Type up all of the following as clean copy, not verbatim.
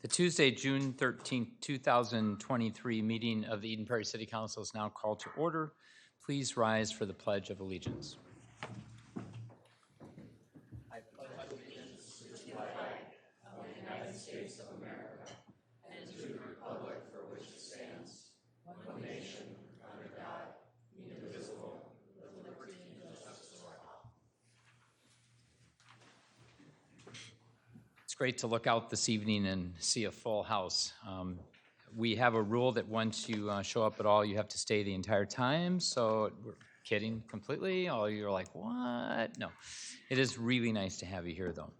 The Tuesday, June 13th, 2023 meeting of the Eden Prairie City Council is now called to order. Please rise for the Pledge of Allegiance. It's great to look out this evening and see a full house. We have a rule that once you show up at all, you have to stay the entire time. So we're kidding completely. All you're like, what? No, it is really nice to have you here, though.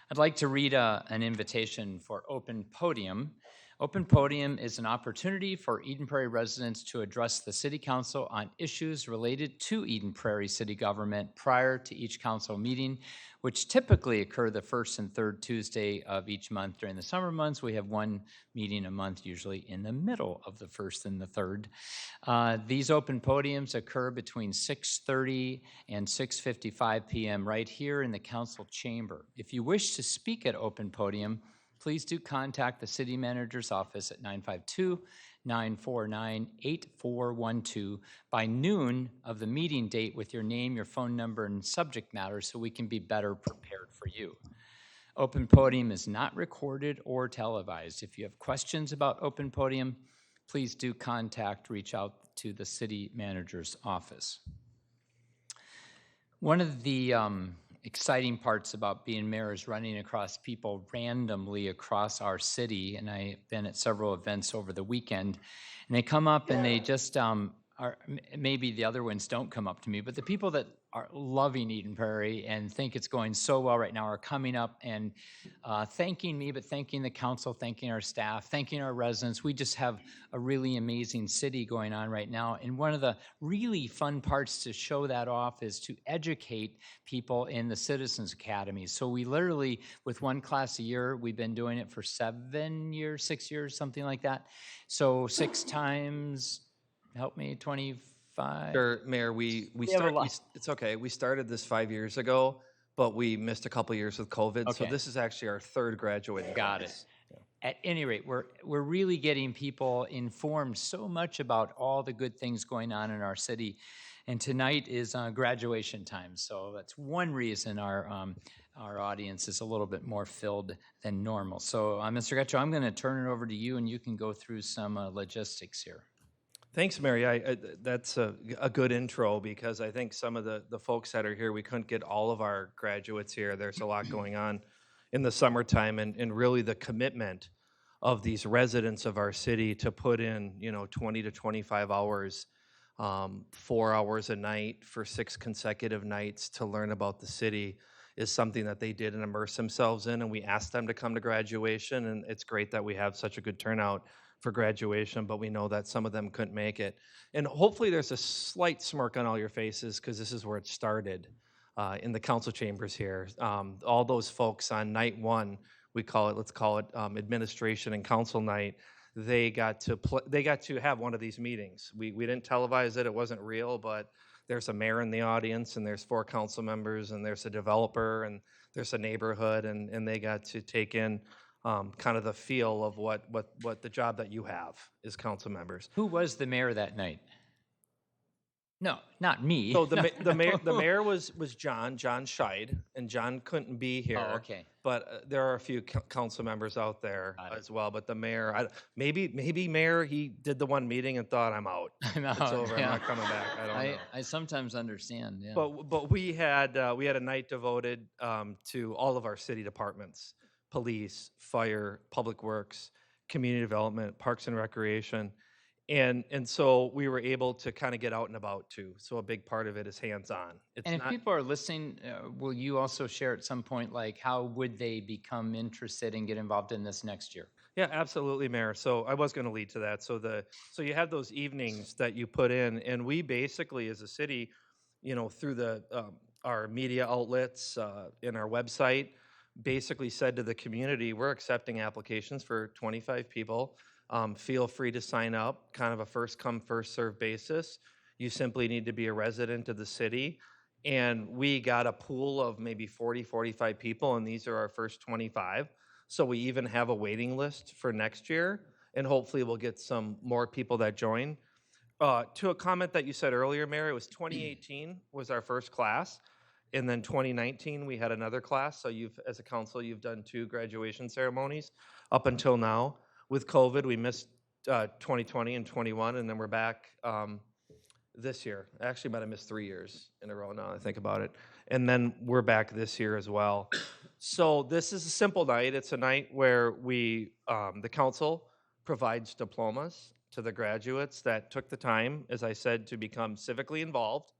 I'd like to read an invitation for Open Podium. Open Podium is an opportunity for Eden Prairie residents to address the City Council on issues related to Eden Prairie City government prior to each council meeting, which typically occur the first and third Tuesday of each month. During the summer months, we have one meeting a month, usually in the middle of the first and the third. These open podiums occur between 6:30 and 6:55 p.m. right here in the council chamber. If you wish to speak at Open Podium, please do contact the city manager's office at 952-949-8412 by noon of the meeting date with your name, your phone number, and subject matter so we can be better prepared for you. Open Podium is not recorded or televised. If you have questions about Open Podium, please do reach out to the city manager's office. One of the exciting parts about being mayor is running across people randomly across our city, and I've been at several events over the weekend, and they come up and they just maybe the other ones don't come up to me, but the people that are loving Eden Prairie and think it's going so well right now are coming up and thanking me, but thanking the council, thanking our staff, thanking our residents. We just have a really amazing city going on right now. And one of the really fun parts to show that off is to educate people in the Citizens Academy. So we literally, with one class a year, we've been doing it for 7 years, 6 years, something like that. So 6 times, help me, 25. Sure, Mayor, it's okay. We started this 5 years ago, but we missed a couple years with COVID. So Okay. this is actually our third graduating Got class. it. At any rate, we're really getting people informed so much about all the good things going on in our city. And tonight is graduation time. So that's one reason our audience is a little bit more filled than normal. So Mr. Getcho, I'm going to turn it over to you and you can go through some logistics here. Thanks, Mary. That's a good intro because I think some of the folks that are here, we couldn't get all of our graduates here. There's a lot going on in the summertime, and really the commitment of these residents of our city to put in, 20 to 25 hours, 4 hours a night for 6 consecutive nights to learn about the city is something that they did and immerse themselves in, and we asked them to come to graduation, and it's great that we have such a good turnout for graduation, but we know that some of them couldn't make it. And hopefully there's a slight smirk on all your faces because this is where it started in the council chambers here. All those folks on night one, let's call it administration and council night, they got to have one of these meetings. We didn't televise it, it wasn't real, but there's a mayor in the audience and there's 4 council members and there's a developer and there's a neighborhood and they got to take in kind of the feel of what the job that you have as council members. Who was the mayor that night? No, not me. So the mayor was John Scheid, and John couldn't be here. Oh, okay. But there are a few council members out there as well. But the mayor, maybe mayor, he did the one meeting and thought, I'm out. It's over. Yeah. I'm not coming back. I don't know. I sometimes understand. Yeah. But we had a night devoted to all of our city departments: police, fire, public works, community development, parks and recreation. And so we were able to kind of get out and about too. So a big part of it is hands-on. And if people are listening, will you also share at some point, like how would they become interested and get involved in this next year? Yeah, absolutely, Mayor. So I was going to lead to that. So you have those evenings that you put in, and we basically, as a city, through our media outlets, in our website, basically said to the community, we're accepting applications for 25 people. Feel free to sign up, kind of a first come, first serve basis. You simply need to be a resident of the city. And we got a pool of maybe 40, 45 people, and these are our first 25. So we even have a waiting list for next year, and hopefully we'll get some more people that join. To a comment that you said earlier, Mayor, it was 2018 was our first class, and then 2019 we had another class. So you've, as a council, you've done 2 graduation ceremonies up until now. With COVID, we missed 2020 and 21, and then we're back this year. Actually, might have missed 3 years in a row now that I think about it. And then we're back this year as well. So this is a simple night. It's a night where we, the council provides diplomas to the graduates that took the time, as I said, to become civically involved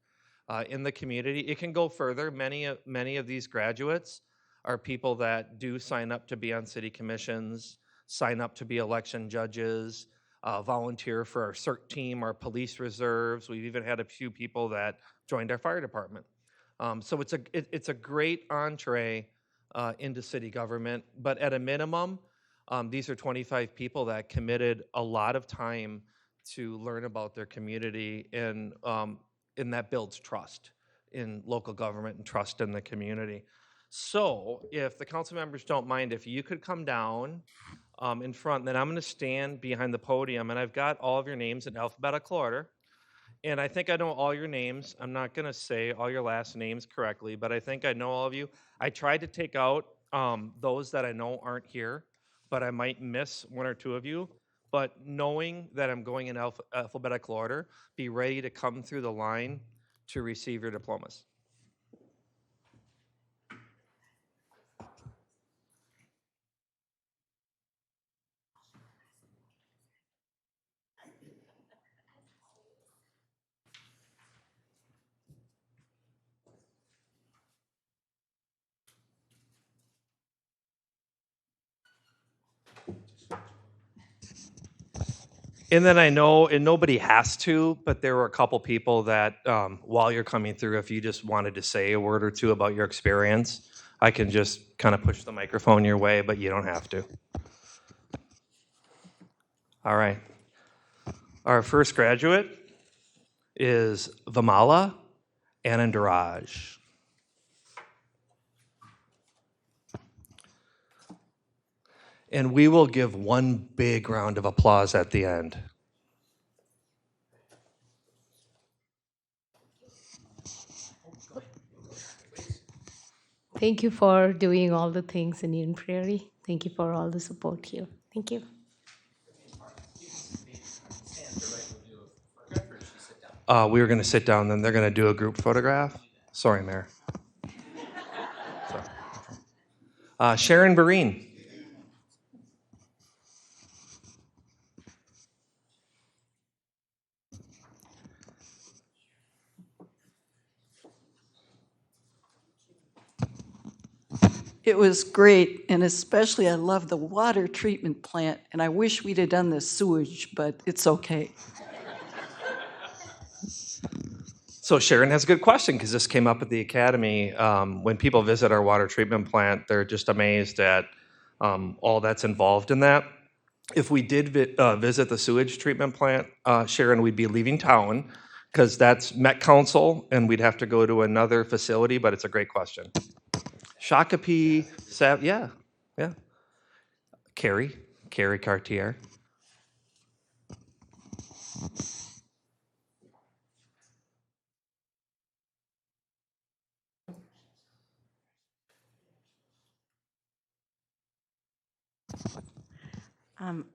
in the community. It can go further. Many of these graduates are people that do sign up to be on city commissions, sign up to be election judges, volunteer for our CERT team, our police reserves. We've even had a few people that joined our fire department. So it's a great entree into city government, but at a minimum, these are 25 people that committed a lot of time to learn about their community, and that builds trust in local government and trust in the community. So if the council members don't mind, if you could come down in front, then I'm going to stand behind the podium, and I've got all of your names in alphabetical order. And I think I know all your names. I'm not going to say all your last names correctly, but I think I know all of you. I tried to take out those that I know aren't here, but I might miss 1 or 2 of you. But knowing that I'm going in alphabetical order, be ready to come through the line to receive your diplomas. And then I know, and nobody has to, but there were a couple people that, while you're coming through, if you just wanted to say a word or 2 about your experience, I can just kind of push the microphone your way, but you don't have to. All right. Our first graduate is Vamala Anandaraj. And we will give one big round of applause at the end. Thank you for doing all the things in Prairie. Thank you for all the support here. Thank you. We were going to sit down, then they're going to do a group photograph. Sorry, Mayor. Sorry. Sharon Vereen. It was great, and especially I love the water treatment plant, and I wish we'd have done the sewage, but it's okay. So Sharon has a good question, because this came up at the academy. When people visit our water treatment plant, they're just amazed at all that's involved in that. If we did visit the sewage treatment plant, Sharon, we'd be leaving town, because that's Met Council, and we'd have to go to another facility, but it's a great question. Shakopee, yeah. Carrie Cartier.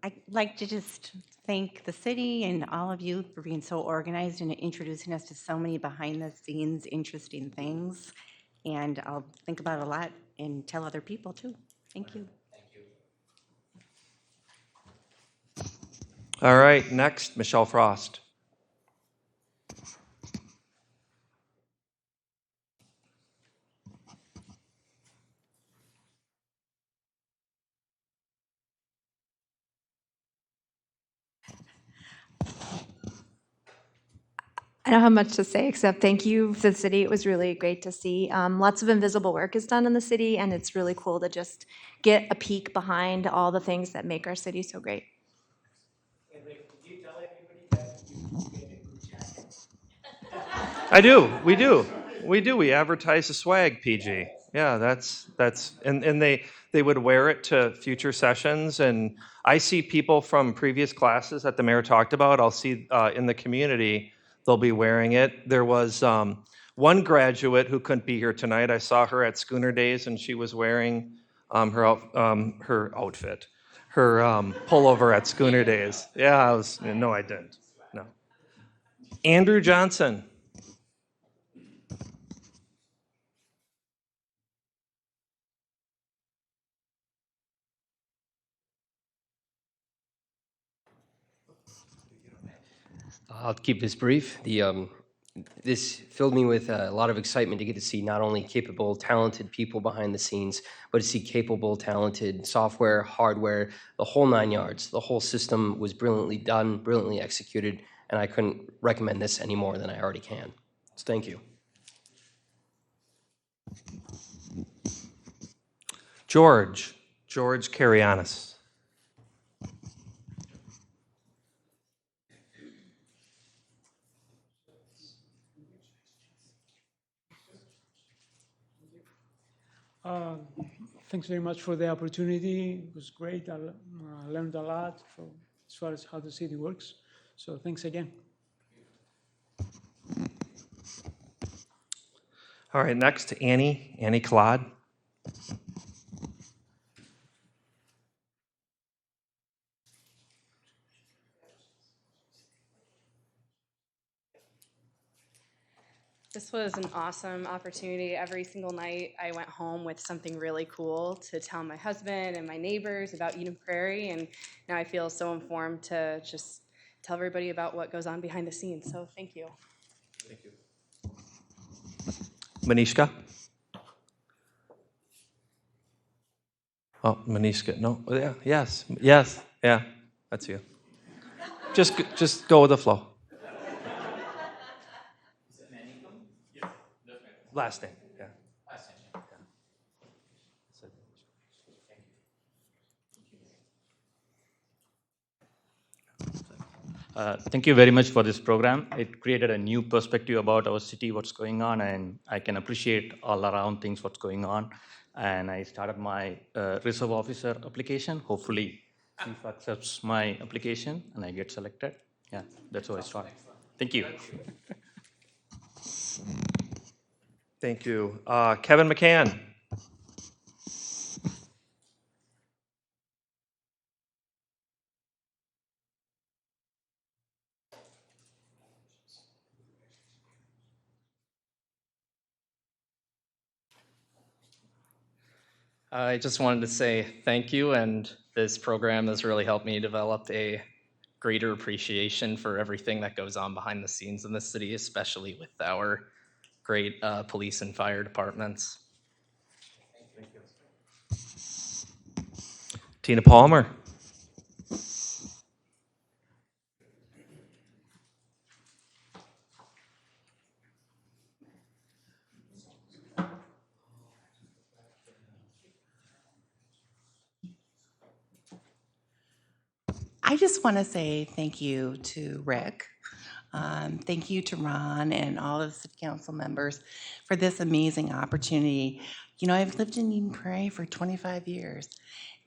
I'd like to just thank the city and all of you for being so organized and introducing us to so many behind-the-scenes interesting things. And I'll think about it a lot and tell other people too. Thank you. All right, next, Michelle Frost. I don't have much to say except thank you for the city. It was really great to see. Lots of invisible work is done in the city, and it's really cool to just get a peek behind all the things that make our city so great. I do. We do. We advertise the swag, PG. Yeah, and they would wear it to future sessions, and I see people from previous classes that the mayor talked about. I'll see in the community they'll be wearing it. There was one graduate who couldn't be here tonight. I saw her at Schooner Days, and she was wearing her outfit, her pullover at Schooner Days. Yeah, no, I didn't. No, Andrew Johnson. I'll keep this brief. This filled me with a lot of excitement to get to see not only capable, talented people behind the scenes, but to see capable, talented software, hardware, the whole 9 yards. The whole system was brilliantly done, brilliantly executed, and I couldn't recommend this any more than I already can. So thank you. George Karianis. Thanks very much for the opportunity. It was great. I learned a lot as far as how the city works. So thanks again. All right, next, Annie Claude. This was an awesome opportunity. Every single night I went home with something really cool to tell my husband and my neighbors about Eden Prairie, and now I feel so informed to just tell everybody about what goes on behind the scenes. So thank you. Thank you. Manishka? Oh, Manishka, no, yeah, yes, yeah, that's you. Just go with the flow. Last name, yeah. Thank you very much for this program. It created a new perspective about our city, what's going on, and I can appreciate all around things, what's going on. And I started my reserve officer application. Hopefully, chief accepts my application and I get selected. Yeah, that's how I started. Thank you. Thank you. Kevin McCann. I just wanted to say thank you, and this program has really helped me develop a greater appreciation for everything that goes on behind the scenes in the city, especially with our great police and fire departments. Tina Palmer. I just want to say thank you to Rick. Thank you to Ron and all of the city council members for this amazing opportunity. You know, I've lived in Eden Prairie for 25 years,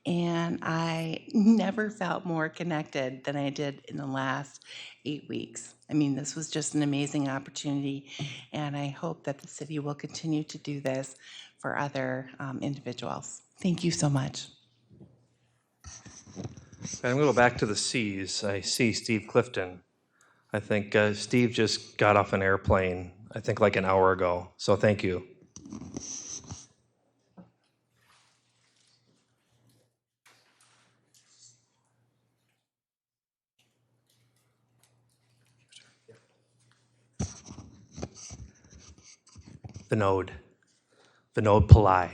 and I never felt more connected than I did in the last 8 weeks. I mean, this was just an amazing opportunity, and I hope that the city will continue to do this for other individuals. Thank you so much. I'm going to go back to the C's. I see Steve Clifton. I think Steve just got off an airplane, I think like an hour ago. So thank you. Vinod Pillai.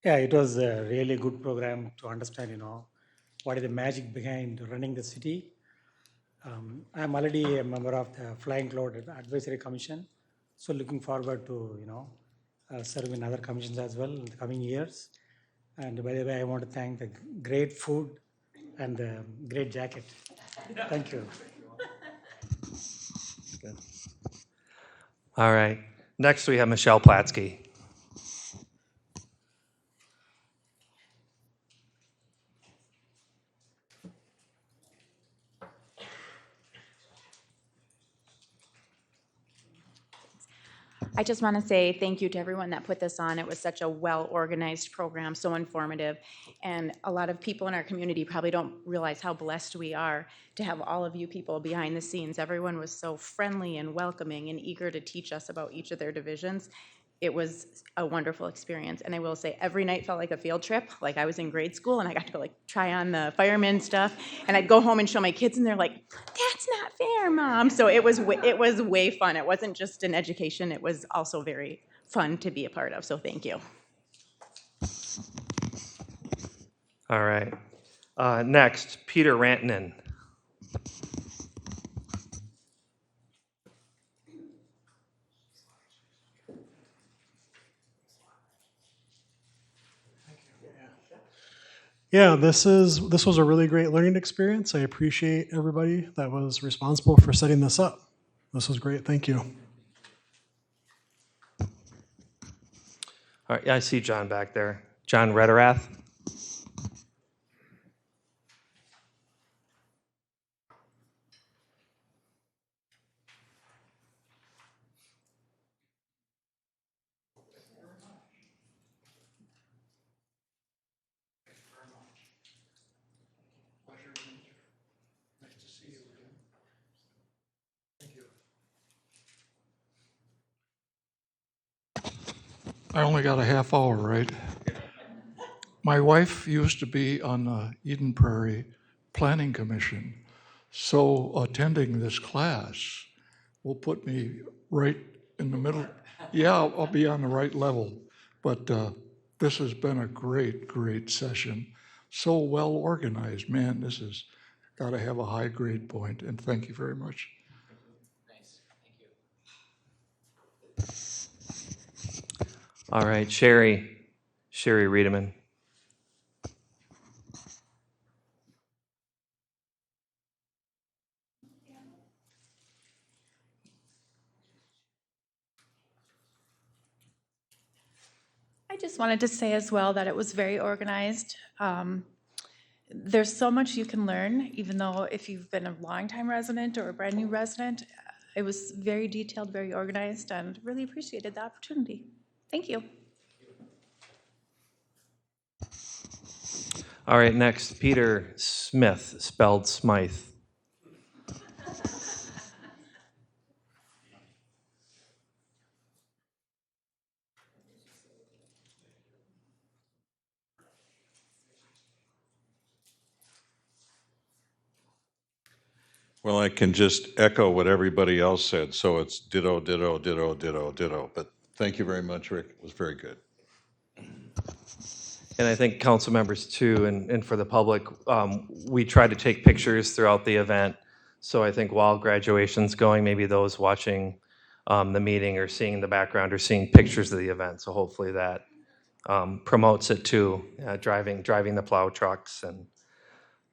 Yeah, it was a really good program to understand, what is the magic behind running the city. I'm already a member of the Flying Cloud Advisory Commission, so looking forward to, serve in other commissions as well in the coming years. And by the way, I want to thank the great food and the great jacket. Thank you. All right. Next, we have Michelle Platsky. I just want to say thank you to everyone that put this on. It was such a well-organized program, so informative. And a lot of people in our community probably don't realize how blessed we are to have all of you people behind the scenes. Everyone was so friendly and welcoming and eager to teach us about each of their divisions. It was a wonderful experience. And I will say every night felt like a field trip. Like I was in grade school and I got to go like try on the fireman stuff. And I'd go home and show my kids and they're like, "That's not fair, Mom." So it was way fun. It wasn't just an education. It was also very fun to be a part of. So thank you. All right. Next, Peter Rantanen. Yeah, this was a really great learning experience. I appreciate everybody that was responsible for setting this up. This was great. Thank you. All right, yeah, I see John back there. John Rederath. I only got a half hour, right? My wife used to be on the Eden Prairie Planning Commission, so attending this class will put me right in the middle. Yeah, I'll be on the right level, but this has been a great session. So well organized, man, this has got to have a high grade point, and thank you very much. Nice, thank you. All right, Sherry Riedemann. I just wanted to say as well that it was very organized. There's so much you can learn, even though if you've been a longtime resident or a brand new resident, it was very detailed, very organized, and really appreciated the opportunity. Thank you. All right, next, Peter Smith, spelled Smythe. Well, I can just echo what everybody else said, so it's ditto, ditto, ditto, ditto, ditto. But thank you very much, Rick. It was very good. And I think council members too, and for the public, we try to take pictures throughout the event. So I think while graduation's going, maybe those watching the meeting or seeing the background or seeing pictures of the event. So hopefully that promotes it too, driving the plow trucks and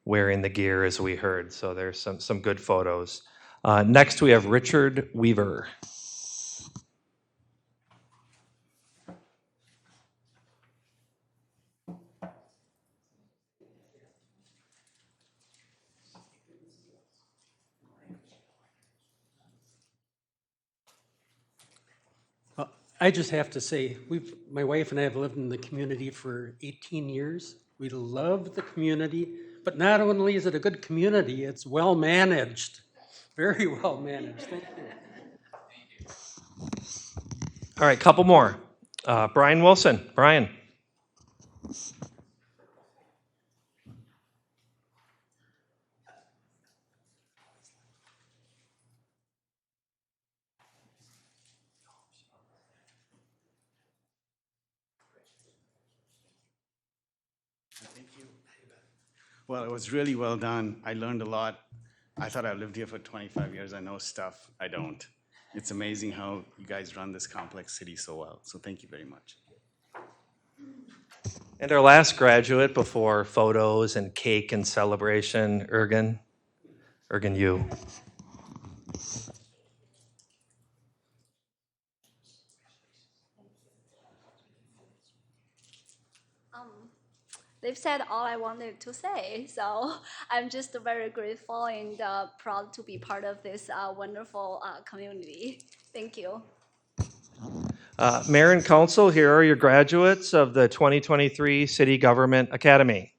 wearing the gear as we heard. So there's some good photos. Next we have Richard Weaver. I just have to say, my wife and I have lived in the community for 18 years. We love the community, but not only is it a good community, it's well managed, very well managed. Thank you. All right, couple more. Brian Wilson. Brian. Well, it was really well done. I learned a lot. I thought I lived here for 25 years. I know stuff. I don't. It's amazing how you guys run this complex city so well. So thank you very much. And our last graduate before photos and cake and celebration, Ergen. Ergen, you. They've said all I wanted to say, so I'm just very grateful and proud to be part of this wonderful community. Thank you. Mayor and Council, here are your graduates of the 2023 City Government Academy.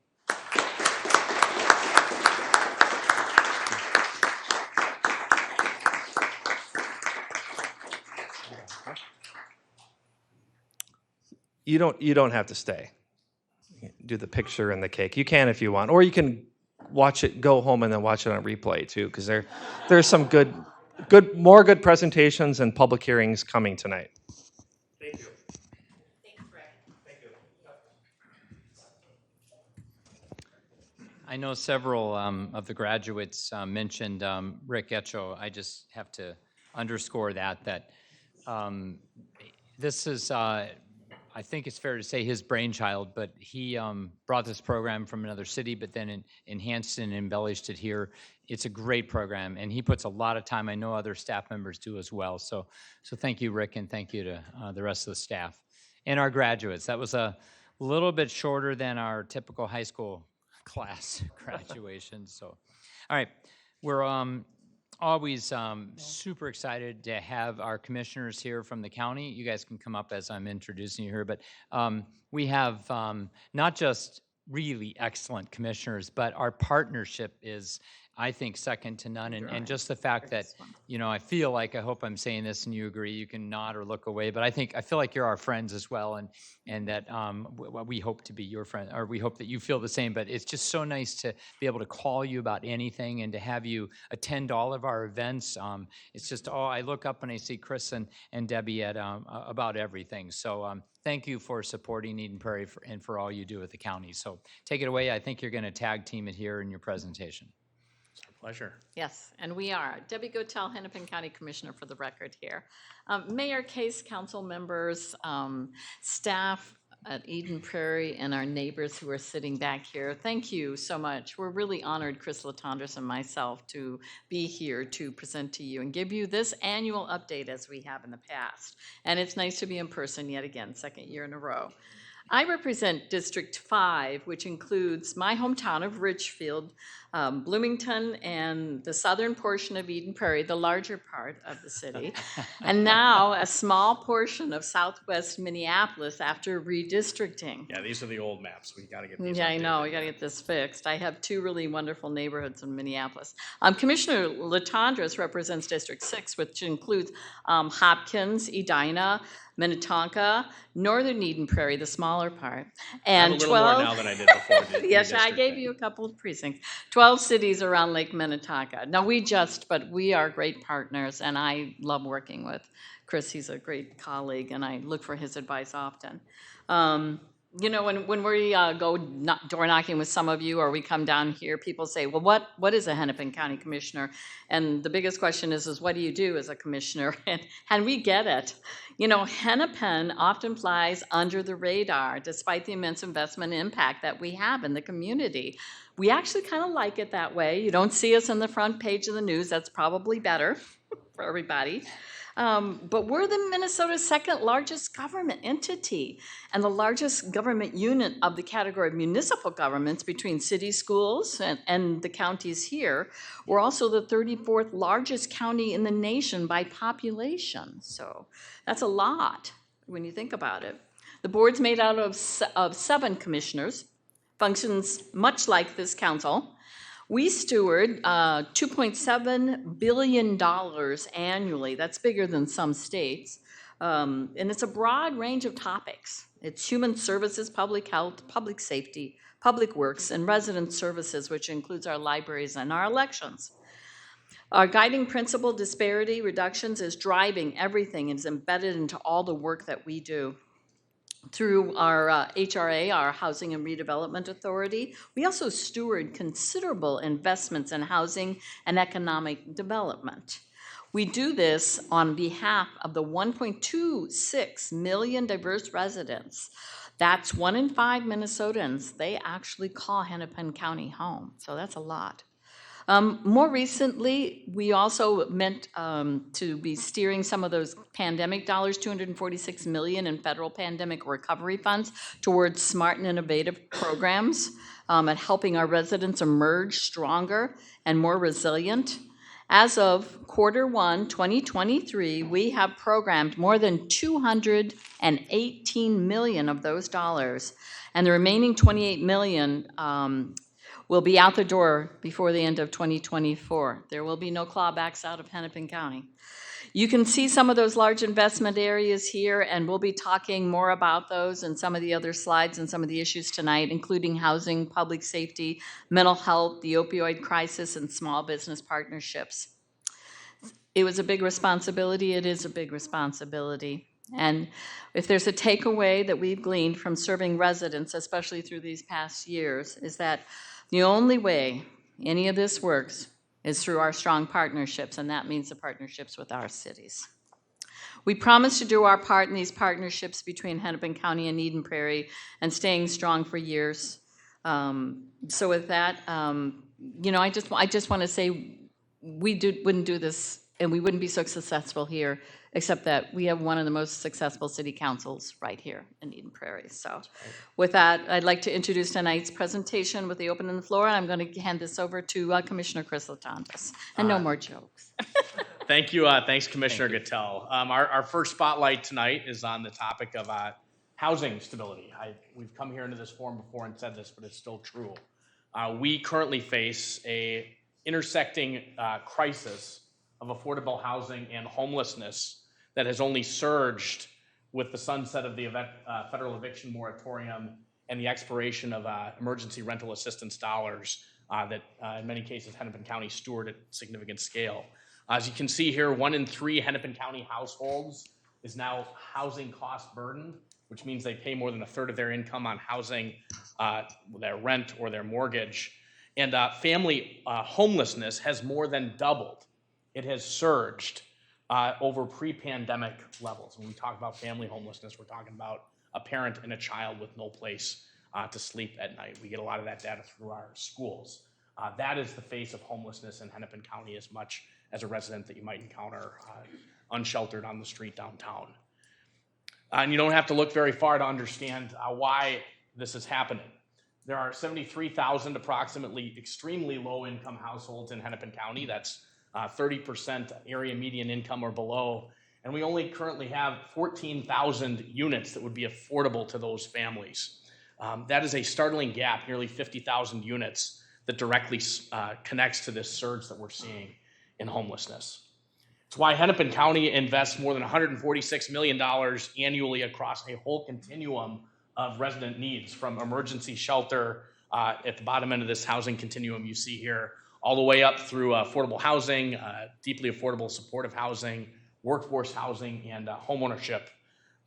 You don't have to stay. Do the picture and the cake. You can if you want, or you can watch it, go home and then watch it on replay too, because there's some more good presentations and public hearings coming tonight. Thank you. I know several of the graduates mentioned Rick Etcho. I just have to underscore that this is, I think it's fair to say, his brainchild, but he brought this program from another city, but then enhanced and embellished it here. It's a great program, and he puts a lot of time. I know other staff members do as well. So thank you, Rick, and thank you to the rest of the staff and our graduates. That was a little bit shorter than our typical high school class graduation. So, all right, we're always super excited to have our commissioners here from the county. You guys can come up as I'm introducing you here, but we have not just really excellent commissioners, but our partnership is, I think, second to none. And just the fact that, I feel like, I hope I'm saying this and you agree, you can nod or look away, but I feel like you're our friends as well, and that we hope to be your friend, or we hope that you feel the same. But it's just so nice to be able to call you about anything and to have you attend all of our events. It's just, I look up and I see Chris and Debbie at about everything. So thank you for supporting Eden Prairie and for all you do at the county. So take it away. I think you're going to tag team it here in your presentation. Pleasure. Yes, and we are. Debbie Gotel, Hennepin County Commissioner for the record here. Mayor Case, council members, staff at Eden Prairie, and our neighbors who are sitting back here, thank you so much. We're really honored, Chris Latondras and myself, to be here to present to you and give you this annual update as we have in the past. And it's nice to be in person yet again, second year in a row. I represent District 5, which includes my hometown of Richfield, Bloomington, and the southern portion of Eden Prairie, the larger part of the city, and now a small portion of southwest Minneapolis after redistricting. Yeah, these are the old maps. We got to get these Yeah, I updated. know. We got to get this fixed. I have two really wonderful neighborhoods in Minneapolis. Commissioner Latondras represents District 6, which includes Hopkins, Edina, Minnetonka, northern Eden Prairie, the smaller part, and I have a little more now than I did before. Yes, I gave you a couple of precincts. 12 cities around Lake Minnetonka. Now, but we are great partners, and I love working with Chris. He's a great colleague, and I look for his advice often. When we go door knocking with some of you, or we come down here, people say, well, what is a Hennepin County Commissioner? And the biggest question is what do you do as a commissioner? And we get it. Hennepin often flies under the radar, despite the immense investment and impact that we have in the community. We actually kind of like it that way. You don't see us on the front page of the news. That's probably better for everybody. But we're the Minnesota's second largest government entity and the largest government unit of the category of municipal governments between city schools and the counties here. We're also the 34th largest county in the nation by population. So that's a lot when you think about it. The board's made out of 7 commissioners, functions much like this council. We steward $2.7 billion annually. That's bigger than some states. And it's a broad range of topics. It's human services, public health, public safety, public works, and resident services, which includes our libraries and our elections. Our guiding principle, disparity reductions, is driving everything and is embedded into all the work that we do. Through our HRA, our Housing and Redevelopment Authority, we also steward considerable investments in housing and economic development. We do this on behalf of the 1.26 million diverse residents That's 1 in 5 Minnesotans. They actually call Hennepin County home, so that's a lot. More recently, we also meant to be steering some of those pandemic dollars, $246 million in federal pandemic recovery funds, towards smart and innovative programs at helping our residents emerge stronger and more resilient. As of Q1 2023, we have programmed more than $218 million of those dollars, and the remaining $28 million will be out the door before the end of 2024. There will be no clawbacks out of Hennepin County. You can see some of those large investment areas here, and we'll be talking more about those and some of the other slides and some of the issues tonight, including housing, public safety, mental health, the opioid crisis, and small business partnerships. It was a big responsibility. It is a big responsibility. And if there's a takeaway that we've gleaned from serving residents, especially through these past years, is that the only way any of this works is through our strong partnerships, and that means the partnerships with our cities. We promise to do our part in these partnerships between Hennepin County and Eden Prairie and staying strong for years. So with that, I just want to say wouldn't do this and we wouldn't be so successful here, except that we have one of the most successful city councils right here in Eden Prairie. So with that, I'd like to introduce tonight's presentation with the open on the floor, and I'm going to hand this over to Commissioner Chris Latantis. And no more jokes. Thank you. Thanks, Commissioner Gattell. Our first spotlight tonight is on the topic of housing stability. We've come here into this forum before and said this, but it's still true. We currently face a intersecting crisis of affordable housing and homelessness that has only surged with the sunset of the federal eviction moratorium and the expiration of emergency rental assistance dollars that in many cases Hennepin County steward at significant scale. As you can see here, 1 in 3 Hennepin County households is now housing cost burdened, which means they pay more than 1/3 of their income on housing, their rent or their mortgage. And family homelessness has more than doubled. It has surged over pre-pandemic levels. When we talk about family homelessness, we're talking about a parent and a child with no place to sleep at night. We get a lot of that data through our schools. That is the face of homelessness in Hennepin County, as much as a resident that you might encounter unsheltered on the street downtown. And you don't have to look very far to understand why this is happening. There are 73,000 approximately extremely low-income households in Hennepin County. That's 30% area median income or below. And we only currently have 14,000 units that would be affordable to those families. That is a startling gap, nearly 50,000 units, that directly connects to this surge that we're seeing in homelessness. It's why Hennepin County invests more than $146 million annually across a whole continuum of resident needs, from emergency shelter at the bottom end of this housing continuum you see here, all the way up through affordable housing, deeply affordable supportive housing, workforce housing, and homeownership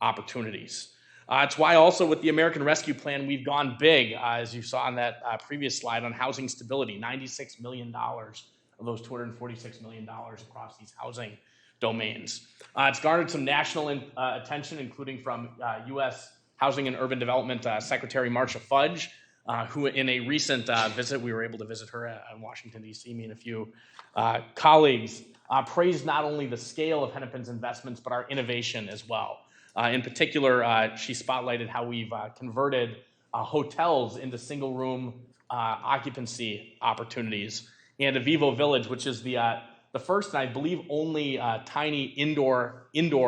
opportunities. It's why also with the American Rescue Plan, we've gone big, as you saw on that previous slide, on housing stability, $96 million of those $246 million across these housing domains. It's garnered some national attention, including from U.S. Housing and Urban Development Secretary Marcia Fudge, who in a recent visit, we were able to visit her in Washington, D.C., me and a few colleagues, praised not only the scale of Hennepin's investments, but our innovation as well. In particular, she spotlighted how we've converted hotels into single-room occupancy opportunities, and a Vivo Village, which is the first and I believe only tiny indoor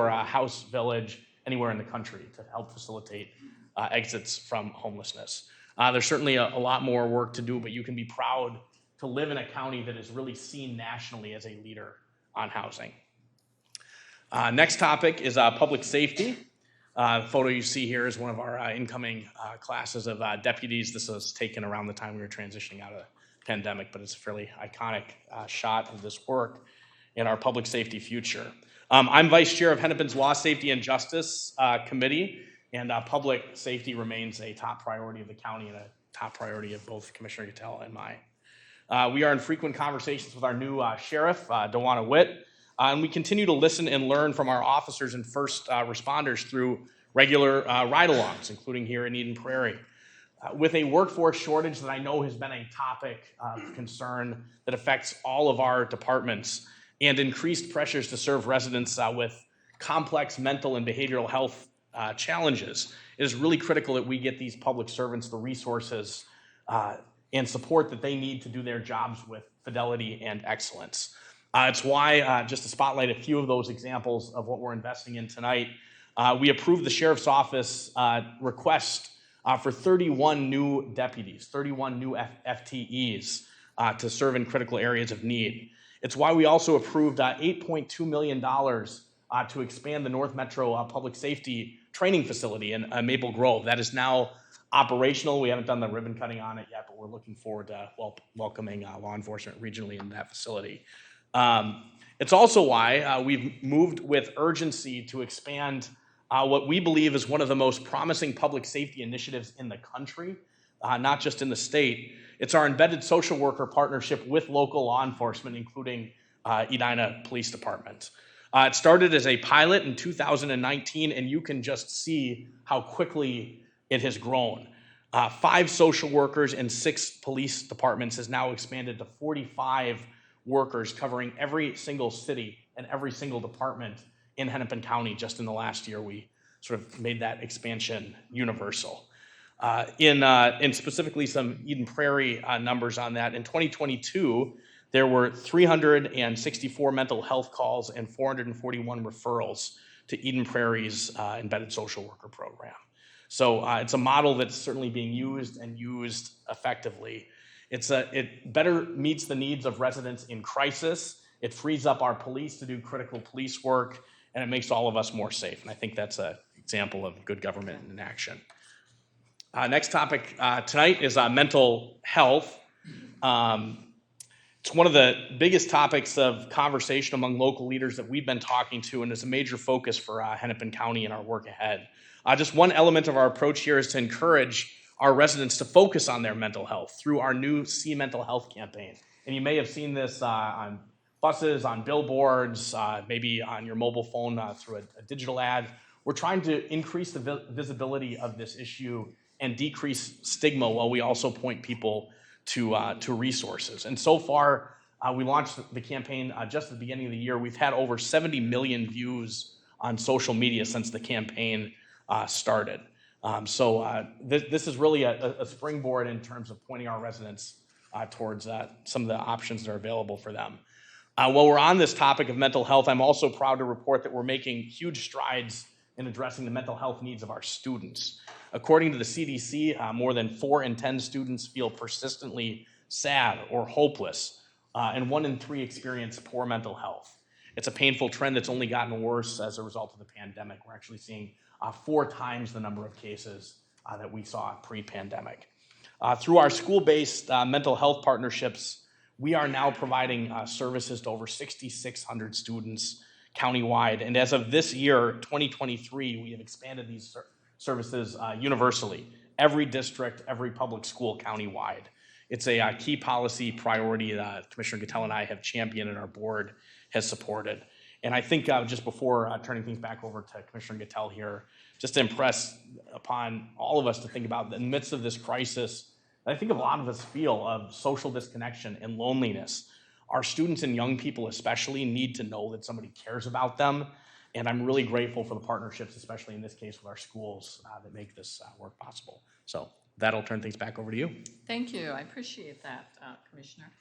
house village anywhere in the country to help facilitate exits from homelessness. There's certainly a lot more work to do, but you can be proud to live in a county that is really seen nationally as a leader on housing. Next topic is public safety. The photo you see here is one of our incoming classes of deputies. This was taken around the time we were transitioning out of the pandemic, but it's a fairly iconic shot of this work in our public safety future. I'm vice chair of Hennepin's Law, Safety, and Justice Committee, and public safety remains a top priority of the county and a top priority of both Commissioner Gattell and mine. We are in frequent conversations with our new sheriff, Dewana Witt, and we continue to listen and learn from our officers and first responders through regular ride-alongs, including here in Eden Prairie. With a workforce shortage that I know has been a topic of concern that affects all of our departments, and increased pressures to serve residents with complex mental and behavioral health challenges, it is really critical that we get these public servants the resources and support that they need to do their jobs with fidelity and excellence. It's why, just to spotlight a few of those examples of what we're investing in tonight, we approved the Sheriff's Office request for 31 new deputies, 31 new FTEs to serve in critical areas of need. It's why we also approved $8.2 million to expand the North Metro Public Safety Training Facility in Maple Grove. That is now operational. We haven't done the ribbon cutting on it yet, but we're looking forward to welcoming law enforcement regionally in that facility. It's also why we've moved with urgency to expand what we believe is one of the most promising public safety initiatives in the country, not just in the state. It's our embedded social worker partnership with local law enforcement, including Edina Police Department. It started as a pilot in 2019, and you can just see how quickly it has grown. 5 social workers and 6 police departments has now expanded to 45 workers covering every single city and every single department in Hennepin County. Just in the last year, we sort of made that expansion universal. In specifically some Eden Prairie numbers on that, in 2022, there were 364 mental health calls and 441 referrals to Eden Prairie's embedded social worker program. So it's a model that's certainly being used and used effectively. It better meets the needs of residents in crisis. It frees up our police to do critical police work, and it makes all of us more safe. And I think that's an example of good government in action. Next topic tonight is mental health. It's one of the biggest topics of conversation among local leaders that we've been talking to, and is a major focus for Hennepin County and our work ahead. Just one element of our approach here is to encourage our residents to focus on their mental health through our new See Mental Health campaign. And you may have seen this on buses, on billboards, maybe on your mobile phone through a digital ad. We're trying to increase the visibility of this issue and decrease stigma, while we also point people to resources. And so far, we launched the campaign just at the beginning of the year. We've had over 70 million views on social media since the campaign started. This is really a springboard in terms of pointing our residents towards some of the options that are available for them. While we're on this topic of mental health, I'm also proud to report that we're making huge strides in addressing the mental health needs of our students. According to the CDC, more than 4 in 10 students feel persistently sad or hopeless, and 1 in 3 experience poor mental health. It's a painful trend that's only gotten worse as a result of the pandemic. We're actually seeing 4 times the number of cases that we saw pre-pandemic. Through our school-based mental health partnerships, we are now providing services to over 6,600 students countywide. And as of this year, 2023, we have expanded these services universally. Every district, every public school countywide. It's a key policy priority that Commissioner Gattell and I have championed and our board has supported. And I think just before turning things back over to Commissioner Gattell here, just to impress upon all of us to think about, in the midst of this crisis, I think a lot of us feel of social disconnection and loneliness. Our students and young people especially need to know that somebody cares about them. And I'm really grateful for the partnerships, especially in this case with our schools, that make this work possible. So that'll turn things back over to you. Thank you. I appreciate that, Commissioner.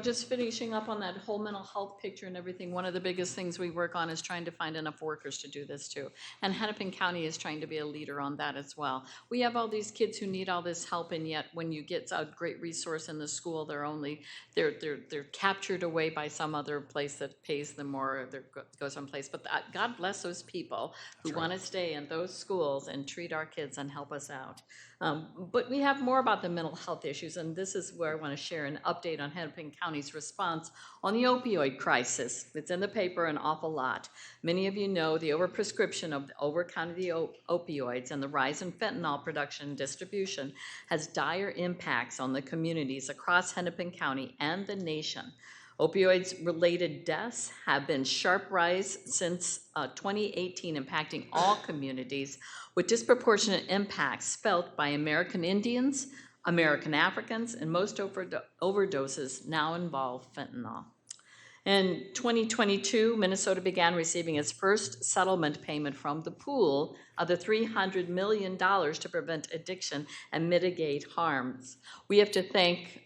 Just finishing up on that whole mental health picture and everything, one of the biggest things we work on is trying to find enough workers to do this too. And Hennepin County is trying to be a leader on that as well. We have all these kids who need all this help, and yet when you get a great resource in the school, they're captured away by some other place that pays them more, or go someplace. But God bless those people who want to stay in those schools and treat our kids and help us out. But we have more about the mental health issues, and this is where I want to share an update on Hennepin County's response on the opioid crisis. It's in the paper an awful lot. Many of you know the overprescription of over-county opioids and the rise in fentanyl production and distribution has dire impacts on the communities across Hennepin County and the nation. Opioids-related deaths have been sharp rise since 2018, impacting all communities, with disproportionate impacts felt by American Indians, American Africans, and most overdoses now involve fentanyl. In 2022, Minnesota began receiving its first settlement payment from the pool of the $300 million to prevent addiction and mitigate harms. We have to thank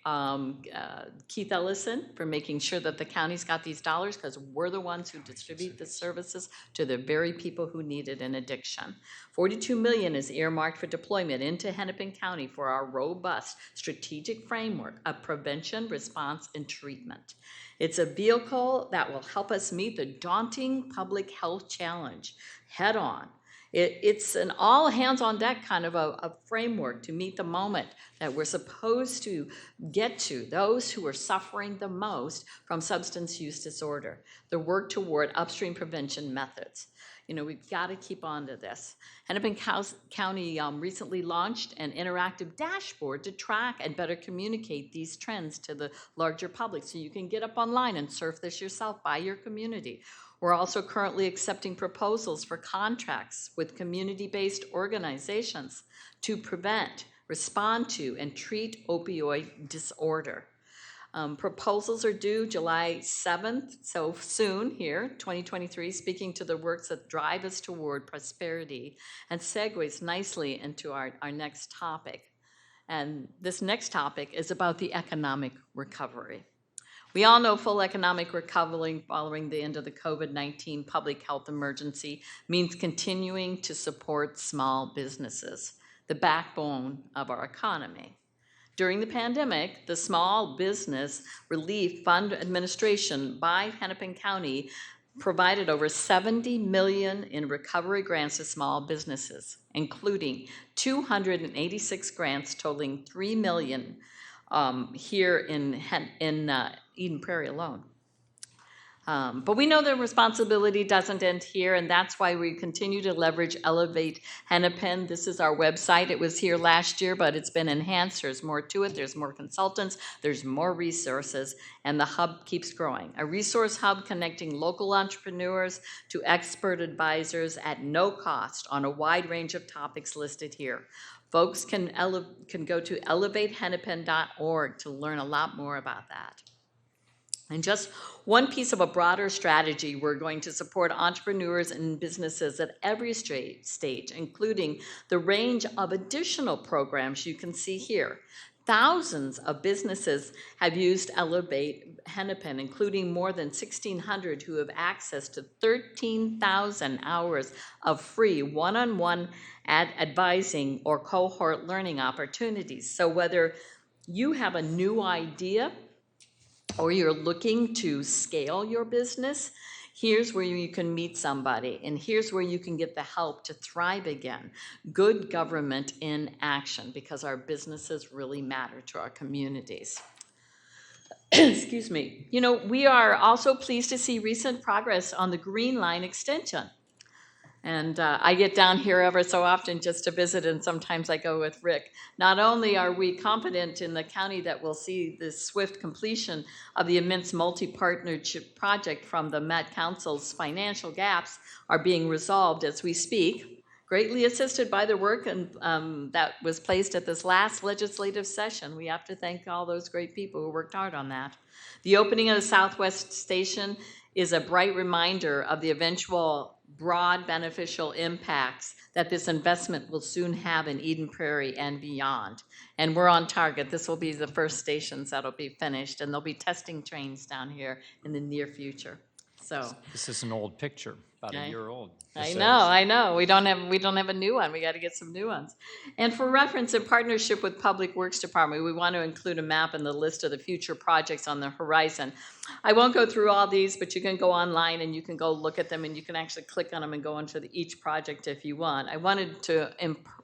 Keith Ellison for making sure that the county's got these dollars, because we're the ones who distribute the services to the very people who need it in addiction. $42 million is earmarked for deployment into Hennepin County for our robust strategic framework of prevention, response, and treatment. It's a vehicle that will help us meet the daunting public health challenge head on. It's an all hands on deck kind of a framework to meet the moment that we're supposed to get to those who are suffering the most from substance use disorder, the work toward upstream prevention methods. You know, we've got to keep on to this. Hennepin County recently launched an interactive dashboard to track and better communicate these trends to the larger public, so you can get up online and surf this yourself by your community. We're also currently accepting proposals for contracts with community-based organizations to prevent, respond to, and treat opioid disorder. Proposals are due July 7th, so soon here, 2023, speaking to the works that drive us toward prosperity, and segues nicely into our next topic. And this next topic is about the economic recovery. We all know full economic recovery following the end of the COVID-19 public health emergency means continuing to support small businesses, the backbone of our economy. During the pandemic, the Small Business Relief Fund Administration by Hennepin County provided over $70 million in recovery grants to small businesses, including 286 grants totaling $3 million here in Eden Prairie alone. But we know the responsibility doesn't end here, and that's why we continue to leverage Elevate Hennepin. This is our website. It was here last year, but it's been enhanced. There's more to it. There's more consultants. There's more resources, and the hub keeps growing. A resource hub connecting local entrepreneurs to expert advisors at no cost on a wide range of topics listed here. Folks can go to elevatehennepin.org to learn a lot more about that. And just one piece of a broader strategy, we're going to support entrepreneurs and businesses at every stage, including the range of additional programs you can see here. Thousands of businesses have used Elevate Hennepin, including more than 1,600 who have access to 13,000 hours of free one-on-one advising or cohort learning opportunities. So whether you have a new idea or you're looking to scale your business, here's where you can meet somebody, and here's where you can get the help to thrive again. Good government in action, because our businesses really matter to our communities. Excuse me. You know, we are also pleased to see recent progress on the Green Line extension. And I get down here ever so often just to visit, and sometimes I go with Rick. Not only are we confident in the county that we'll see this swift completion of the immense multi-partnership project from the Met Council's financial gaps are being resolved as we speak, greatly assisted by the work that was placed at this last legislative session. We have to thank all those great people who worked hard on that. The opening of the Southwest Station is a bright reminder of the eventual broad beneficial impacts that this investment will soon have in Eden Prairie and beyond. And we're on target. This will be the first stations that'll be finished, and they'll be testing trains down here in the near future. So this is an old picture, about a year old. I know. We don't have a new one. We got to get some new ones. And for reference, in partnership with Public Works Department, we want to include a map in the list of the future projects on the horizon. I won't go through all these, but you can go online and you can go look at them, and you can actually click on them and go into each project if you want. I wanted to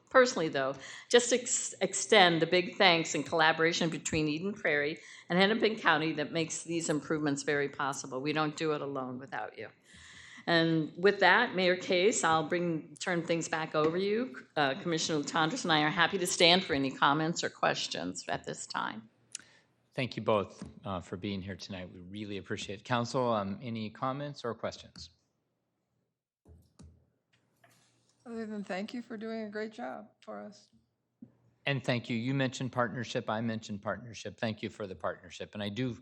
personally, though, just extend the big thanks and collaboration between Eden Prairie and Hennepin County that makes these improvements very possible. We don't do it alone without you. And with that, Mayor Case, I'll turn things back over to you. Commissioner Latondras and I are happy to stand for any comments or questions at this time. Thank you both for being here tonight. We really appreciate it. Council, any comments or questions? Other than thank you for doing a great job for us. And thank you. You mentioned partnership. I mentioned partnership. Thank you for the partnership. And I do,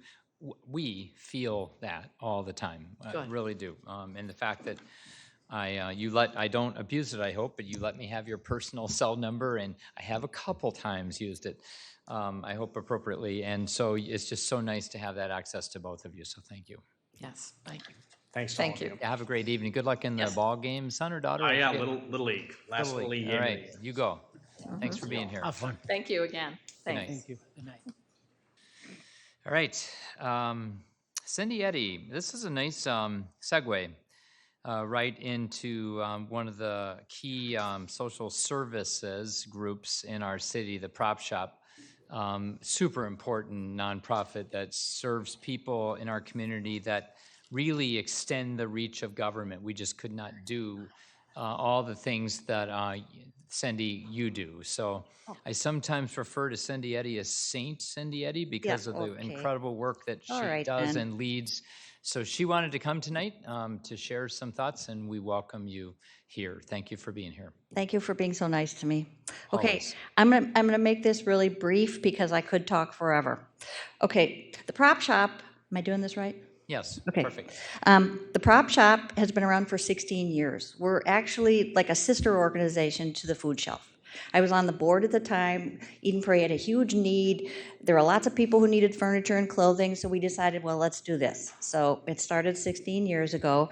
we feel that all the time. I Good. really do. And the fact that I don't abuse it, I hope, but you let me have your personal cell number, and I have a couple times used it, I hope appropriately. And so it's just so nice to have that access to both of you. So thank you. Yes, thank you. Thanks. Thank you. Have a great evening. Good luck in the ball game, son or daughter? Oh, yeah, I forget. Little League. Last Little League All game. right, you go. Thanks for being here. Have fun. Thank you again. Good night. Thanks. Thank you. Good night. All right. Cindy Eddy, this is a nice segue right into one of the key social services groups in our city, the Prop Shop. Super important nonprofit that serves people in our community that really extend the reach of government. We just could not do all the things that Cindy, you do. So I sometimes refer to Cindy Eddy as Saint Cindy Eddy because of the okay. incredible work that she All right, does then. and leads. So she wanted to come tonight to share some thoughts, and we welcome you here. Thank you for being here. Thank you for being so nice to me. Okay, Always. I'm gonna make this really brief because I could talk forever. Okay, the Prop Shop, am I doing this right? Yes, Okay. perfect. The Prop Shop has been around for 16 years. We're actually like a sister organization to the Food Shelf. I was on the board at the time. Eden Prairie had a huge need. There were lots of people who needed furniture and clothing, so we decided, well, let's do this. So it started 16 years ago.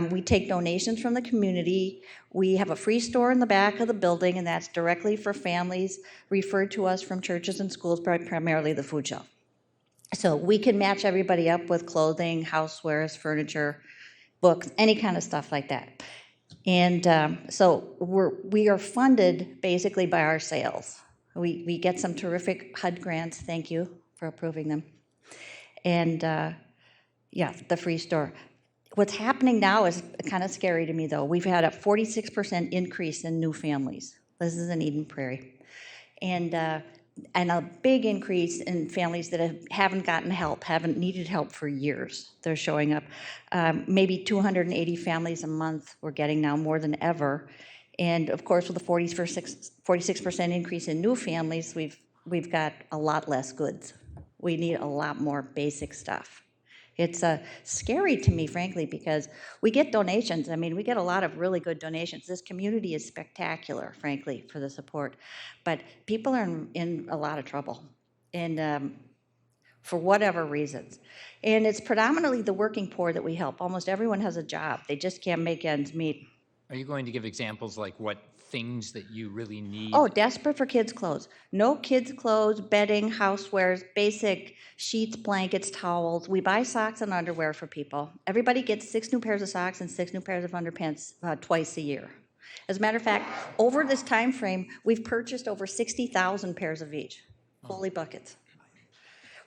We take donations from the community. We have a free store in the back of the building, and that's directly for families referred to us from churches and schools, primarily the Food Shelf. So we can match everybody up with clothing, housewares, furniture, books, any kind of stuff like that. And so we are funded basically by our sales. We get some terrific HUD grants, thank you for approving them. And yeah, the free store. What's happening now is kind of scary to me though. We've had a 46% increase in new families. This is in Eden Prairie. And a big increase in families that haven't gotten help, haven't needed help for years. They're showing up. Maybe 280 families a month we're getting now, more than ever. And of course, with the 46% increase in new families, we've got a lot less goods. We need a lot more basic stuff. It's scary to me, frankly, because we get donations. I mean, we get a lot of really good donations. This community is spectacular, frankly, for the support. But people are in a lot of trouble, and for whatever reasons. And it's predominantly the working poor that we help. Almost everyone has a job. They just can't make ends meet. Are you going to give examples like what things that you really need? Oh, desperate for kids' clothes. No kids' clothes, bedding, housewares, basic sheets, blankets, towels. We buy socks and underwear for people. Everybody gets 6 new pairs of socks and 6 new pairs of underpants twice a year. As a matter of fact, over this time frame, we've purchased over 60,000 pairs of each, fully buckets.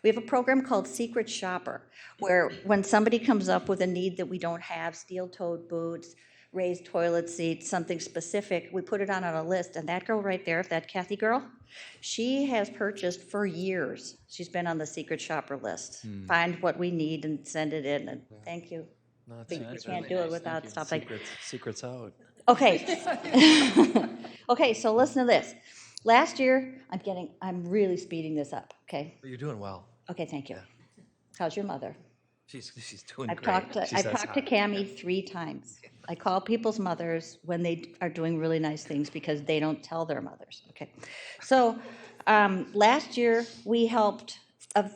We have a program called Secret Shopper, where when somebody comes up with a need that we don't have, steel-toed boots, raised toilet seats, something specific, we put it on a list, and that girl right there, that Kathy girl, she has purchased for years. She's been on the Secret Shopper list. Find what we need and send it in, and thank you. No, But you that's can't really do it nice. without Thank you. stuff like. Secret's out. Okay. Okay, so listen to this. Last year, I'm really speeding this up, okay? But you're doing well. Okay, thank you. How's your mother? She's doing I've great. talked to She says Cammie 3 times. I call people's mothers when they are doing really nice things because they don't tell their mothers. Okay, so last year we helped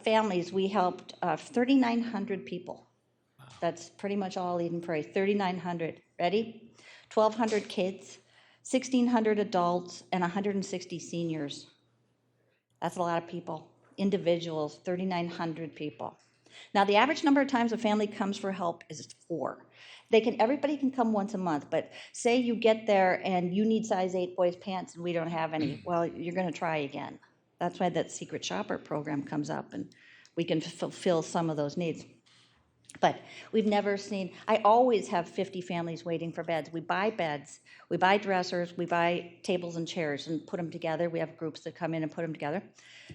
families. We helped 3,900 people. That's pretty much all Eden Prairie. 3,900. Ready? 1,200 kids, 1,600 adults, and 160 seniors. That's a lot of people. Individuals, 3,900 people. Now, the average number of times a family comes for help is 4. Everybody can come once a month, but say you get there and you need size 8 boys pants and we don't have any, well, you're gonna try again. That's why that Secret Shopper program comes up and we can fulfill some of those needs. But we've never seen, I always have 50 families waiting for beds. We buy beds, we buy dressers, we buy tables and chairs and put them together. We have groups that come in and put them together.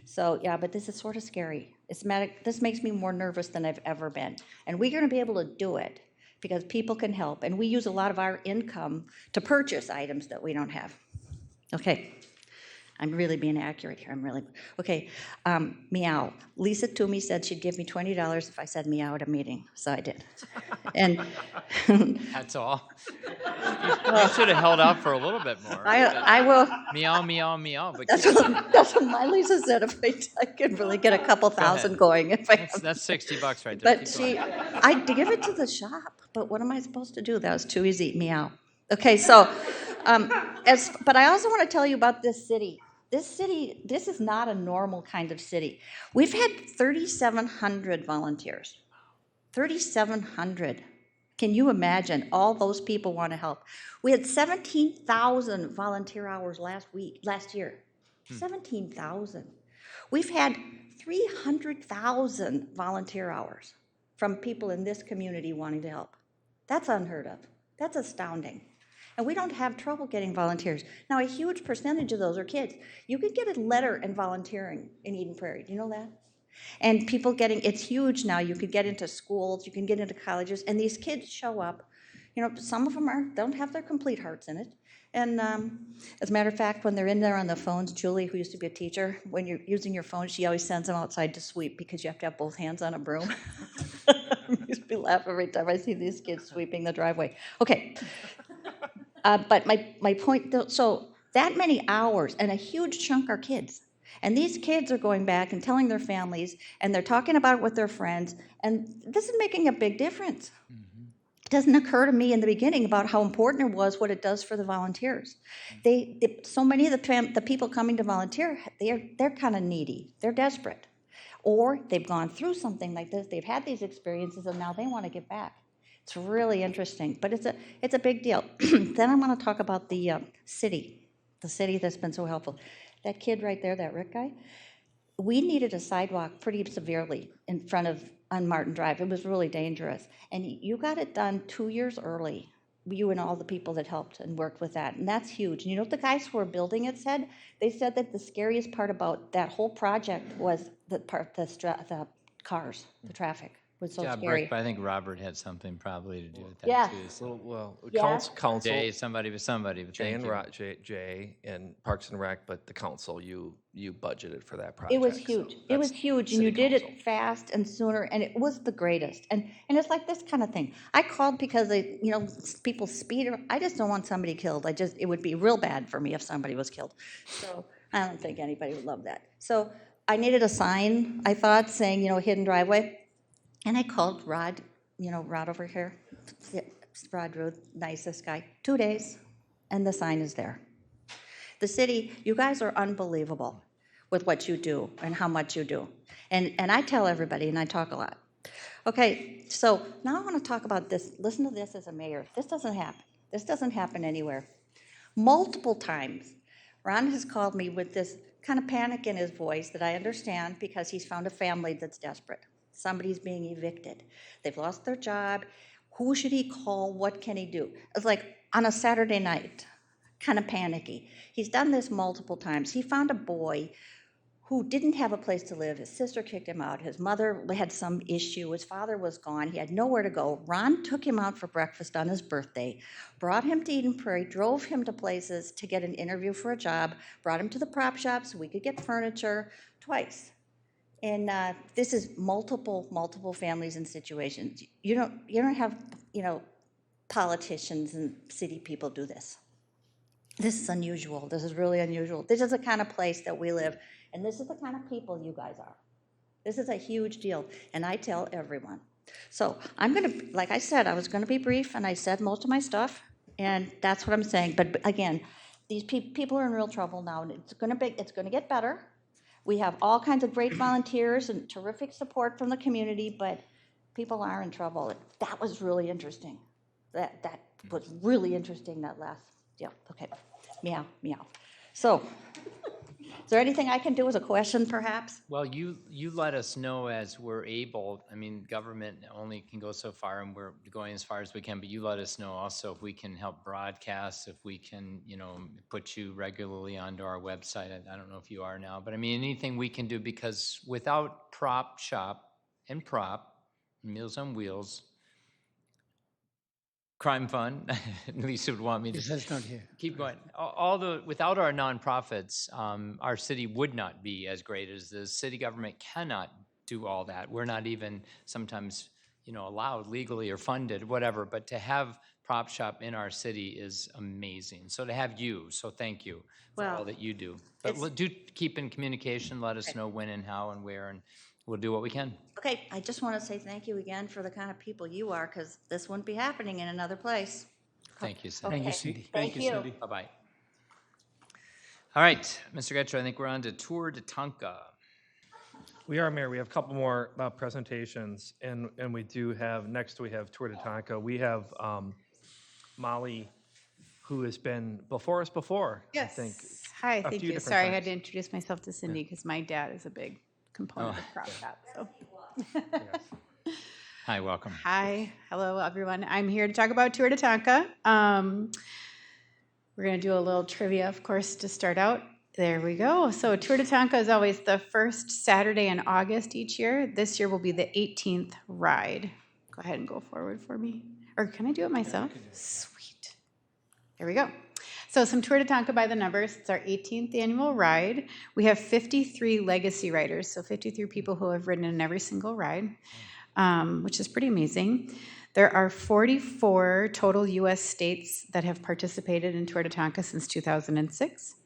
So, yeah, but this is sort of scary. This makes me more nervous than I've ever been. And we're going to be able to do it because people can help. And we use a lot of our income to purchase items that we don't have. Okay. I'm really being accurate here. Okay. Meow. Lisa Toomey said she'd give me $20 if I said meow at a meeting, so I did. And That's all. You should have held out for a little bit more. I will. Meow, meow, meow. But That's what my Lisa said. If I could really get a couple thousand going, if I. That's $60 right there. But Keep going. I give it to the shop. But what am I supposed to do? That was too easy. Meow. Okay, so, but I also want to tell you about this city. This is not a normal kind of city. We've had 3,700 volunteers. 3,700. Can you imagine? All those people want to help. We had 17,000 volunteer hours last year. 17,000. We've had 300,000 volunteer hours from people in this community wanting to help. That's unheard of. That's astounding. And we don't have trouble getting volunteers. Now, a huge percentage of those are kids. You could get a letter in volunteering in Eden Prairie. Do you know that? And people it's huge now. You could get into schools, you can get into colleges, and these kids show up. Some of them don't have their complete hearts in it. And as a matter of fact, when they're in there on the phones, Julie, who used to be a teacher, when you're using your phone, she always sends them outside to sweep because you have to have both hands on a broom. I used to laugh every time I see these kids sweeping the driveway. Okay. But my point, so that many hours, and a huge chunk are kids. And these kids are going back and telling their families, and they're talking about it with their friends, and this is making a big difference. It doesn't occur to me in the beginning about how important it was, what it does for the volunteers. So many of the people coming to volunteer, they're kind of needy. They're desperate. Or they've gone through something like this, they've had these experiences, and now they want to get back. It's really interesting, but it's a big deal. Then I want to talk about the city that's been so helpful. That kid right there, that Rick guy, we needed a sidewalk pretty severely in front of on Martin Drive. It was really dangerous, and you got it done 2 years early. You and all the people that helped and worked with that, and that's huge. And you know what the guys who were building it said? They said that the scariest part about that whole project was the cars, the traffic. Was so Yeah, scary. Rick, but I think Robert had something probably to do with that Yeah. too. So Well, Yeah. council. Jay, somebody, but Jay thank and you. Jay and Parks and Rec, but the council, you budgeted for that project. It was so huge. It was that's huge, and city you did council. it fast and sooner, and it was the greatest. And it's like this kind of thing. I called because people speed. I just don't want somebody killed. It would be real bad for me if somebody was killed. So I don't think anybody would love that. So I needed a sign, I thought, saying, hidden driveway. And I called Rod, Rod over here, Rod Road, nicest guy, 2 days, and the sign is there. The city, you guys are unbelievable with what you do and how much you do. And I tell everybody, and I talk a lot. Okay, so now I want to talk about this. Listen to this as a mayor. This doesn't happen. This doesn't happen anywhere. Multiple times, Ron has called me with this kind of panic in his voice that I understand because he's found a family that's desperate. Somebody's being evicted. They've lost their job. Who should he call? What can he do? It's like on a Saturday night, kind of panicky. He's done this multiple times. He found a boy who didn't have a place to live. His sister kicked him out. His mother had some issue. His father was gone. He had nowhere to go. Ron took him out for breakfast on his birthday, brought him to Eden Prairie, drove him to places to get an interview for a job, brought him to the prop shop so we could get furniture twice. And this is multiple families and situations. You don't have, politicians and city people do this. This is unusual. This is really unusual. This is the kind of place that we live, and this is the kind of people you guys are. This is a huge deal, and I tell everyone. So I'm gonna, like I said, I was gonna be brief, and I said most of my stuff, and that's what I'm saying. But again, these people are in real trouble now, and it's gonna get better. We have all kinds of great volunteers and terrific support from the community, but people are in trouble. That was really interesting. That was really interesting, that last deal. Okay, meow, meow. So Is there anything I can do as a question, perhaps? Well, you let us know as we're able. I mean, government only can go so far, and we're going as far as we can, but you let us know also if we can help broadcast, if we can, put you regularly onto our website. I don't know if you are now, but I mean, anything we can do, because without Prop Shop and Prop, Meals on Wheels, Crime Fund, Lisa would want me to Lisa's not here. keep going. Without our nonprofits, our city would not be as great as this. City government cannot do all that. We're not even sometimes, allowed legally or funded, whatever. But to have Prop Shop in our city is amazing. So to have you, so thank you for all Well, that you do. But do keep in communication. Let us know when and how and where, and we'll do what we can. Okay, I just want to say thank you again for the kind of people you are, because this wouldn't be happening in another place. Thank you, Cindy. Okay, Cindy. Thank you. Bye-bye. All right, Mr. Getcher, I think we're on to Tour de Tonka. We are, Mayor. We have a couple more presentations, and we do have, next we have Tour de Tonka. We have Molly, who has been before us before, I think. Hi, a thank few you. different Sorry, I had times. to introduce myself to Cindy because my dad is a big component of Prop Shop. So. Hi, welcome. Hi, hello everyone. I'm here to talk about Tour de Tonka. We're going to do a little trivia, of course, to start out. There we go. So Tour de Tonka is always the first Saturday in August each year. This year will be the 18th ride. Go ahead and go forward for me. Or can I do it myself? Sweet. There we go. So some Tour de Tonka by the numbers. It's our 18th annual ride. We have 53 legacy riders, so 53 people who have ridden in every single ride, which is pretty amazing. There are 44 total U.S. states that have participated in Tour de Tonka since 2006.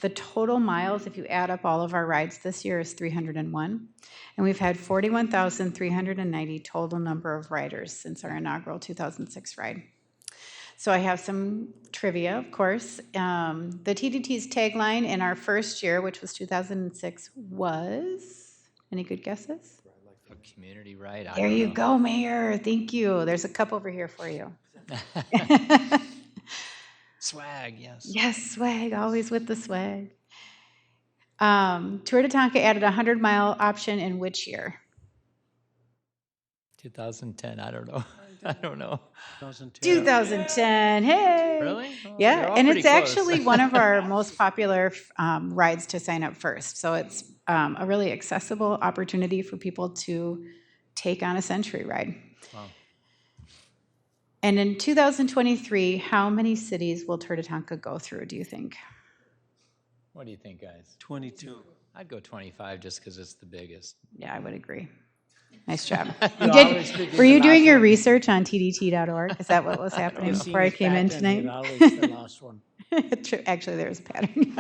The total miles, if you add up all of our rides this year, is 301. And we've had 41,390 total number of riders since our inaugural 2006 ride. So I have some trivia, of course. The TDT's tagline in our first year, which was 2006, was, any good guesses? A community ride. I There don't you know. go, Mayor. Thank you. There's a cup over here for you. Swag, yes. Yes, swag, always with the swag. Tour de Tonka added a 100-mile option in which year? 2010, I don't know. I don't know. 2010. Hey. Really? Oh, Yeah, you're all and pretty it's close. actually one of our most popular rides to sign up first. So it's a really accessible opportunity for people to take on a century ride. Wow. And in 2023, how many cities will Tour de Tonka go through, do you think? What do you think, guys? 22. I'd go 25 just because it's the biggest. Yeah, I would agree. Nice job. You always pick Were you the doing last your one. research on tdt.org? Is that what was happening I've seen before I his came in pattern, tonight? he's always the last one. True. Actually, there's a pattern.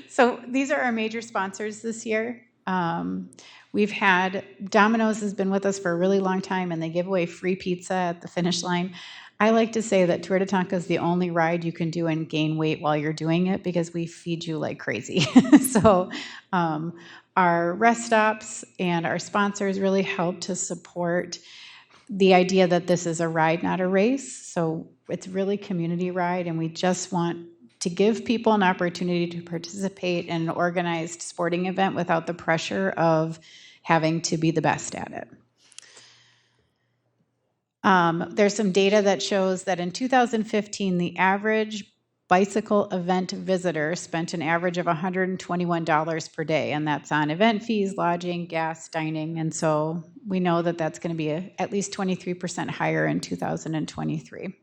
So these are our major sponsors this year. We've had, Domino's has been with us for a really long time, and they give away free pizza at the finish line. I like to say that Tour de Tonka is the only ride you can do and gain weight while you're doing it because we feed you like crazy. So our rest stops and our sponsors really help to support the idea that this is a ride, not a race. So it's really community ride, and we just want to give people an opportunity to participate in an organized sporting event without the pressure of having to be the best at it. There's some data that shows that in 2015, the average bicycle event visitor spent an average of $121 per day, and that's on event fees, lodging, gas, dining, and so we know that that's going to be at least 23% higher in 2023.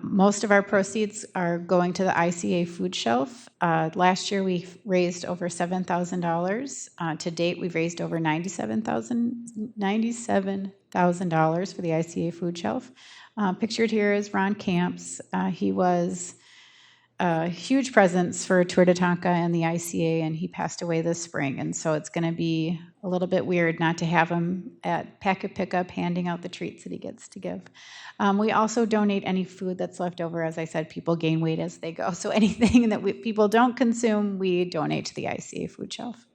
Most of our proceeds are going to the ICA food shelf. Last year, we raised over $7,000. To date, we've raised over $97,000 for the ICA food shelf. Pictured here is Ron Camps. He was a huge presence for Tour de Tonka and the ICA, and he passed away this spring. And so it's going to be a little bit weird not to have him at packet pickup handing out the treats that he gets to give. We also donate any food that's left over. As I said, people gain weight as they go. So anything that people don't consume, we donate to the ICA food shelf.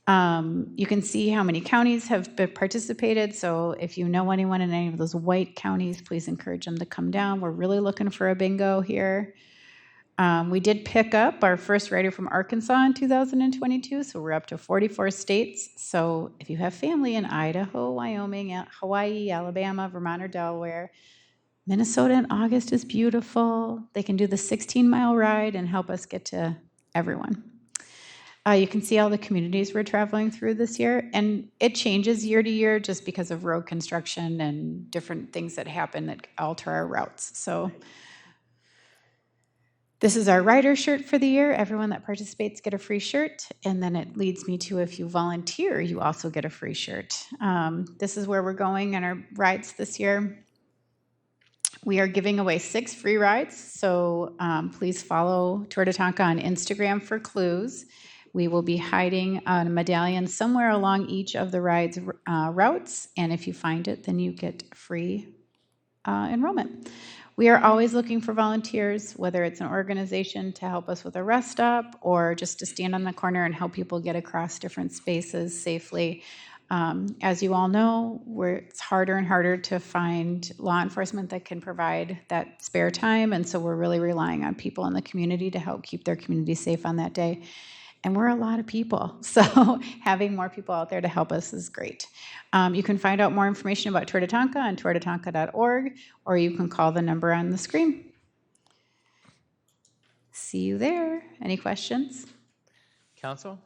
You can see how many counties have participated. So if you know anyone in any of those white counties, please encourage them to come down. We're really looking for a bingo here. We did pick up our first rider from Arkansas in 2022, so we're up to 44 states. So if you have family in Idaho, Wyoming, Hawaii, Alabama, Vermont, or Delaware, Minnesota in August is beautiful. They can do the 16-mile ride and help us get to everyone. You can see all the communities we're traveling through this year, and it changes year to year just because of road construction and different things that happen that alter our routes. So this is our rider shirt for the year. Everyone that participates get a free shirt, and then it leads me to if you volunteer, you also get a free shirt. This is where we're going in our rides this year. We are giving away 6 free rides, so please follow Tour de Tonka on Instagram for clues. We will be hiding a medallion somewhere along each of the ride's routes, and if you find it, then you get free enrollment. We are always looking for volunteers, whether it's an organization to help us with a rest stop or just to stand on the corner and help people get across different spaces safely. As you all know, it's harder and harder to find law enforcement that can provide that spare time, and so we're really relying on people in the community to help keep their community safe on that day. And we're a lot of people, so having more people out there to help us is great. You can find out more information about Tour de Tonka on tourdetonka.org, or you can call the number on the screen. See you there. Any questions? Council?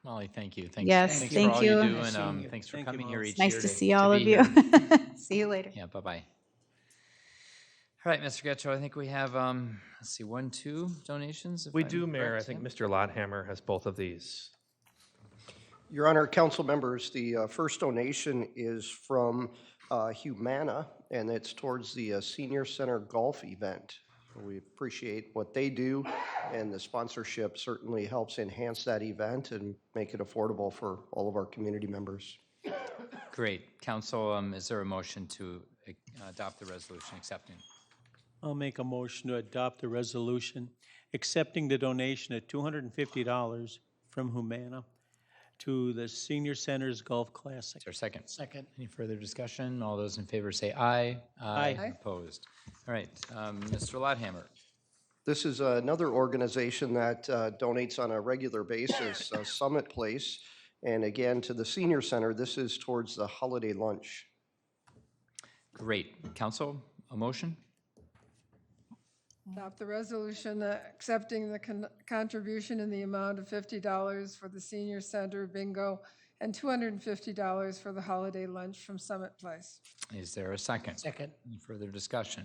Molly, thank you. Thanks, Yes, thanks thank for all you. you do, and thanks for coming here each year. Nice to see all be of you. here. See you later. Yeah, bye-bye. All right, Mr. Getchell, I think we have, let's see, 1, 2 donations? if We I'm do, Mayor. I correct, think yeah? Mr. Lothammer has both of these. Your Honor, council members, the first donation is from Humana, and it's towards the Senior Center Golf event. We appreciate what they do, and the sponsorship certainly helps enhance that event and make it affordable for all of our community members. Great. Council, is there a motion to adopt the resolution accepting? I'll make a motion to adopt the resolution accepting the donation of $250 from Humana to the Senior Center's Golf Classic. Is there a second? Second. Any further discussion? All those in favor say aye. Aye. Opposed? All right, Mr. Lothammer. This is another organization that donates on a regular basis, Summit Place. And again, to the Senior Center, this is towards the holiday lunch. Great. Council, a motion? Adopt the resolution accepting the contribution in the amount of $50 for the senior center bingo and $250 for the holiday lunch from Summit Place. Is there a second? Second. Any further discussion?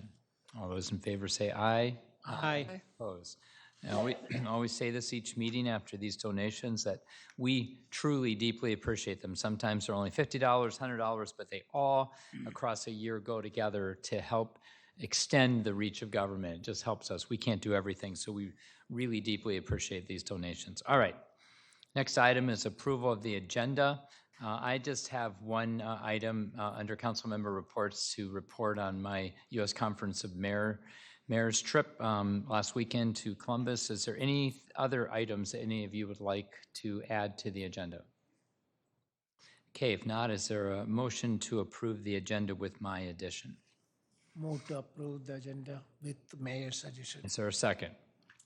All those in favor say aye. Aye. Opposed? Now, we always say this each meeting after these donations, that we truly, deeply appreciate them. Sometimes they're only $50, $100, but they all, across a year, go together to help extend the reach of government. It just helps us. We can't do everything, so we really deeply appreciate these donations. All right. Next item is approval of the agenda. I just have one item under council member reports to report on my U.S. Conference of Mayor's trip last weekend to Columbus. Is there any other items that any of you would like to add to the agenda? Okay, if not, is there a motion to approve the agenda with my addition? Move to approve the agenda with the mayor's suggestion. Is there a second?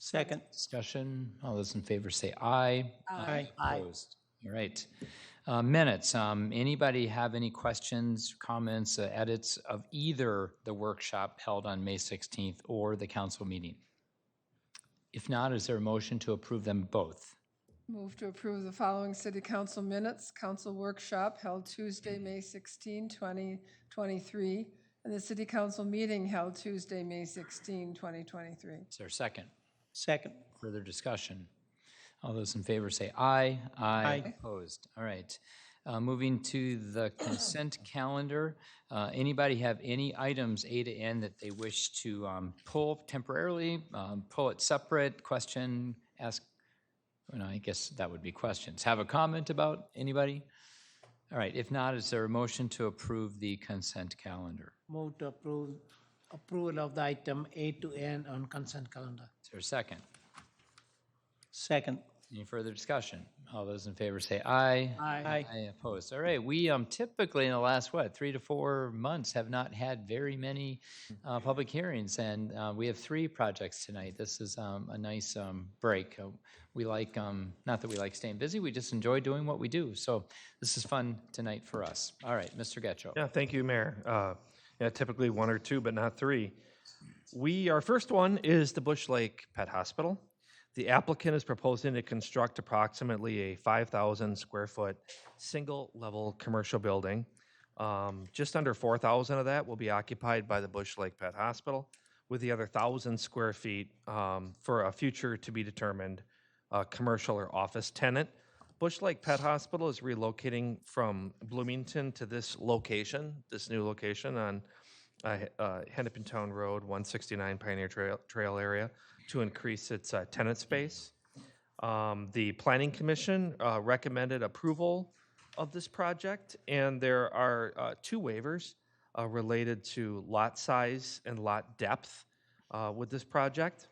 Second. Discussion. All those in favor say aye. Aye. Opposed? All right. Minutes. Anybody have any questions, comments, edits of either the workshop held on May 16th or the council meeting? If not, is there a motion to approve them both? Move to approve the following city council minutes. Council workshop held Tuesday, May 16, 2023, and the city council meeting held Tuesday, May 16, 2023. Is there a second? Second. Further discussion? All those in favor say aye. Aye. Opposed? All right. Moving to the consent calendar. Anybody have any items A to N that they wish to pull temporarily, pull it separate, question, ask? Well, I guess that would be questions. Have a comment about anybody? All right. If not, is there a motion to approve the consent calendar? Move to approve approval of the item A to N on consent calendar. Is there a second? Second. Any further discussion? All those in favor say aye. Aye. Aye, opposed. All right, we typically in the last, 3 to 4 months have not had very many public hearings, and we have 3 projects tonight. This is a nice break. We like, not that we like staying busy, we just enjoy doing what we do. So this is fun tonight for us. All right, Mr. Getchell. Yeah, thank you, Mayor. Yeah, typically 1 or 2, but not 3. Our first one is the Bush Lake Pet Hospital. The applicant is proposing to construct approximately a 5,000 square foot, single level commercial building. Just under 4,000 of that will be occupied by the Bush Lake Pet Hospital, with the other 1,000 square feet for a future to be determined commercial or office tenant. Bush Lake Pet Hospital is relocating from Bloomington to this new location on Hennepin Town Road, 169 Pioneer Trail area, to increase its tenant space. The Planning Commission recommended approval of this project, and there are 2 waivers related to lot size and lot depth with this project.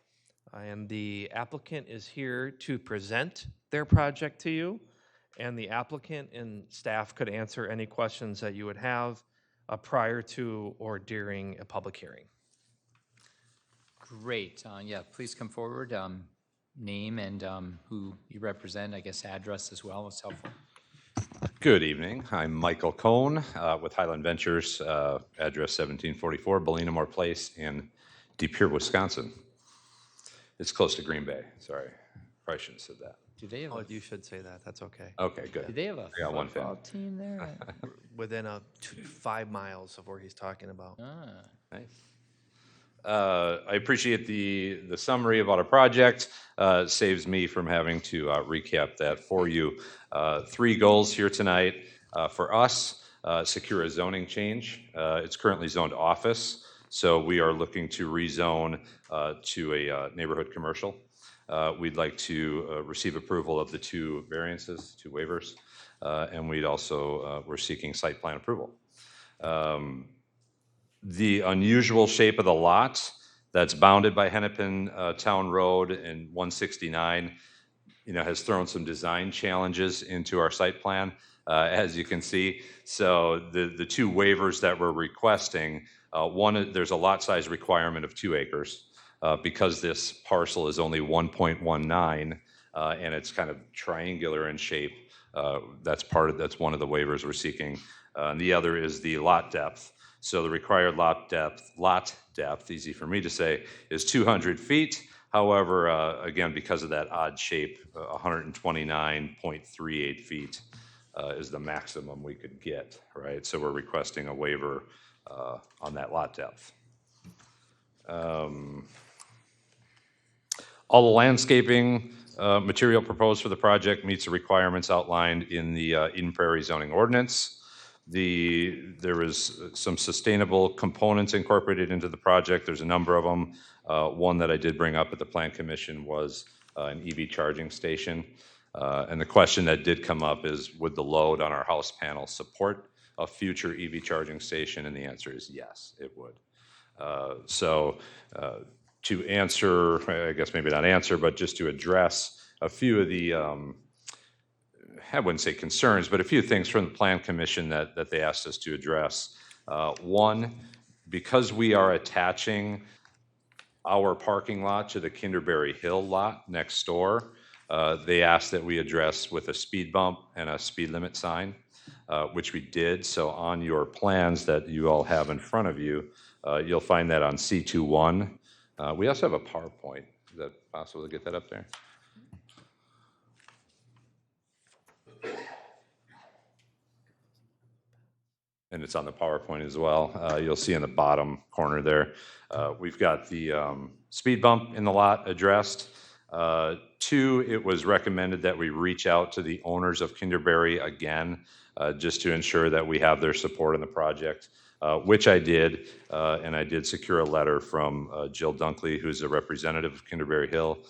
And the applicant is here to present their project to you, and the applicant and staff could answer any questions that you would have prior to or during a public hearing. Great. Yeah, please come forward. Name and who you represent, I guess address as well is helpful. Good evening. I'm Michael Cohn with Highland Ventures, address 1744 Bellinamore Place in De Pere, Wisconsin. It's close to Green Bay. Sorry, probably shouldn't have said that. Do they have you should say that. That's okay. Okay, good. Do they have a I got one football fan. team there? Within 5 miles of where he's talking about. Nice. I appreciate the summary about our project. Saves me from having to recap that for you. 3 goals here tonight. For us, secure a zoning change. It's currently zoned office, so we are looking to rezone to a neighborhood commercial. We'd like to receive approval of the 2 variances, 2 waivers, and we're seeking site plan approval. The unusual shape of the lot that's bounded by Hennepin Town Road and 169, has thrown some design challenges into our site plan, as you can see. So the 2 waivers that we're requesting, one, there's a lot size requirement of 2 acres. Because this parcel is only 1.19 and it's kind of triangular in shape, that's one of the waivers we're seeking. And the other is the lot depth. So the required lot depth, easy for me to say, is 200 feet. However, again, because of that odd shape, 129.38 feet is the maximum we could get, right? So we're requesting a waiver on that lot depth. All the landscaping material proposed for the project meets the requirements outlined in the Eden Prairie zoning ordinance. There was some sustainable components incorporated into the project. There's a number of them. One that I did bring up at the Plan Commission was an EV charging station. And the question that did come up is, would the load on our house panel support a future EV charging station? And the answer is yes, it would. To answer, I guess maybe not answer, but just to address a few of the, I wouldn't say concerns, but a few things from the Plan Commission that they asked us to address. One, because we are attaching our parking lot to the Kinderberry Hill lot next door, they asked that we address with a speed bump and a speed limit sign, which we did. So on your plans that you all have in front of you, you'll find that on C21. We also have a PowerPoint. Is that possible to get that up there? And it's on the PowerPoint as well. You'll see in the bottom corner there. We've got the speed bump in the lot addressed. 2, it was recommended that we reach out to the owners of Kinderberry again, just to ensure that we have their support in the project. Which I did, and I did secure a letter from Jill Dunkley, who's a representative of Kinderberry Hill,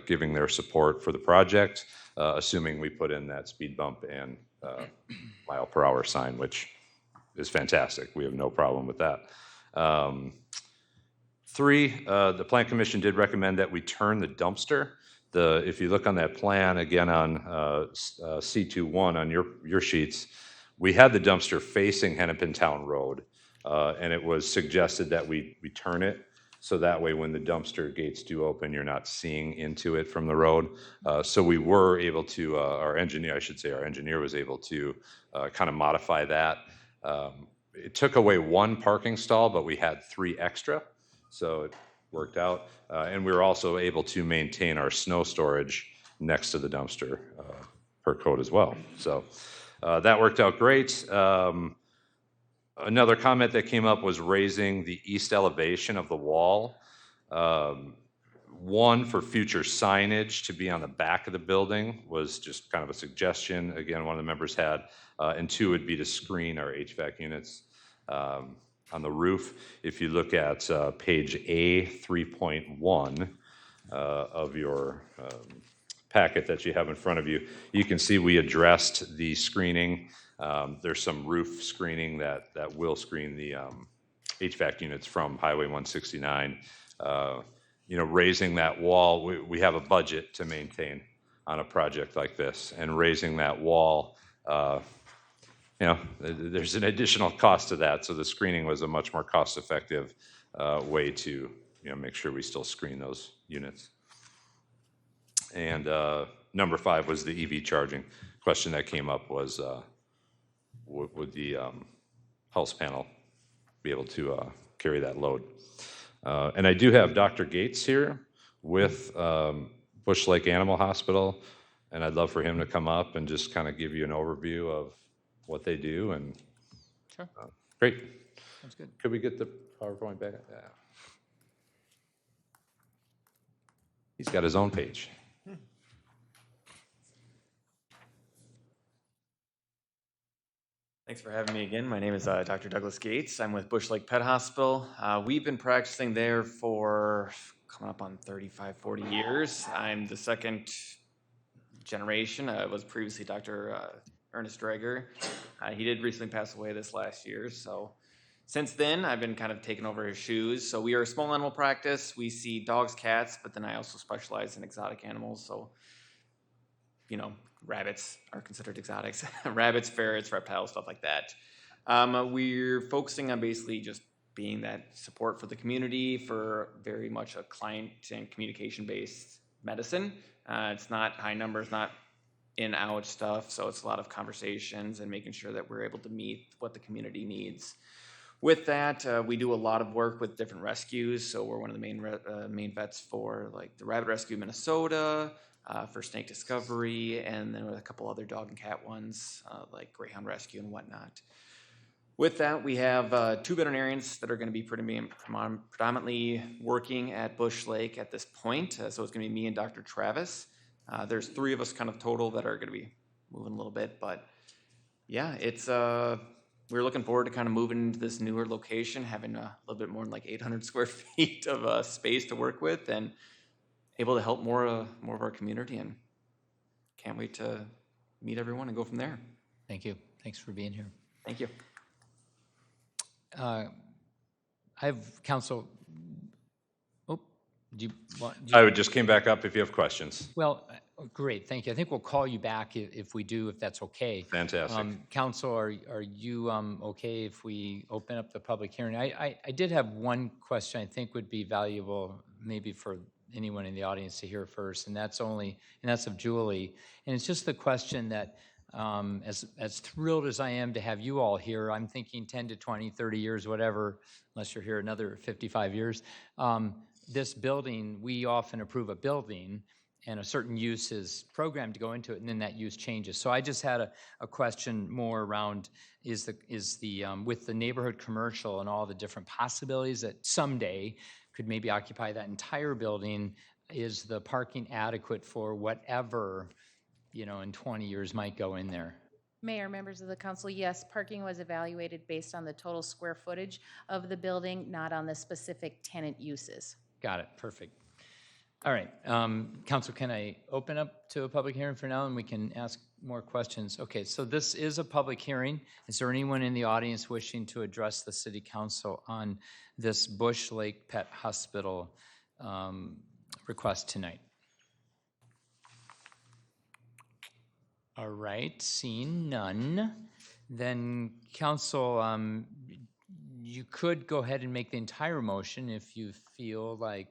giving their support for the project, assuming we put in that speed bump and mile per hour sign, which is fantastic. We have no problem with that. 3, the Plan Commission did recommend that we turn the dumpster If you look on that plan, again on C21 on your sheets, we had the dumpster facing Hennepin Town Road, and it was suggested that we turn it, so that way when the dumpster gates do open, you're not seeing into it from the road. So we were able to, our engineer was able to kind of modify that. It took away one parking stall, but we had 3 extra, so it worked out. And we were also able to maintain our snow storage next to the dumpster per code as well. So that worked out great. Another comment that came up was raising the east elevation of the wall. One, for future signage to be on the back of the building was just kind of a suggestion, again, one of the members had. And 2 would be to screen our HVAC units on the roof. If you look at page A 3.1 of your packet that you have in front of you, you can see we addressed the screening. There's some roof screening that will screen the HVAC units from Highway 169. Raising that wall, we have a budget to maintain on a project like this, and raising that wall, there's an additional cost to that. So the screening was a much more cost-effective way to make sure we still screen those units. And number 5 was the EV charging. Question that came up was, would the house panel be able to carry that load? And I do have Dr. Gates here with Bush Lake Animal Hospital, and I'd love for him to come up and just kind of give you an overview of what they do. And Sure. Great. Sounds good. Could we get the PowerPoint back? Yeah. He's got his own page. Thanks for having me again. My name is Dr. Douglas Gates. I'm with Bush Lake Pet Hospital. We've been practicing there for coming up on 35, 40 years. I'm the second generation. I was previously Dr. Ernest Dreger. He did recently pass away this last year. So since then, I've been kind of taking over his shoes. So we are a small animal practice. We see dogs, cats, but then I also specialize in exotic animals. So, rabbits are considered exotics. Rabbits, ferrets, reptiles, stuff like that. We're focusing on basically just being that support for the community for very much a client and communication-based medicine. It's not high numbers, not in-out stuff, so it's a lot of conversations and making sure that we're able to meet what the community needs. With that, we do a lot of work with different rescues, so we're one of the main vets for like the Rabbit Rescue Minnesota, for Snake Discovery, and then with a couple other dog and cat ones, like Greyhound Rescue and whatnot. With that, we have 2 veterinarians that are going to be predominantly working at Bush Lake at this point. So it's going to be me and Dr. Travis. There's 3 of us kind of total that are going to be moving a little bit, but yeah, it's we're looking forward to kind of moving into this newer location, having a little bit more than like 800 square feet of space to work with, and able to help more of our community, and can't wait to meet everyone and go from there. Thank you. Thanks for being here. Thank you. I have counsel. Oh, do you want? I would just came back up if you have questions. Well, great. Thank you. I think we'll call you back if we do, if that's okay. Fantastic. Counsel, are you okay if we open up the public hearing? I did have one question I think would be valuable, maybe for anyone in the audience to hear first, and that's of Julie. And it's just the question that, as thrilled as I am to have you all here, I'm thinking 10 to 20, 30 years, whatever, unless you're here another 55 years. This building, we often approve a building, and a certain use is programmed to go into it, and then that use changes. So I just had a question more around, is the with the neighborhood commercial and all the different possibilities that someday could maybe occupy that entire building, is the parking adequate for whatever, in 20 years might go in there? Mayor, members of the council, yes, parking was evaluated based on the total square footage of the building, not on the specific tenant uses. Got it, perfect. All right, council, can I open up to a public hearing for now, and we can ask more questions? Okay, so this is a public hearing. Is there anyone in the audience wishing to address the city council on this Bush Lake Pet Hospital request tonight? All right, seeing none, then council, you could go ahead and make the entire motion if you feel like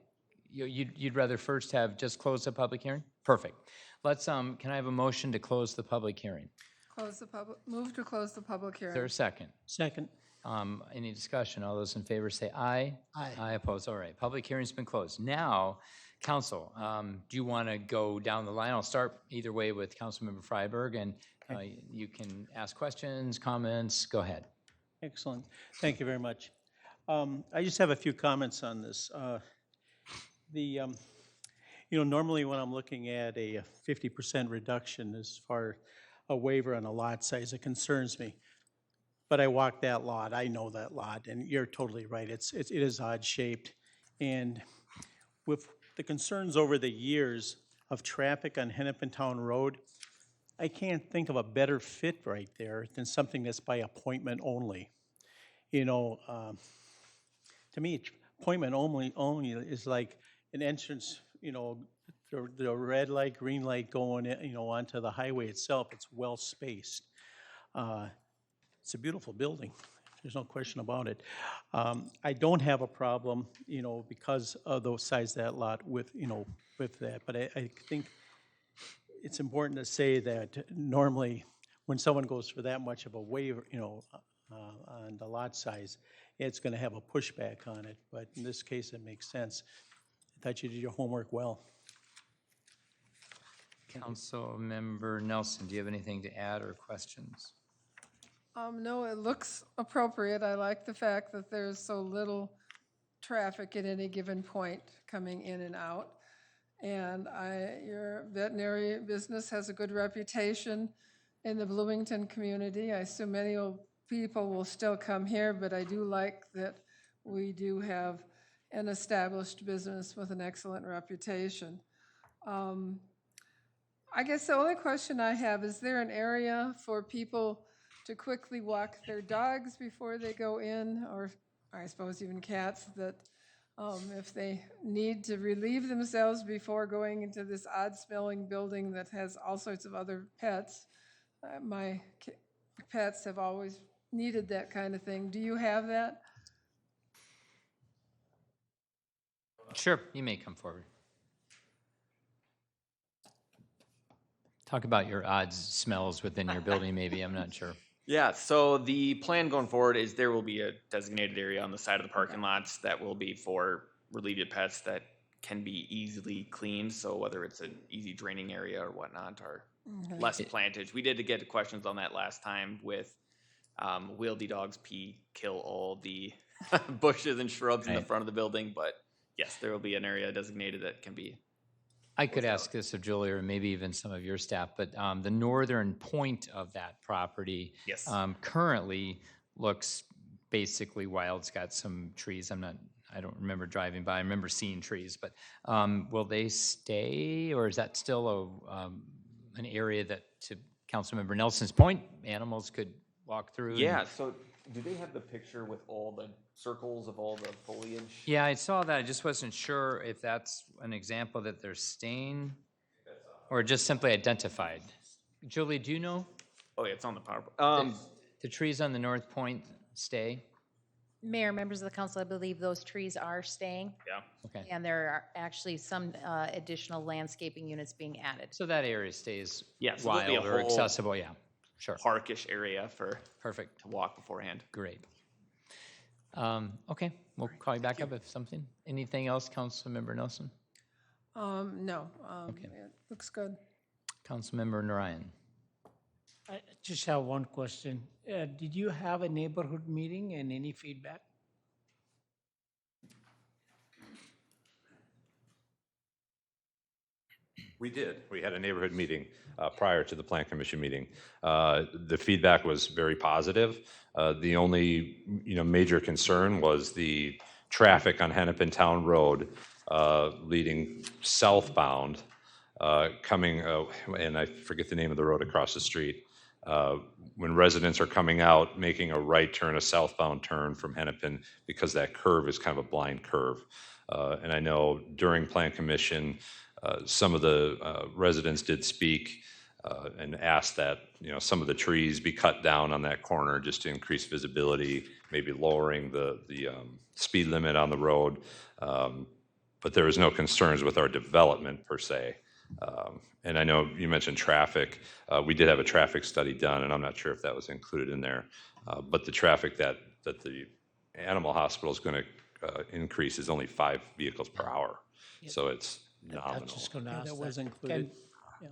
you'd rather first have just close the public hearing? Perfect. Let's, can I have a motion to close the public hearing? Move to close the public Is there hearing. a second? Second. Any discussion? All those in favor say aye. Aye. Aye opposed. All right, public hearing's been closed. Now, council, do you want to go down the line? I'll start either way with Councilmember Freiberg, and you can ask questions, comments. Go ahead. Excellent. Thank you very much. I just have a few comments on this. Normally when I'm looking at a 50% reduction as far a waiver on a lot size, it concerns me. But I walked that lot, I know that lot, and you're totally right, it is odd shaped. And with the concerns over the years of traffic on Hennepin Town Road, I can't think of a better fit right there than something that's by appointment only. To me, appointment only is like an entrance, the red light, green light going, onto the highway itself. It's well spaced. It's a beautiful building. There's no question about it. I don't have a problem, because of the size of that lot with that. But I think it's important to say that normally when someone goes for that much of a waiver, on the lot size, it's going to have a pushback on it. But in this case, it makes sense. I thought you did your homework well. Councilmember Nelson, do you have anything to add or questions? No, it looks appropriate. I like the fact that there's so little traffic at any given point coming in and out. And your veterinary business has a good reputation in the Bloomington community. I assume many people will still come here, but I do like that we do have an established business with an excellent reputation. I guess the only question I have, is there an area for people to quickly walk their dogs before they go in, or I suppose even cats, that if they need to relieve themselves before going into this odd-smelling building that has all sorts of other pets? My pets have always needed that kind of thing. Do you have that? Sure, you may come forward. Talk about your odd smells within your building, maybe, I'm not sure. Yeah, so the plan going forward is there will be a designated area on the side of the parking lots that will be for relieved pets that can be easily cleaned. So whether it's an easy draining area or whatnot, or less plantage. We did get questions on that last time with will the dogs pee kill all the bushes and shrubs in the front of the building? But yes, there will be an area designated that can be. I could ask this of Julie or maybe even some of your staff, but the northern point of that property Yes. Currently looks basically wild. It's got some trees. I don't remember driving by. I remember seeing trees, but will they stay, or is that still an area that, to Councilmember Nelson's point, animals could walk through? Yeah, so do they have the picture with all the circles of all the foliage? Yeah, I saw that. I just wasn't sure if that's an example that they're staying or just simply identified. Julie, do you know? Oh, yeah, it's on the PowerPoint. The trees on the north point stay? Mayor, members of the council, I believe those trees are staying. Yeah. Okay. And there are actually some additional landscaping units being added. So that area stays Yeah, so there'll be a wild or whole accessible, yeah. Sure. Parkish area for Perfect. to walk beforehand. Great. Okay, we'll call you back up if something. Anything else, Councilmember Nelson? No, it looks good. Councilmember Narayan? I just have one question. Did you have a neighborhood meeting and any feedback? We did. We had a neighborhood meeting prior to the Plan Commission meeting. The feedback was very positive. The only major concern was the traffic on Hennepin Town Road leading southbound, coming, and I forget the name of the road across the street. When residents are coming out, making a right turn, a southbound turn from Hennepin, because that curve is kind of a blind curve. And I know during Plan Commission, some of the residents did speak and asked that, some of the trees be cut down on that corner just to increase visibility, maybe lowering the speed limit on the road. But there was no concerns with our development per se. And I know you mentioned traffic. We did have a traffic study done, and I'm not sure if that was included in there. But the traffic that the animal hospital is going to increase is only 5 vehicles per hour. So it's I was nominal. just going to Yeah, ask that that. was included. Yeah.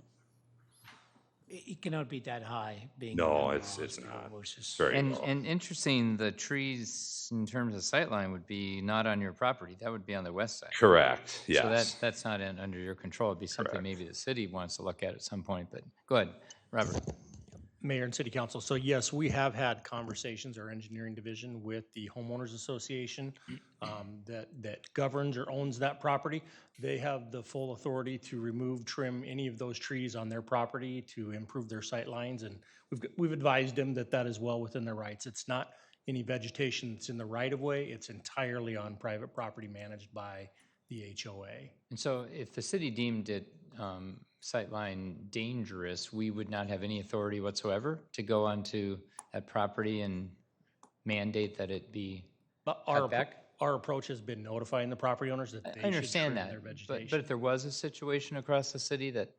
It cannot be that high being. an No, animal it's hospital not. versus- It's very low. And interesting, the trees in terms of sightline would be not on your property. That would be on the west side. Correct, So yes. that's not under your control. It'd be something maybe the city wants to look at some point, but go ahead, Robert. Mayor and City Council. So yes, we have had conversations, our engineering division, with the homeowners association that governs or owns that property. They have the full authority to remove, trim any of those trees on their property to improve their sight lines. And we've advised them that that is well within their rights. It's not any vegetation that's in the right of way. It's entirely on private property managed by the HOA. And so if the city deemed it sightline dangerous, we would not have any authority whatsoever to go onto that property and mandate that it be But cut back? our approach has been notifying the property owners that they I should understand trim that, their but vegetation. if there was a situation across the city that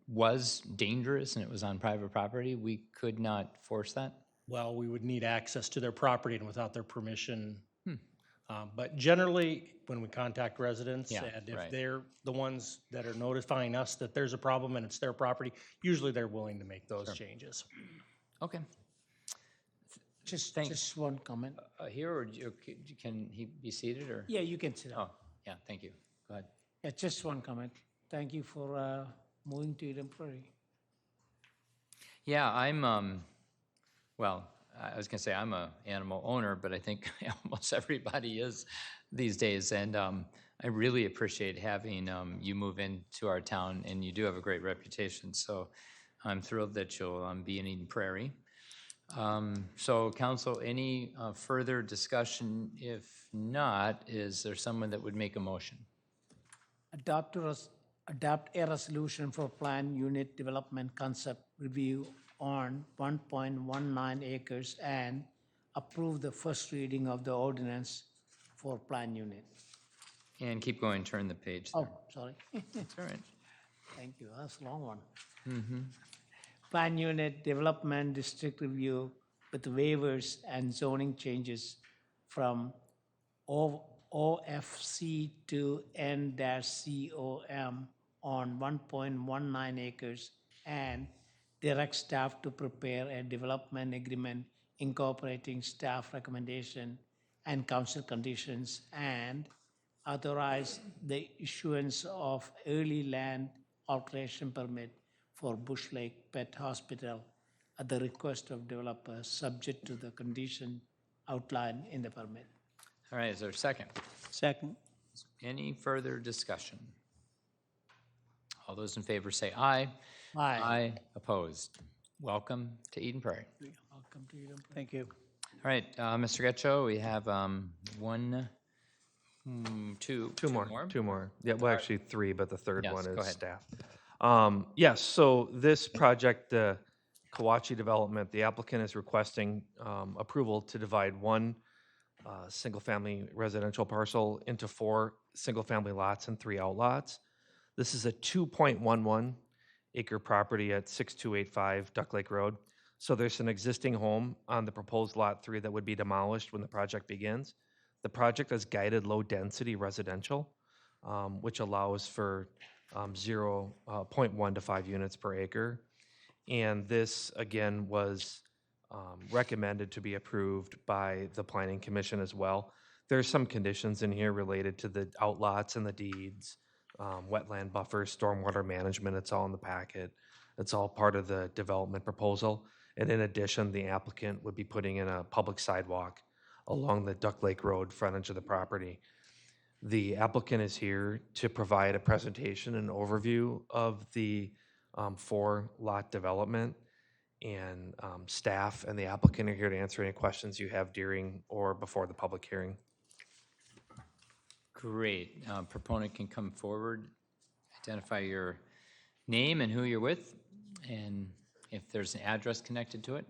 was dangerous and it was on private property, we could not force that? Well, we would need access to their property, and without their permission. But generally, when we contact residents, Yeah, and if right. they're the ones that are notifying us that there's a problem and it's their property, usually they're willing to make those changes. Okay. Just Thanks. one comment. Here, or can he be seated, or? Yeah, you can sit down. Oh, yeah, thank you. Go ahead. Yeah, just one comment. Thank you for moving to Eden Prairie. Yeah, well, I was gonna say I'm a animal owner, but I think almost everybody is these days. And I really appreciate having you move into our town, and you do have a great reputation. So I'm thrilled that you'll be in Eden Prairie. So council, any further discussion? If not, is there someone that would make a motion? Adopt a resolution for plan unit development concept review on 1.19 acres and approve the first reading of the ordinance for plan unit. And keep going, turn the page. Oh, sorry. That's all right. Thank you. That's a long one. Mm-hmm. Plan unit development district review with waivers and zoning changes from OFC to N-COM on 1.19 acres and direct staff to prepare a development agreement incorporating staff recommendation and council conditions and authorize the issuance of early land alteration permit for Bush Lake Pet Hospital at the request of developers, subject to the condition outlined in the permit. All right, is there a second? Second. Any further discussion? All those in favor say aye. Aye. Aye, opposed. Welcome to Eden Prairie. Welcome to Eden Prairie. Thank you. All right, Mr. Getcho, we have two more. Yeah, well, actually 3, but the third Yes, one go is ahead. staff. Yes, so this project, the Kawachi development, the applicant is requesting approval to divide one single-family residential parcel into 4 single-family lots and 3 outlots. This is a 2.11 acre property at 6285 Duck Lake Road. So there's an existing home on the proposed lot 3 that would be demolished when the project begins. The project is guided low-density residential, which allows for 0.1 to 5 units per acre. And this, again, was recommended to be approved by the Planning Commission as well. There's some conditions in here related to the outlots and the deeds, wetland buffers, stormwater management. It's all in the packet. It's all part of the development proposal. And in addition, the applicant would be putting in a public sidewalk along the Duck Lake Road frontage of the property. The applicant is here to provide a presentation and overview of the 4-lot development, and staff and the applicant are here to answer any questions you have during or before the public hearing. Great. Proponent can come forward, identify your name and who you're with, and if there's an address connected to it.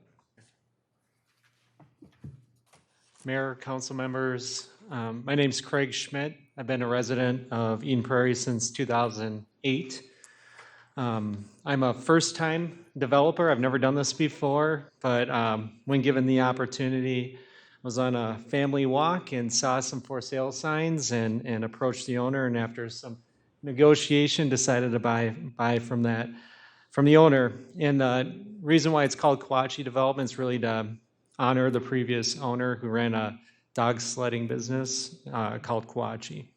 Mayor, council members, my name's Craig Schmidt. I've been a resident of Eden Prairie since 2008. I'm a first-time developer. I've never done this before, but when given the opportunity, I was on a family walk and saw some for sale signs and approached the owner, and after some negotiation, decided to buy from the owner. And the reason why it's called Kawachi Development is really to honor the previous owner who ran a dog sledding business called Kawachi.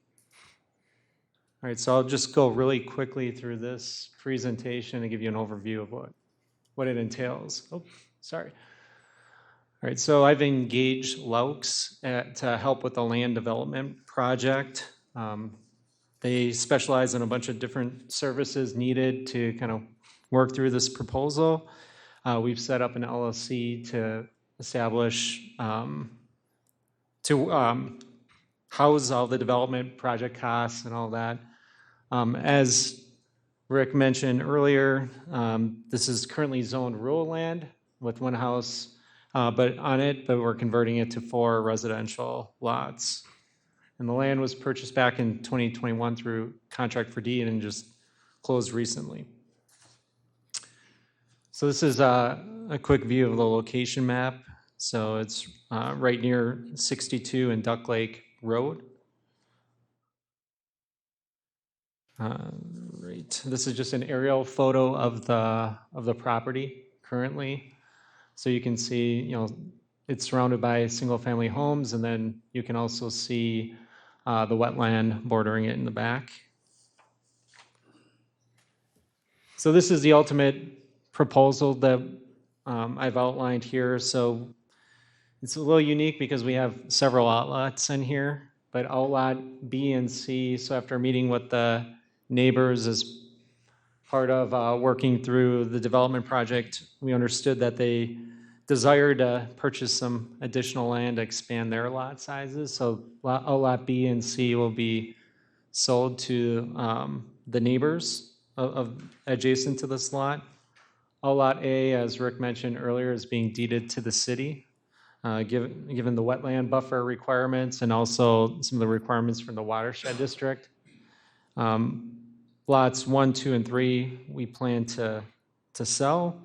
All right, so I'll just go really quickly through this presentation and give you an overview of what it entails. Oh, sorry. All right, so I've engaged Laux to help with the land development project. They specialize in a bunch of different services needed to kind of work through this proposal. We've set up an LLC to establish, house all the development project costs and all that. As Rick mentioned earlier, this is currently zoned rural land with one house but we're converting it to 4 residential lots. And the land was purchased back in 2021 through contract for deed and just closed recently. So this is a quick view of the location map. So it's right near 62 and Duck Lake Road. Right. This is just an aerial photo of the property currently. So you can see, it's surrounded by single-family homes, and then you can also see the wetland bordering it in the back. So this is the ultimate proposal that I've outlined here. So it's a little unique because we have several outlots in here, but outlot B and C, so after meeting with the neighbors as part of working through the development project, we understood that they desire to purchase some additional land to expand their lot sizes. So outlot B and C will be sold to the neighbors of adjacent to this lot. Outlot A, as Rick mentioned earlier, is being deeded to the city, given the wetland buffer requirements and also some of the requirements from the watershed district. Lots 1, 2, and 3 we plan to sell.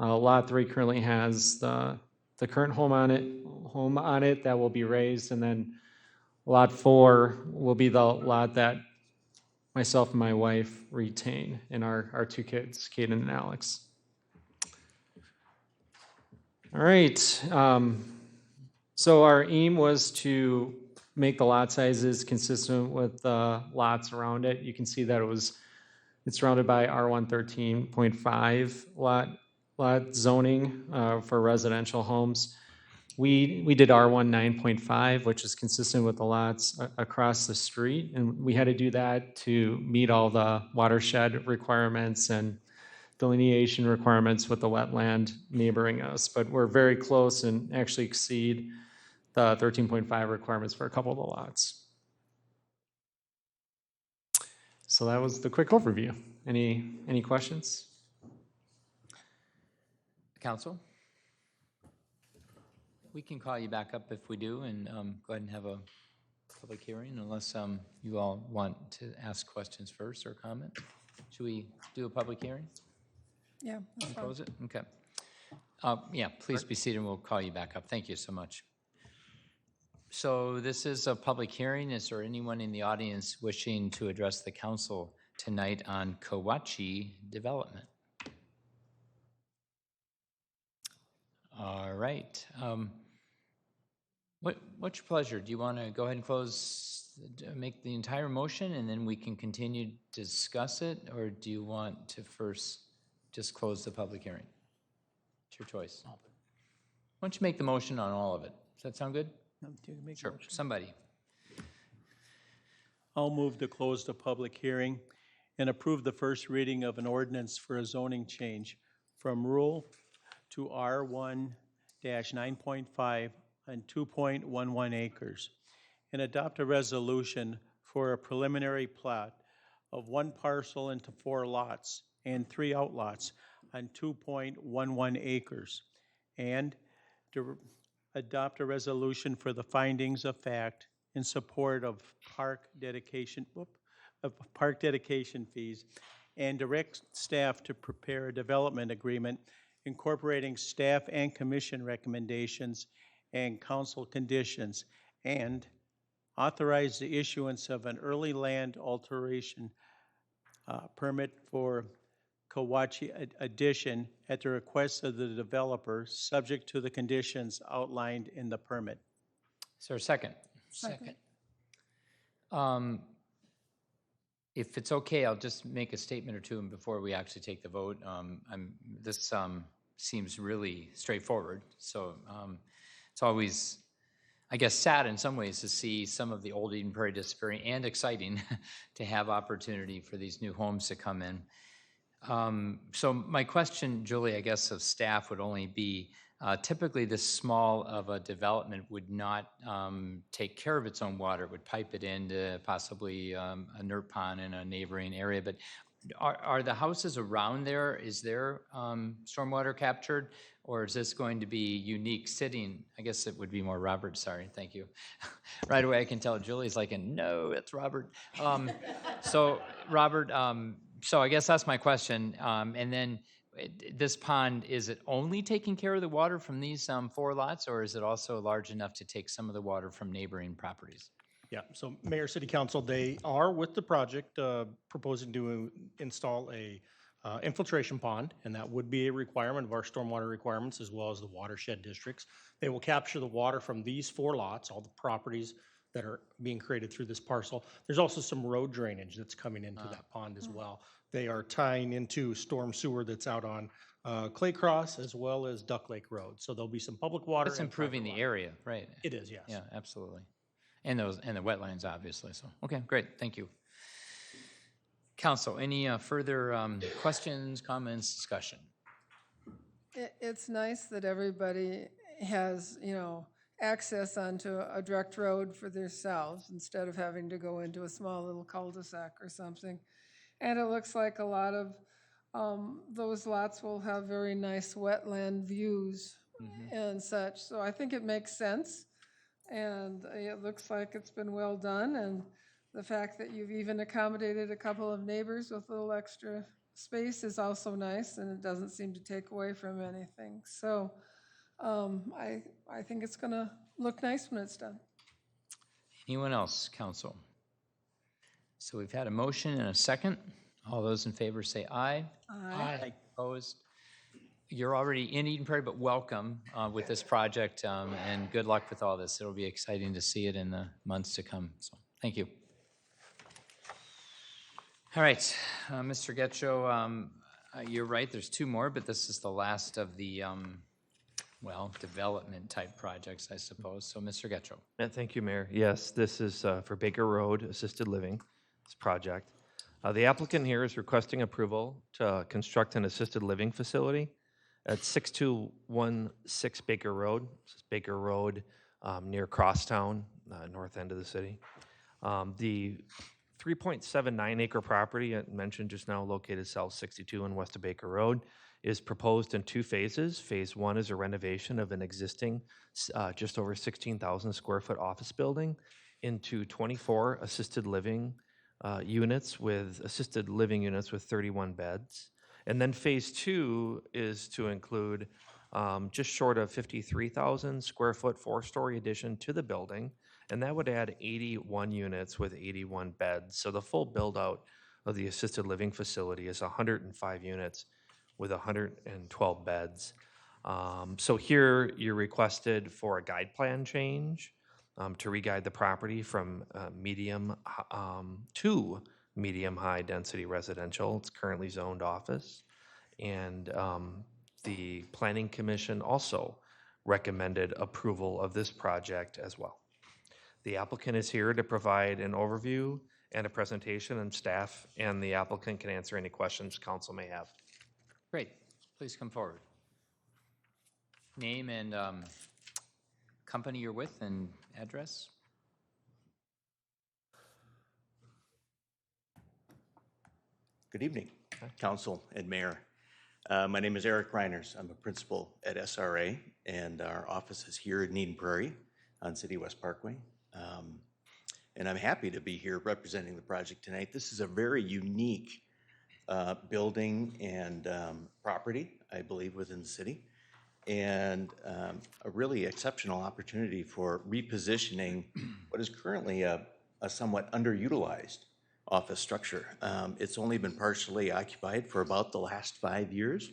Lot 3 currently has the current home on it that will be raised, and then lot 4 will be the lot that myself and my wife retain, and our 2 kids, Caden and Alex. All right. So our aim was to make the lot sizes consistent with the lots around it. You can see that it's surrounded by R1 13.5 lot zoning for residential homes. We did R1 9.5, which is consistent with the lots across the street, and we had to do that to meet all the watershed requirements and delineation requirements with the wetland neighboring us. But we're very close and actually exceed the 13.5 requirements for a couple of the lots. So that was the quick overview. Any questions? Council? We can call you back up if we do, and go ahead and have a public hearing, unless you all want to ask questions first or comment. Should we do a public hearing? Yeah. that's And fine. close it? Okay. Yeah, please be seated, and we'll call you back up. Thank you so much. So this is a public hearing. Is there anyone in the audience wishing to address the council tonight on Kawachi development? All right. What's your pleasure? Do you want to go ahead and make the entire motion, and then we can continue to discuss it, or do you want to first just close the public hearing? It's your choice. Why don't you make the motion on all of it? Does that sound good? Sure. Somebody. I'll move to close the public hearing and approve the first reading of an ordinance for a zoning change from rural to R1-9.5 on 2.11 acres, and adopt a resolution for a preliminary plat of 1 parcel into 4 lots and 3 outlots on 2.11 acres, and to adopt a resolution for the findings of fact in support of park dedication fees, and direct staff to prepare a development agreement incorporating staff and commission recommendations and council conditions, and authorize the issuance of an early land alteration permit for Kawachi addition at the request of the developer, subject to the conditions outlined in the permit. Is there a second? Second. If it's okay, I'll just make a statement or two before we actually take the vote. This seems really straightforward, so it's always, I guess, sad in some ways to see some of the old Eden Prairie disappearing, and exciting to have opportunity for these new homes to come in. So my question, Julie, I guess of staff would only be, typically this small of a development would not take care of its own water, it would pipe it into possibly a NERP pond in a neighboring area, but are the houses around there, is there stormwater captured, or is this going to be unique sitting? I guess it would be more Robert, sorry, thank you. Right away I can tell Julie's like, no, it's Robert. So Robert, so I guess that's my question. And then this pond, is it only taking care of the water from these 4 lots, or is it also large enough to take some of the water from neighboring properties? Yeah, so Mayor, City Council, they are with the project proposing to install a infiltration pond, and that would be a requirement of our stormwater requirements as well as the watershed districts. They will capture the water from these 4 lots, all the properties that are being created through this parcel. There's also some road drainage that's coming into that pond as well. They are tying into storm sewer that's out on Clay Cross as well as Duck Lake Road. So there'll be some public water. It's improving the area, right? It is, yes. Yeah, absolutely. And the wetlands, obviously, so, okay, great, thank you. Council, any further questions, comments, discussion? It's nice that everybody has, access onto a direct road for themselves instead of having to go into a small little cul-de-sac or something. And it looks like a lot of those lots will have very nice wetland views and such. So I think it makes sense. And it looks like it's been well done. And the fact that you've even accommodated a couple of neighbors with a little extra space is also nice, and it doesn't seem to take away from anything. So I think it's going to look nice when it's done. Anyone else, council? So we've had a motion and a second. All those in favor say aye. Aye. Opposed? You're already in Eden Prairie, but welcome with this project, and good luck with all this. It'll be exciting to see it in the months to come. So thank you. All right, Mr. Getcho, you're right, there's 2 more, but this is the last of the, development type projects, I suppose. So Mr. Getcho. Yeah, thank you, Mayor. Yes, this is for Baker Road Assisted Living, this project. The applicant here is requesting approval to construct an assisted living facility at 6216 Baker Road. This is Baker Road near Crosstown, north end of the city. The 3.79 acre property I mentioned just now, located south 62 and west of Baker Road, is proposed in 2 phases. Phase 1 is a renovation of an existing just over 16,000 square foot office building into 24 assisted living units with 31 beds. And then phase 2 is to include just short of 53,000 square foot 4-story addition to the building, and that would add 81 units with 81 beds. So the full build out of the assisted living facility is 105 units with 112 beds. So here you're requested for a guide plan change to re-guide the property from medium to medium high density residential. It's currently zoned office. And the Planning Commission also recommended approval of this project as well. The applicant is here to provide an overview and a presentation, and staff and the applicant can answer any questions council may have. Great, please come forward. Name and company you're with and address. Good evening, Council and Mayor. My name is Eric Reiners. I'm a principal at SRA, and our office is here in Eden Prairie on City West Parkway. And I'm happy to be here representing the project tonight. This is a very unique building and property, I believe, within the city, and a really exceptional opportunity for repositioning what is currently a somewhat underutilized office structure. It's only been partially occupied for about the last 5 years.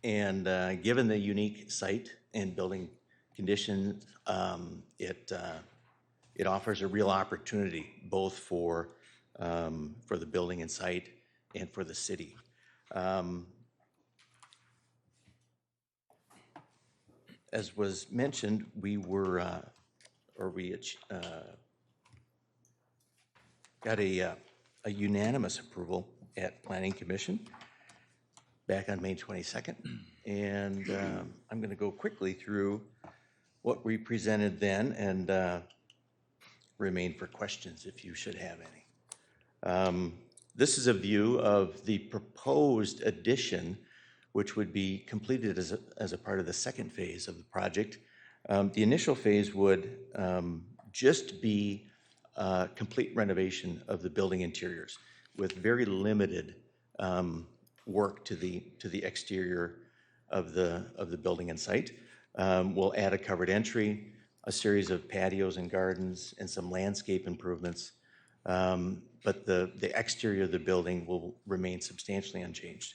And given the unique site and building condition, it offers a real opportunity both for the building and site and for the city. As was mentioned, we got a unanimous approval at Planning Commission back on May 22nd. And I'm going to go quickly through what we presented then and remain for questions if you should have any. This is a view of the proposed addition, which would be completed as a part of the second phase of the project. The initial phase would just be complete renovation of the building interiors with very limited work to the exterior of the building and site. We'll add a covered entry, a series of patios and gardens, and some landscape improvements. But the exterior of the building will remain substantially unchanged.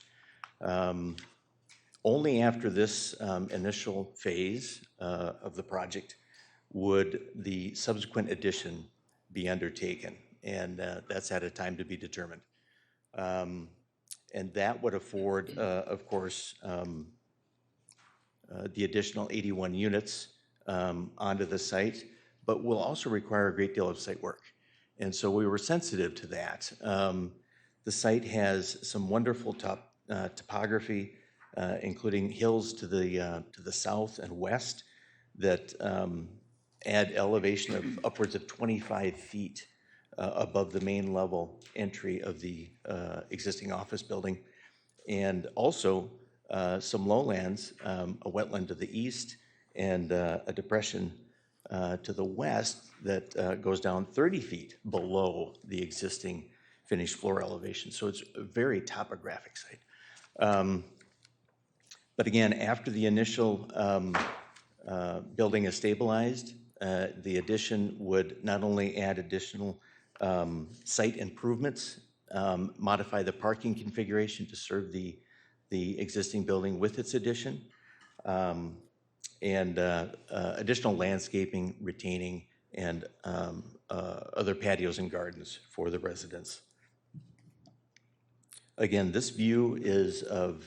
Only after this initial phase of the project would the subsequent addition be undertaken, and that's at a time to be determined. And that would afford, of course, the additional 81 units onto the site, but will also require a great deal of site work. And so we were sensitive to that. The site has some wonderful topography, including hills to the south and west that add elevation of upwards of 25 feet above the main level entry of the existing office building. And also some lowlands, a wetland to the east and a depression to the west that goes down 30 feet below the existing finished floor elevation. So it's a very topographic site. But again, after the initial building is stabilized, the addition would not only add additional site improvements, modify the parking configuration to serve the existing building with its addition, and additional landscaping, retaining, and other patios and gardens for the residents. Again, this view is of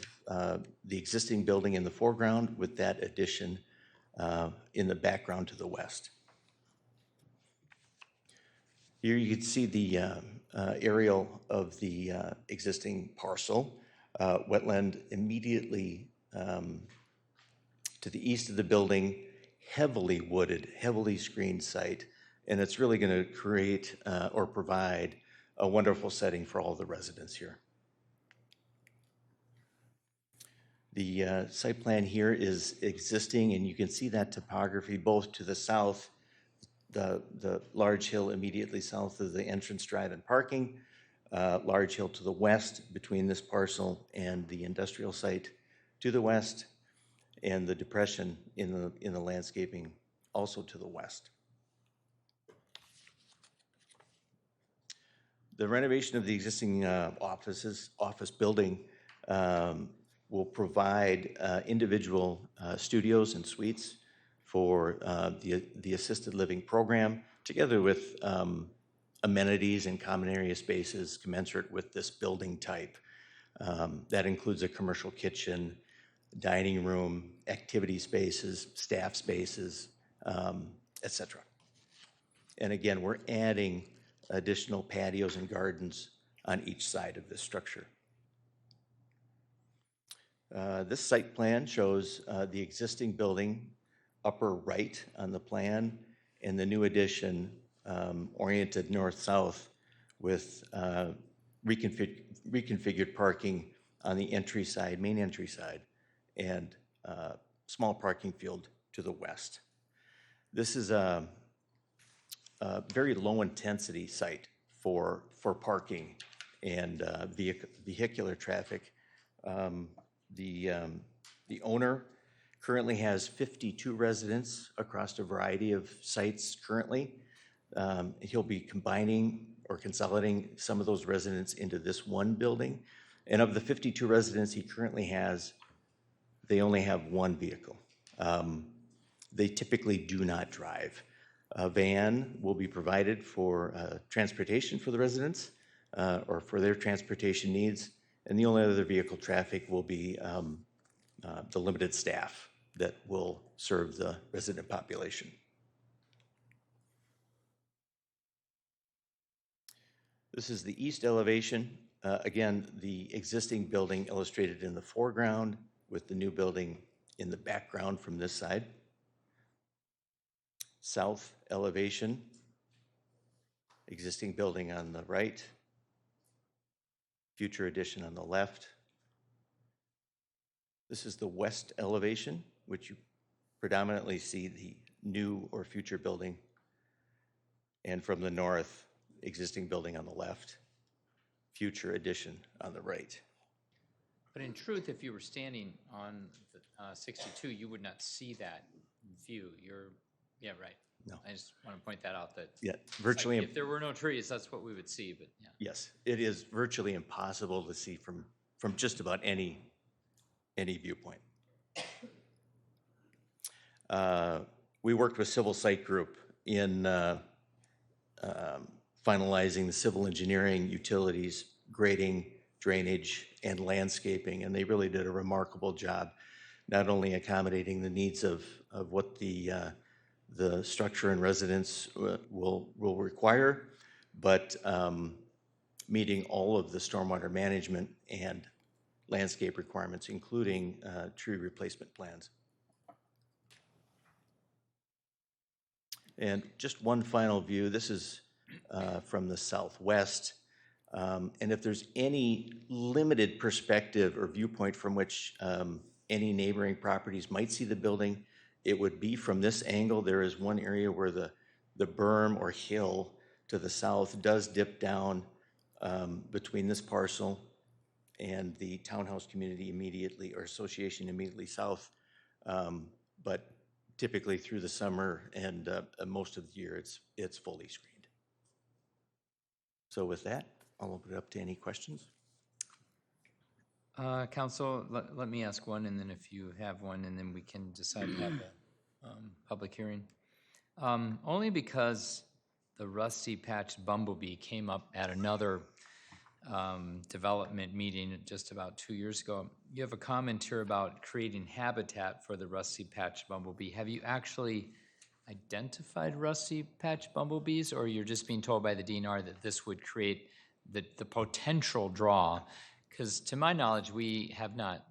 the existing building in the foreground with that addition in the background to the west. Here you can see the aerial of the existing parcel. Wetland immediately to the east of the building, heavily wooded, heavily screened site, and it's really going to create or provide a wonderful setting for all the residents here. The site plan here is existing, and you can see that topography both to the south, the large hill immediately south of the entrance drive and parking, large hill to the west between this parcel and the industrial site to the west, and the depression in the landscaping also to the west. The renovation of the existing office building will provide individual studios and suites for the assisted living program, together with amenities and common area spaces commensurate with this building type. That includes a commercial kitchen, dining room, activity spaces, staff spaces, etc. And again, we're adding additional patios and gardens on each side of this structure. This site plan shows the existing building upper right on the plan and the new addition oriented north-south with reconfigured parking on the entry side, main entry side, and small parking field to the west. This is a very low-intensity site for parking and vehicular traffic. The owner currently has 52 residents across a variety of sites currently. He'll be combining or consolidating some of those residents into this one building. And of the 52 residents he currently has, they only have one vehicle. They typically do not drive. A van will be provided for transportation for the residents or for their transportation needs. And the only other vehicle traffic will be the limited staff that will serve the resident population. This is the east elevation. Again, the existing building illustrated in the foreground with the new building in the background from this side. South elevation, existing building on the right, future addition on the left. This is the west elevation, which you predominantly see the new or future building. And from the north, existing building on the left, future addition on the right. But in truth, if you were standing on 62, you would not see that view. Yeah, right. No. I just want to point that out that. Yeah, virtually. If there were no trees, that's what we would see, but yeah. Yes, it is virtually impossible to see from just about any viewpoint. We worked with Civil Site Group in finalizing the civil engineering, utilities, grading, drainage, and landscaping, and they really did a remarkable job, not only accommodating the needs of what the structure and residents will require, but meeting all of the stormwater management and landscape requirements, including tree replacement plans. And just one final view. This is from the southwest. And if there's any limited perspective or viewpoint from which any neighboring properties might see the building, it would be from this angle. There is one area where the berm or hill to the south does dip down between this parcel and the townhouse community immediately, or association immediately south. But typically through the summer and most of the year, it's fully screened. So with that, I'll open it up to any questions. Council, let me ask one, and then if you have one, and then we can decide to have a public hearing. Only because the rusty patched bumblebee came up at another development meeting just about 2 years ago. You have a comment here about creating habitat for the rusty patched bumblebee. Have you actually identified rusty patched bumblebees, or you're just being told by the DNR that this would create the potential draw? Because to my knowledge, we have not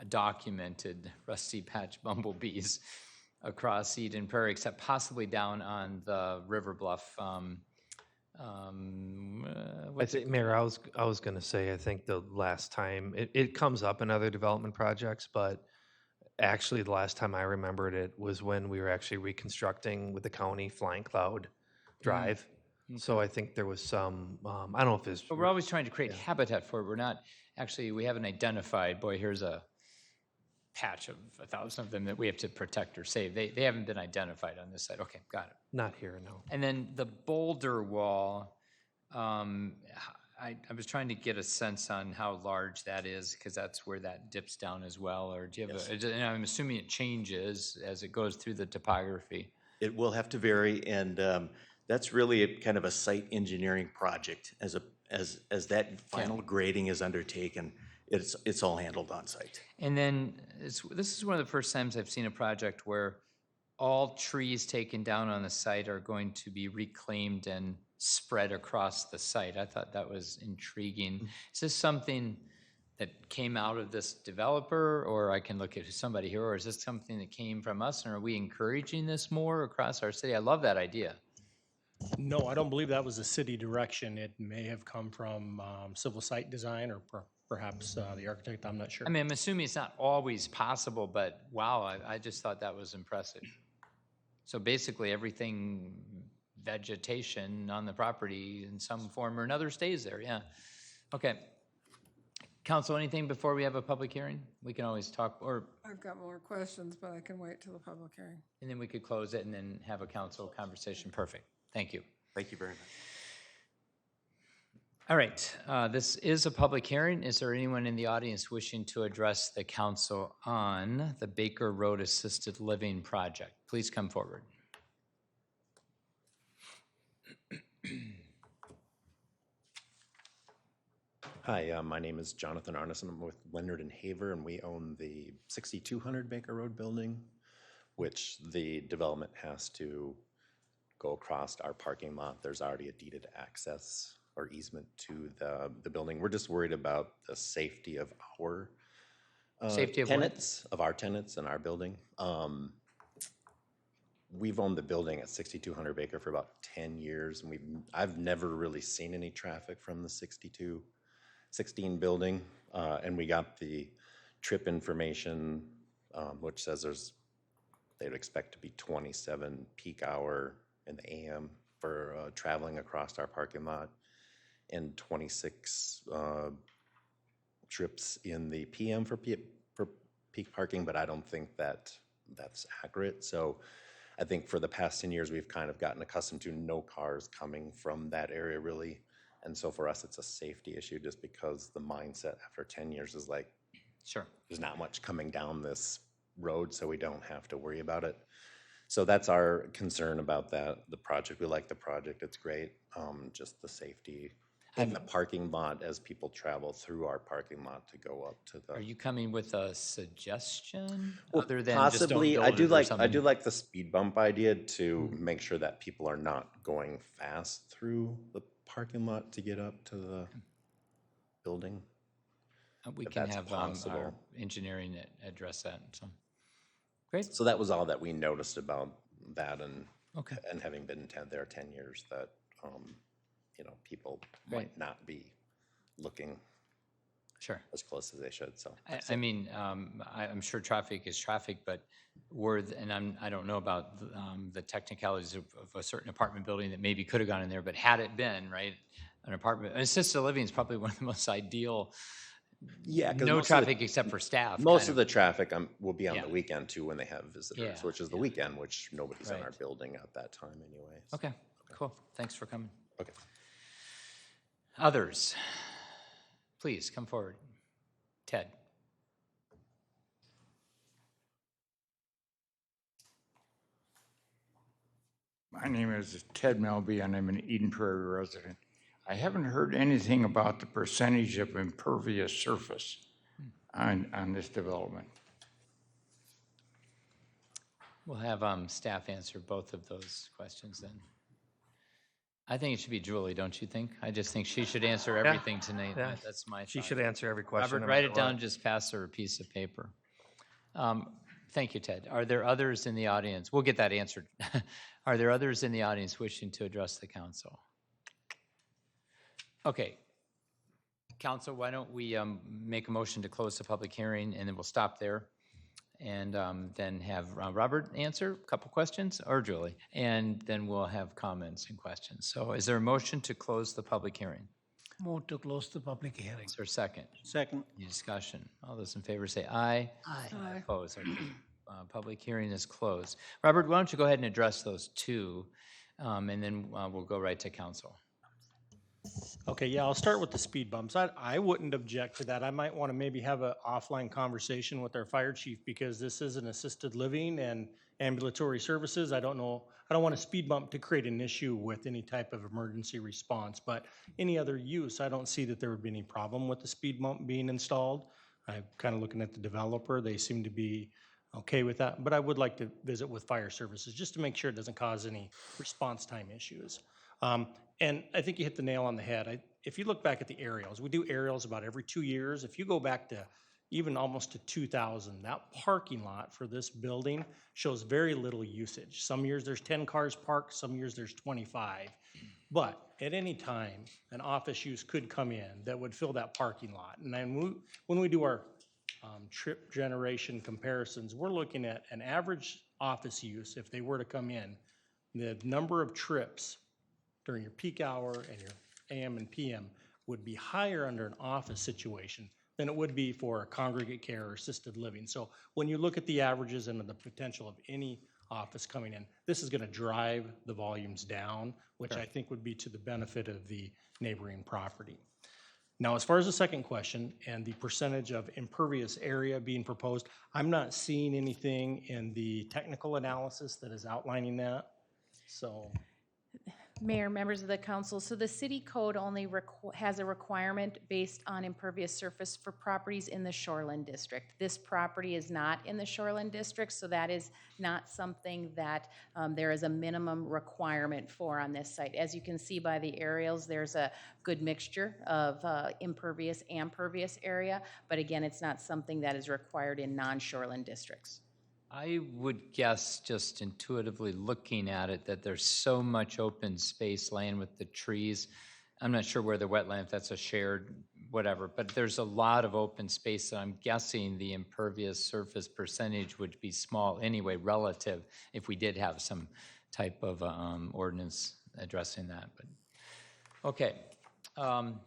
documented rusty patched bumblebees across Eden Prairie, except possibly down on the River Bluff. I think, Mayor, I was going to say, I think the last time, it comes up in other development projects, but actually the last time I remembered it was when we were actually reconstructing with the county Flying Cloud Drive. So I think there was some, I don't know if it's. But we're always trying to create habitat for it. We're not, actually, we haven't identified, boy, here's a patch of 1,000 of them that we have to protect or save. They haven't been identified on this side. Okay, got it. Not here, no. And then the boulder wall, I was trying to get a sense on how large that is, because that's where that dips down as well. Or do you have and I'm assuming it changes as it goes through the topography. It will have to vary, and that's really a kind of a site engineering project. As that final grading is undertaken, it's all handled on site. And then this is one of the first times I've seen a project where all trees taken down on the site are going to be reclaimed and spread across the site. I thought that was intriguing. Is this something that came out of this developer, or I can look at somebody here, or is this something that came from us, and are we encouraging this more across our city? I love that idea. No, I don't believe that was a city direction. It may have come from civil site design or perhaps the architect, I'm not sure. I mean, I'm assuming it's not always possible, but wow, I just thought that was impressive. So basically, everything, vegetation on the property in some form or another stays there, yeah. Okay. Council, anything before we have a public hearing? We can always talk, or, I've got more questions, but I can wait till the public hearing. and then we could close it and then have a council conversation. Perfect. Thank you. Thank you very much. All right, this is a public hearing. Is there anyone in the audience wishing to address the council on the Baker Road Assisted Living Project? Please come forward. Hi, my name is Jonathan Arneson. I'm with Leonard and Haver, and we own the 6200 Baker Road building, which the development has to go across our parking lot. There's already a deeded access or easement to the building. We're just worried about the safety of our Safety of what? tenants, of our tenants in our building. We've owned the building at 6200 Baker for about 10 years, and I've never really seen any traffic from the 16 building, and we got the trip information, which says they'd expect to be 27 peak hour in the AM for traveling across our parking lot, and 26 trips in the PM for peak parking, but I don't think that's accurate. So I think for the past 10 years, we've kind of gotten accustomed to no cars coming from that area really. And so for us, it's a safety issue just because the mindset after 10 years is like, sure, there's not much coming down this road, so we don't have to worry about it. So that's our concern about that. The project, we like the project, it's great. Just the safety in the parking lot as people travel through our parking lot to go up to the. Are you coming with a suggestion Well, other than possibly, just don't build it or something? I do like the speed bump idea to make sure that people are not going fast through the parking lot to get up to the building. We if can that's have our possible. engineering address that. So great. So that was all that we noticed about that, and Okay. and having been there 10 years, that people might not be looking sure as close as they should. So I mean, I'm sure traffic is traffic, but I don't know about the technicalities of a certain apartment building that maybe could have gone in there, but had it been, right, an apartment, assisted living is probably one of the most ideal. Yeah, 'cause no most of the- traffic except for staff. most kind of the traffic will be on Yeah. the weekend too when they have visitors, Yeah, which is the weekend, which nobody's in our Right. building at that time anyway. so. Okay, cool. Thanks for coming. Okay. Others, please come forward. Ted. My name is Ted Melby, and I'm an Eden Prairie resident. I haven't heard anything about the percentage of impervious surface on this development. We'll have staff answer both of those questions then. I think it should be Julie, don't you think? I just think she should answer everything tonight. Yeah. That's my She thought. should answer every question. Robert, no write matter it down, what. just pass her a piece of paper. Thank you, Ted. Are there others in the audience? We'll get that answered. Are there others in the audience wishing to address the council? Okay. Council, why don't we make a motion to close the public hearing, and then we'll stop there. And then have Robert answer a couple questions, or Julie, and then we'll have comments and questions. So is there a motion to close the public hearing? Move to close the public hearing. Is there a second? Second. Any discussion? All those in favor say aye. Aye. Opposed? Okay. Public hearing is closed. Robert, why don't you go ahead and address those two, and then we'll go right to council. Okay, yeah, I'll start with the speed bumps. I wouldn't object to that. I might want to maybe have an offline conversation with our fire chief because this is an assisted living and ambulatory services. I don't know, I don't want a speed bump to create an issue with any type of emergency response, but any other use, I don't see that there would be any problem with the speed bump being installed. I'm kind of looking at the developer. They seem to be okay with that, but I would like to visit with fire services just to make sure it doesn't cause any response time issues. And I think you hit the nail on the head. If you look back at the aerials, we do aerials about every 2 years. If you go back to even almost to 2000, that parking lot for this building shows very little usage. Some years there's 10 cars parked, some years there's 25. But at any time, an office use could come in that would fill that parking lot. And then when we do our trip generation comparisons, we're looking at an average office use, if they were to come in, the number of trips during your peak hour and your AM and PM would be higher under an office situation than it would be for a congregate care or assisted living. So when you look at the averages and the potential of any office coming in, this is going to drive the volumes down, which I think would be to the benefit of the neighboring property. Now, as far as the second question and the percentage of impervious area being proposed, I'm not seeing anything in the technical analysis that is outlining that. So, Mayor, members of the council, so the city code only has a requirement based on impervious surface for properties in the shoreline district. This property is not in the shoreline district, so that is not something that there is a minimum requirement for on this site. As you can see by the aerials, there's a good mixture of impervious and pervious area, but again, it's not something that is required in non-shoreline districts. I would guess, just intuitively looking at it, that there's so much open space laying with the trees. I'm not sure where the wetland, if that's a shared whatever, but there's a lot of open space, and I'm guessing the impervious surface percentage would be small anyway relative if we did have some type of ordinance addressing that. But okay,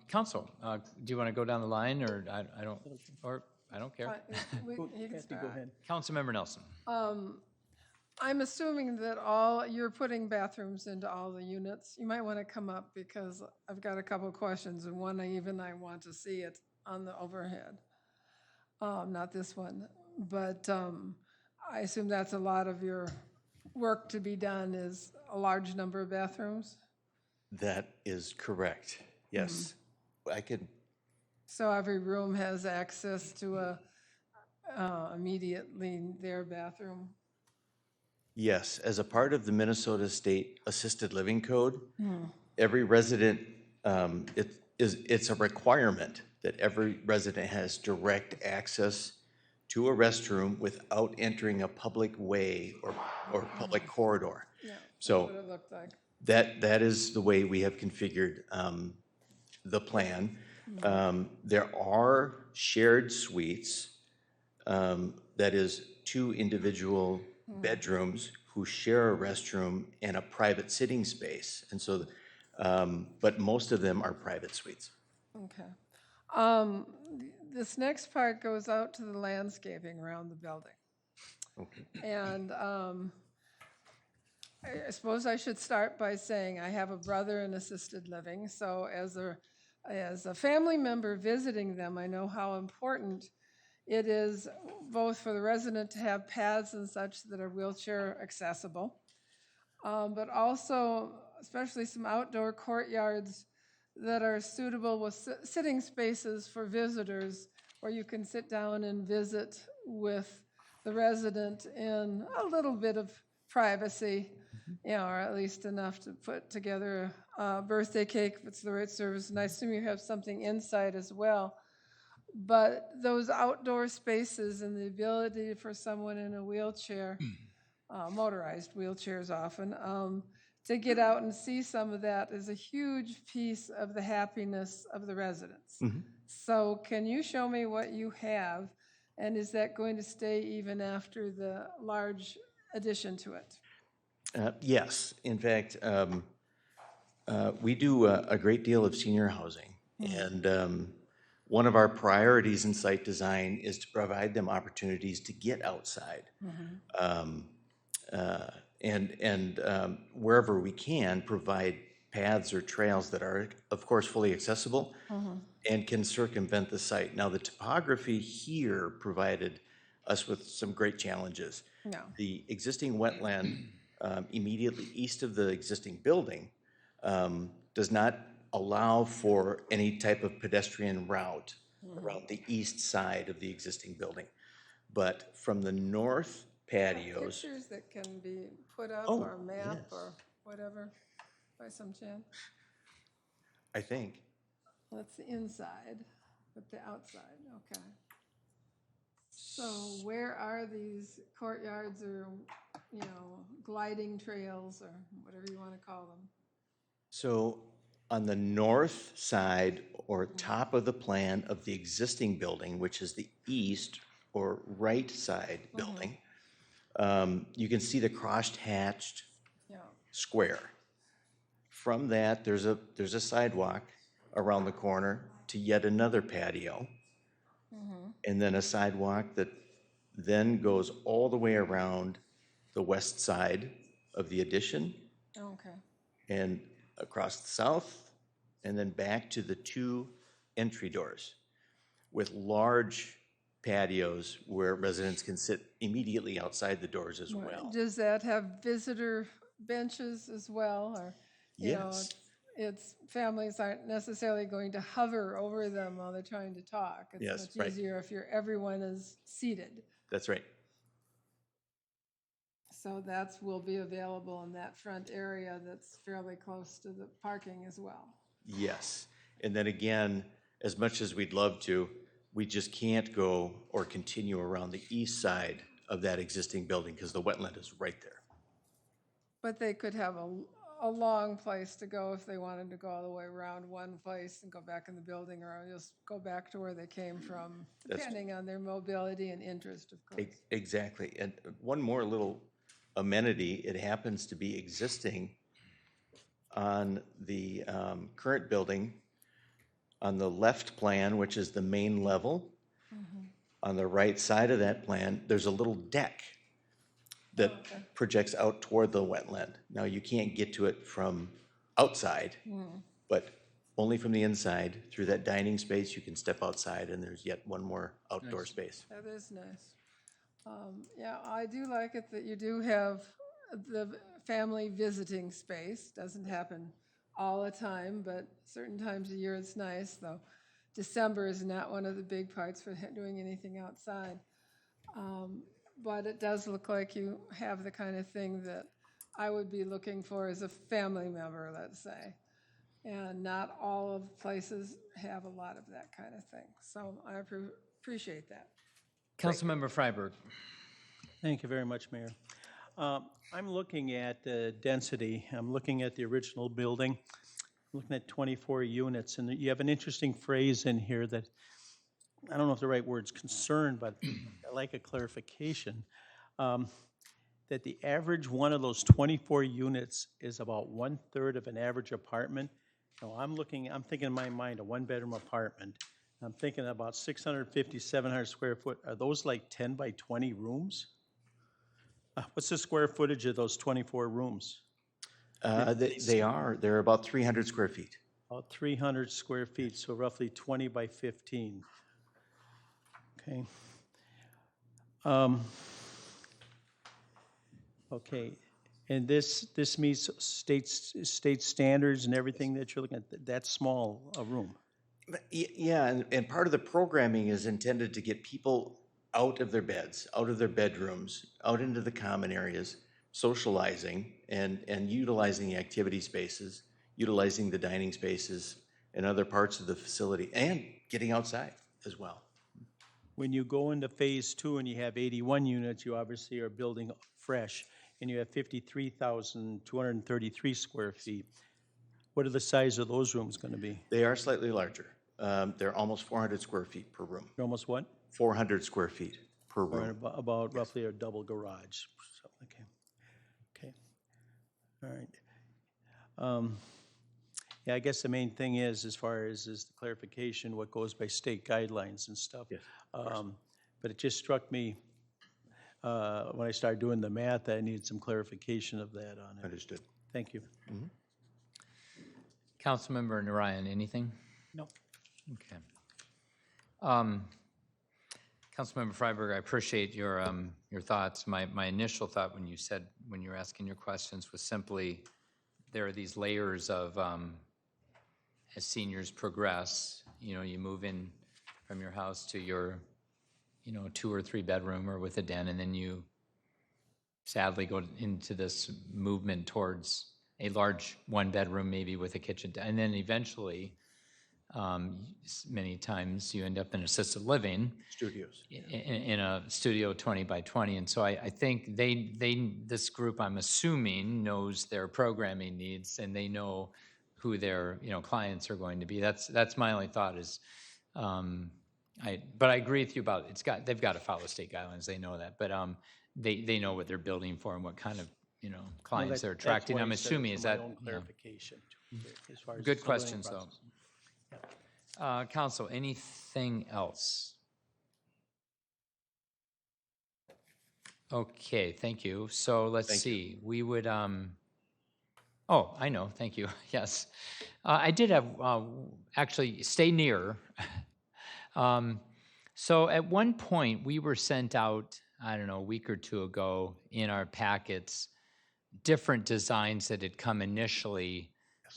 council, do you want to go down the line, or I don't, or I don't care. You can start. Go ahead. Councilmember Nelson. I'm assuming that you're putting bathrooms into all the units. You might want to come up because I've got a couple of questions, and one I want to see it on the overhead. Not this one, but I assume that's a lot of your work to be done, is a large number of bathrooms? That is correct. Yes. I could, So every room has access to a immediately their bathroom? yes, as a part of the Minnesota State Assisted Living Code, every resident, it's a requirement that every resident has direct access to a restroom without entering a public way or public corridor. Yeah, So that's what it looked like. that is the way we have configured the plan. There are shared suites, that is 2 individual bedrooms who share a restroom and a private sitting space. And so, but most of them are private suites. Okay. This next part goes out to the landscaping around the building. Okay. And I suppose I should start by saying I have a brother in assisted living, so as a family member visiting them, I know how important it is both for the resident to have paths and such that are wheelchair accessible, but also especially some outdoor courtyards that are suitable with sitting spaces for visitors where you can sit down and visit with the resident in a little bit of privacy, or at least enough to put together a birthday cake if it's the right service. And I assume you have something inside as well. But those outdoor spaces and the ability for someone in a wheelchair, motorized wheelchairs often, to get out and see some of that is a huge piece of the happiness of the residents. So can you show me what you have, and is that going to stay even after the large addition to it? Yes, in fact, we do a great deal of senior housing, and one of our priorities in site design is to provide them opportunities to get outside. And wherever we can, provide paths or trails that are, of course, fully accessible and can circumvent the site. Now, the topography here provided us with some great challenges. No. The existing wetland immediately east of the existing building does not allow for any type of pedestrian route around the east side of the existing building. But from the north patios. Pictures that can be put up Oh, or map yes. or whatever, by some chance? I think. That's the inside, but the outside, okay. So where are these courtyards or, gliding trails or whatever you want to call them? So on the north side or top of the plan of the existing building, which is the east or right side building, you can see the cross-hatched Yeah. square. From that, there's a sidewalk around the corner to yet another patio, and then a sidewalk that then goes all the way around the west side of the addition Okay. and across the south, and then back to the two entry doors with large patios where residents can sit immediately outside the doors as Right. well. Does that have visitor benches as well, or, you know, Yes. it's, families aren't necessarily going to hover over them while they're trying to talk. It's Yes, much right. easier if everyone is seated. That's right. So that's, will be available in that front area that's fairly close to the parking as well. Yes. And then again, as much as we'd love to, we just can't go or continue around the east side of that existing building because the wetland is right there. But they could have a long place to go if they wanted to go all the way around one place and go back in the building, or just go back to where they came from, That's- depending on their mobility and interest, of course. Exactly. And one more little amenity, it happens to be existing on the current building on the left plan, which is the main level. On the right side of that plan, there's a little deck that projects out toward the wetland. Now, you can't get to it from outside, but only from the inside. Through that dining space, you can step outside, and there's yet one more outdoor space. That is nice. Yeah, I do like it that you do have the family visiting space. Doesn't happen all the time, but certain times of year it's nice, though December is not one of the big parts for doing anything outside. But it does look like you have the kind of thing that I would be looking for as a family member, let's say. And not all of places have a lot of that kind of thing. So I appreciate that. Councilmember Freiberg. Thank you very much, Mayor. I'm looking at the density. I'm looking at the original building, looking at 24 units, and you have an interesting phrase in here that, I don't know if the right word's concerned, but I like a clarification. That the average one of those 24 units is about 1/3 of an average apartment. Now, I'm thinking in my mind, a one-bedroom apartment. I'm thinking about 650, 700 square foot. Are those like 10 by 20 rooms? What's the square footage of those 24 rooms? They're about 300 square feet. About 300 square feet, so roughly 20 by 15. Okay. Okay, and this meets state standards and everything that you're looking at, that small a room? Yeah, and part of the programming is intended to get people out of their beds, out of their bedrooms, out into the common areas, socializing and utilizing the activity spaces, utilizing the dining spaces and other parts of the facility, and getting outside as well. When you go into phase 2 and you have 81 units, you obviously are building fresh, and you have 53,233 square feet. What are the size of those rooms going to be? They are slightly larger. They're almost 400 square feet per room. They're almost what? 400 square feet per Or room. about roughly a double garage. So, okay. All right. Yeah, I guess the main thing is, as far as is the clarification, what goes by state guidelines and stuff. Yes, But it just struck me when I started doing the math, that I needed some clarification of that on it. Understood. Thank you. Councilmember Narayan, anything? No. Okay. Councilmember Freiberg, I appreciate your thoughts. My initial thought when you were asking your questions was simply, there are these layers of, as seniors progress, you move in from your house to your, 2 or 3 bedroom or with a den, and then you sadly go into this movement towards a large 1-bedroom, maybe with a kitchen, and then eventually, many times you end up in assisted living. Studios. In a studio 20 by 20. And so I think this group, I'm assuming, knows their programming needs, and they know who their, clients are going to be. That's my only thought is, but I agree with you about, they've got to follow state guidelines, they know that, but, they know what they're building for and what kind of, clients they're attracting, I'm assuming, is that? Own Yeah. clarification, as far as. Good the learning questions, though. process. Council, anything else? Okay, thank you. So let's see, we would, oh, I know, thank you, yes. I did have, actually, stay near. So at one point, we were sent out, I don't know, a week or two ago in our packets, different designs that had come initially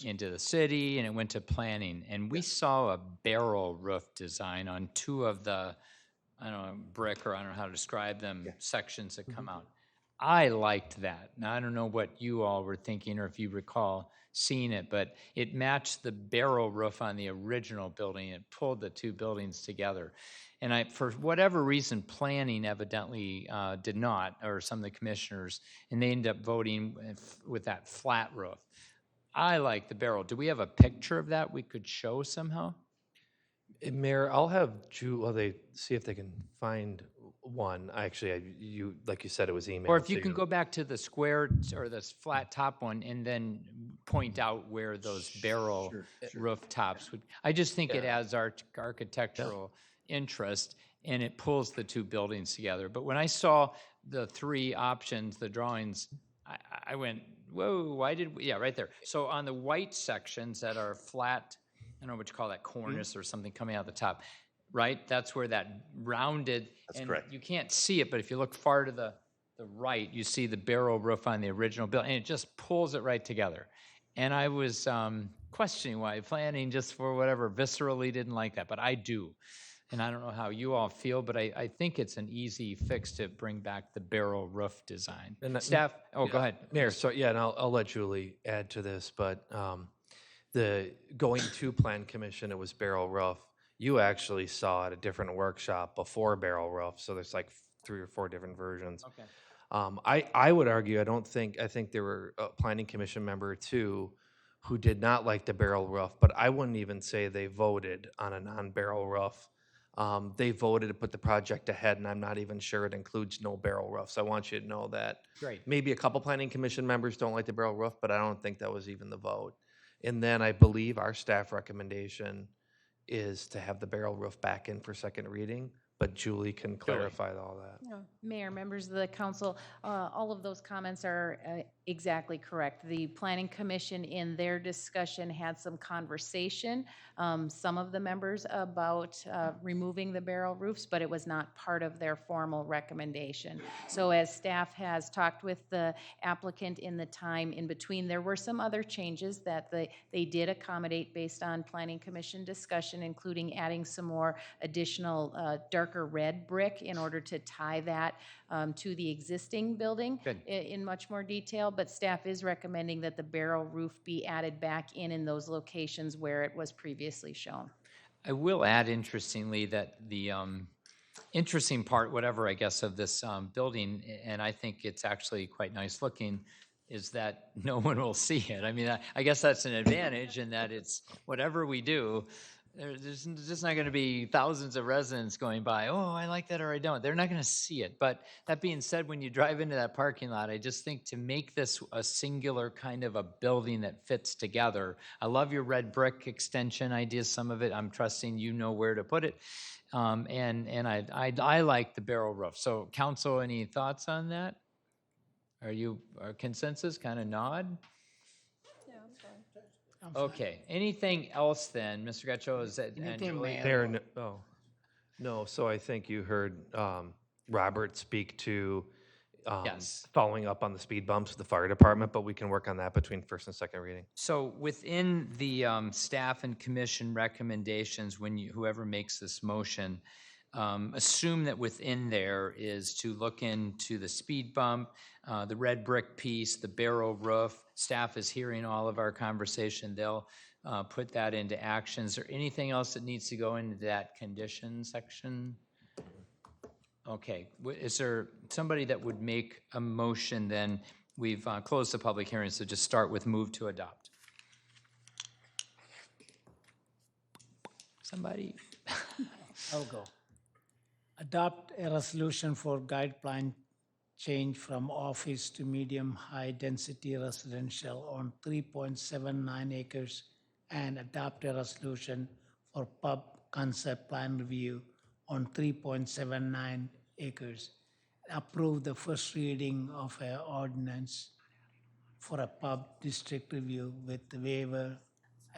into the city, and it went to planning. And we saw a barrel roof design on two of the, I don't know, brick, or I don't know how to describe them, sections that come out. I liked that. Now, I don't know what you all were thinking or if you recall seeing it, but it matched the barrel roof on the original building. It pulled the two buildings together. And for whatever reason, planning evidently did not, or some of the commissioners, and they ended up voting with that flat roof. I like the barrel. Do we have a picture of that we could show somehow? Mayor, I'll have they see if they can find one. Actually, like you said, it was emailed. Or if you to can go back to the square or this flat top one and then point out where those barrel roof tops would. I just think it adds architectural interest, and it pulls the two buildings together. But when I saw the three options, the drawings, I went, whoa, why did we? Yeah, right there. So on the white sections that are flat, I don't know what you call that, cornice or something coming out the top, right? That's where that rounded. That's and correct. You can't see it, but if you look far to the right, you see the barrel roof on the original building, and it just pulls it right together. And I was questioning why planning, just for whatever, viscerally didn't like that, but I do. And I don't know how you all feel, but I think it's an easy fix to bring back the barrel roof design. And Staff, go ahead. Mayor. So and I'll let Julie add to this, but the going to Plan Commission, it was barrel roof. You actually saw at a different workshop before barrel roof, so there's like 3 or 4 different versions. Okay. I would argue, I think there were a Planning Commission member or two who did not like the barrel roof, but I wouldn't even say they voted on a non-barrel roof. They voted to put the project ahead, and I'm not even sure it includes no barrel roofs. I want you to know that. Great. Maybe a couple Planning Commission members don't like the barrel roof, but I don't think that was even the vote. And then I believe our staff recommendation is to have the barrel roof back in for second reading, but Julie can clarify all that. Mayor, members of the council, all of those comments are exactly correct. The Planning Commission in their discussion had some conversation, some of the members, about removing the barrel roofs, but it was not part of their formal recommendation. So as staff has talked with the applicant in the time in between, there were some other changes that they did accommodate based on Planning Commission discussion, including adding some more additional darker red brick in order to tie that to the existing building in much more detail, but staff is recommending that the barrel roof be added back in those locations where it was previously shown. I will add, interestingly, that the interesting part, whatever, I guess, of this building, and I think it's actually quite nice looking, is that no one will see it. I mean, I guess that's an advantage in that it's whatever we do, there's just not going to be thousands of residents going by, oh, I like that or I don't. They're not going to see it. But that being said, when you drive into that parking lot, I just think to make this a singular kind of a building that fits together. I love your red brick extension ideas, some of it. I'm trusting you know where to put it. And I like the barrel roof. So council, any thoughts on that? Are you consensus, kind of nod? Okay, anything else then, Mr. Gacho, is that? Anything, Mayor? Mayor, no, so I think you heard Robert speak to Yes. following up on the speed bumps with the fire department, but we can work on that between first and second reading. So within the staff and commission recommendations, when whoever makes this motion, assume that within there is to look into the speed bump, the red brick piece, the barrel roof. Staff is hearing all of our conversation. They'll put that into action. Is there anything else that needs to go into that condition section? Okay, is there somebody that would make a motion then? We've closed the public hearing, so just start with move to adopt. Somebody? I'll go. Adopt a resolution for guideline change from office to medium-high density residential on 3.79 acres and adopt a resolution for pub concept plan review on 3.79 acres. Approve the first reading of an ordinance for a pub district review with the waiver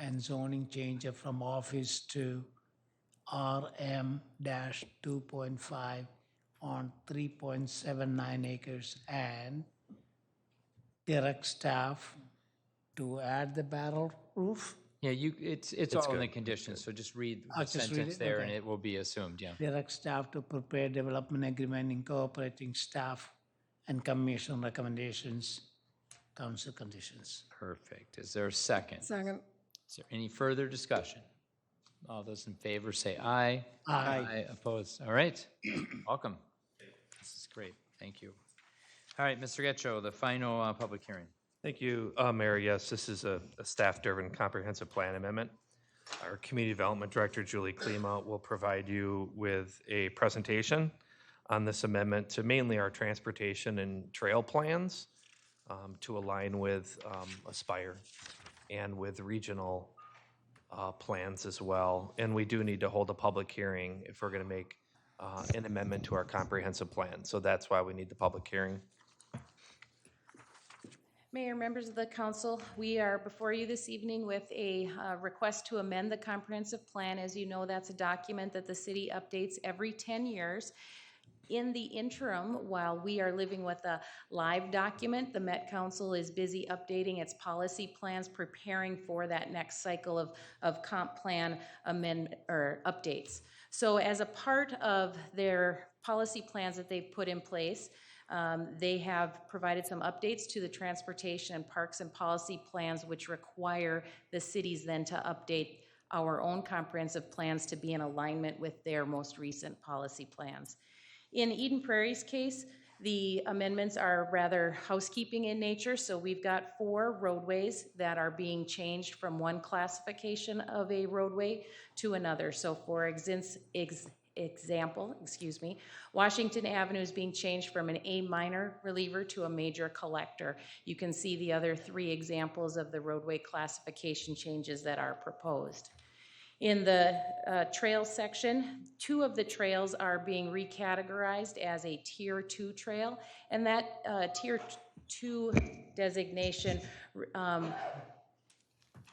and zoning change from office to RM-2.5 on 3.79 acres and direct staff to add the barrel roof. Yeah, it's all in the conditions, so just read I'll the just read sentence it? there and Okay. it will be assumed, yeah. Direct staff to prepare development agreement incorporating staff and commission recommendations, council conditions. Perfect. Is there a second? Second. Is there any further discussion? All those in favor say aye. Aye. Opposed? All right. Welcome. This is great. Thank you. All right, Mr. Getchell, the final public hearing. Thank you, Mayor. Yes, this is a staff-driven comprehensive plan amendment. Our Community Development Director, Julie Klima, will provide you with a presentation on this amendment to mainly our transportation and trail plans to align with Aspire and with regional plans as well. And we do need to hold a public hearing if we're going to make an amendment to our comprehensive plan. So that's why we need the public hearing. Mayor, members of the council, we are before you this evening with a request to amend the comprehensive plan. As you know, that's a document that the city updates every 10 years. In the interim, while we are living with a live document, the Met Council is busy updating its policy plans, preparing for that next cycle of comp plan updates. So as a part of their policy plans that they've put in place, they have provided some updates to the transportation and parks and policy plans, which require the cities then to update our own comprehensive plans to be in alignment with their most recent policy plans. In Eden Prairie's case, the amendments are rather housekeeping in nature, so we've got 4 roadways that are being changed from one classification of a roadway to another. So for example, Washington Avenue is being changed from an A minor reliever to a major collector. You can see the other 3 examples of the roadway classification changes that are proposed. In the trail section, 2 of the trails are being recategorized as a Tier 2 trail, and that Tier 2 designation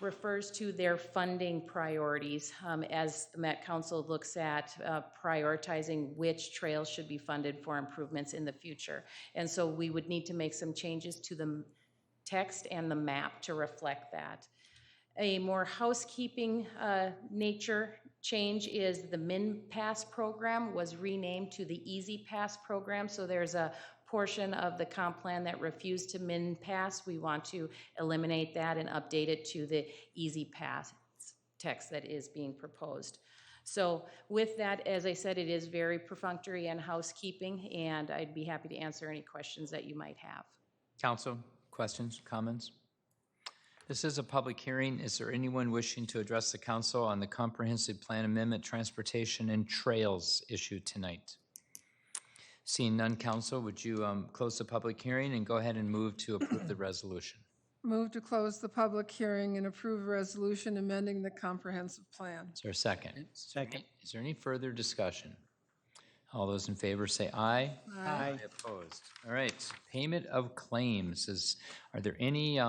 refers to their funding priorities as the Met Council looks at prioritizing which trails should be funded for improvements in the future. And so we would need to make some changes to the text and the map to reflect that. A more housekeeping nature change is the Min Pass program was renamed to the Easy Pass program. So there's a portion of the comp plan that refused to Min Pass. We want to eliminate that and update it to the Easy Pass text that is being proposed. So with that, as I said, it is very perfunctory and housekeeping, and I'd be happy to answer any questions that you might have. Council, questions, comments? This is a public hearing. Is there anyone wishing to address the council on the comprehensive plan amendment, transportation and trails issue tonight? Seeing none, council, would you close the public hearing and go ahead and move to approve the resolution? Move to close the public hearing and approve a resolution amending the comprehensive plan. Is there a second? Second. Is there any further discussion? All those in favor say aye. Aye. Opposed? All right. Payment of claims. Are there any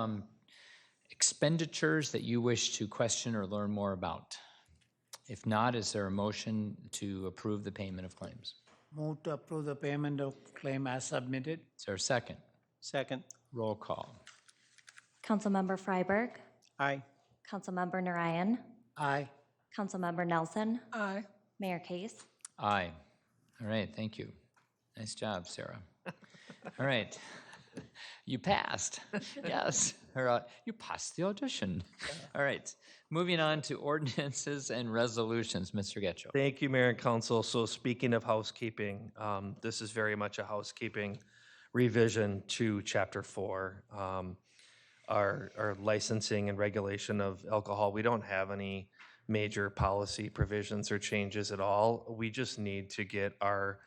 expenditures that you wish to question or learn more about? If not, is there a motion to approve the payment of claims? Move to approve the payment of claim as submitted. Is there a second? Second. Roll call. Councilmember Freiberg. Aye. Councilmember Narayan. Aye. Councilmember Nelson. Aye. Mayor Case. Aye. All right, thank you. Nice job, Sarah. All right. You passed. Yes. Or, you passed the audition. All right. Moving on to ordinances and resolutions, Mr. Getchell. Thank you, Mayor and Council. So speaking of housekeeping, this is very much a housekeeping revision to Chapter 4. Our licensing and regulation of alcohol, we don't have any major policy provisions or changes at all. We just need to get our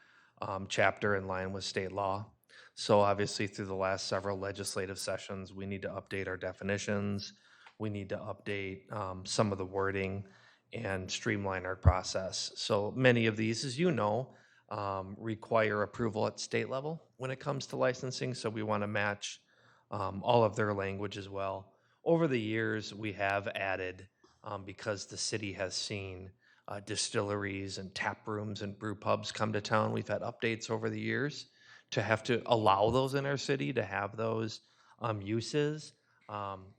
chapter in line with state law. So obviously, through the last several legislative sessions, we need to update our definitions. We need to update some of the wording and streamline our process. So many of these, as you know, require approval at state level when it comes to licensing. So we want to match all of their language as well. Over the years, we have added, because the city has seen distilleries and tap rooms and brew pubs come to town, we've had updates over the years to have to allow those in our city, to have those uses.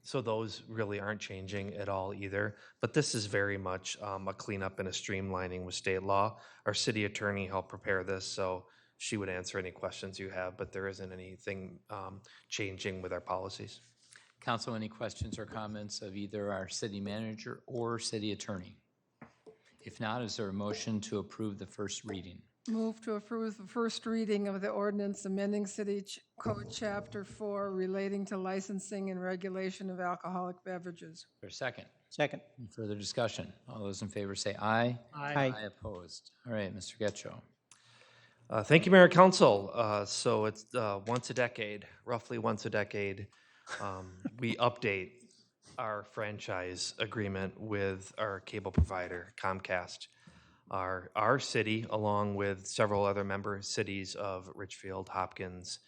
So those really aren't changing at all either. But this is very much a cleanup and a streamlining with state law. Our city attorney helped prepare this, so she would answer any questions you have, but there isn't anything changing with our policies. Council, any questions or comments of either our city manager or city attorney? If not, is there a motion to approve the first reading? Move to approve the first reading of the ordinance amending City Code Chapter 4 relating to licensing and regulation of alcoholic beverages. For a second? Second. Any further discussion? All those in favor say aye. Aye. Aye opposed. All right, Mr. Getchell. Thank you, Mayor and Council. So it's once a decade, roughly once a decade, we update our franchise agreement with our cable provider, Comcast. Our city, along with several other member cities of Richfield, Hopkins,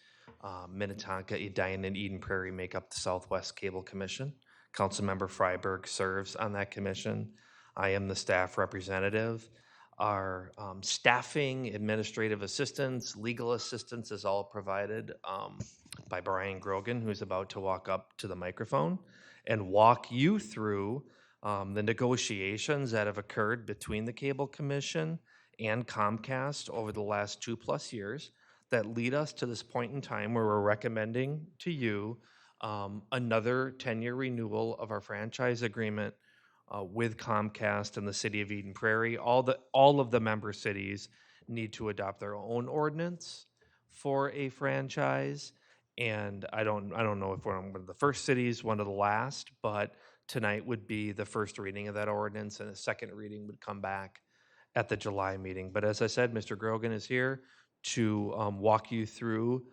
Minnetonka, Edina, and Eden Prairie, make up the Southwest Cable Commission. Councilmember Freiberg serves on that commission. I am the staff representative. Our staffing, administrative assistance, legal assistance is all provided by Brian Grogan, who's about to walk up to the microphone and walk you through the negotiations that have occurred between the Cable Commission and Comcast over the last 2+ years that lead us to this point in time where we're recommending to you another 10-year renewal of our franchise agreement with Comcast and the city of Eden Prairie. All of the member cities need to adopt their own ordinance for a franchise. And I don't know if we're one of the first cities, one of the last, but tonight would be the first reading of that ordinance, and a second reading would come back at the July meeting. But as I said, Mr. Grogan is here to walk you through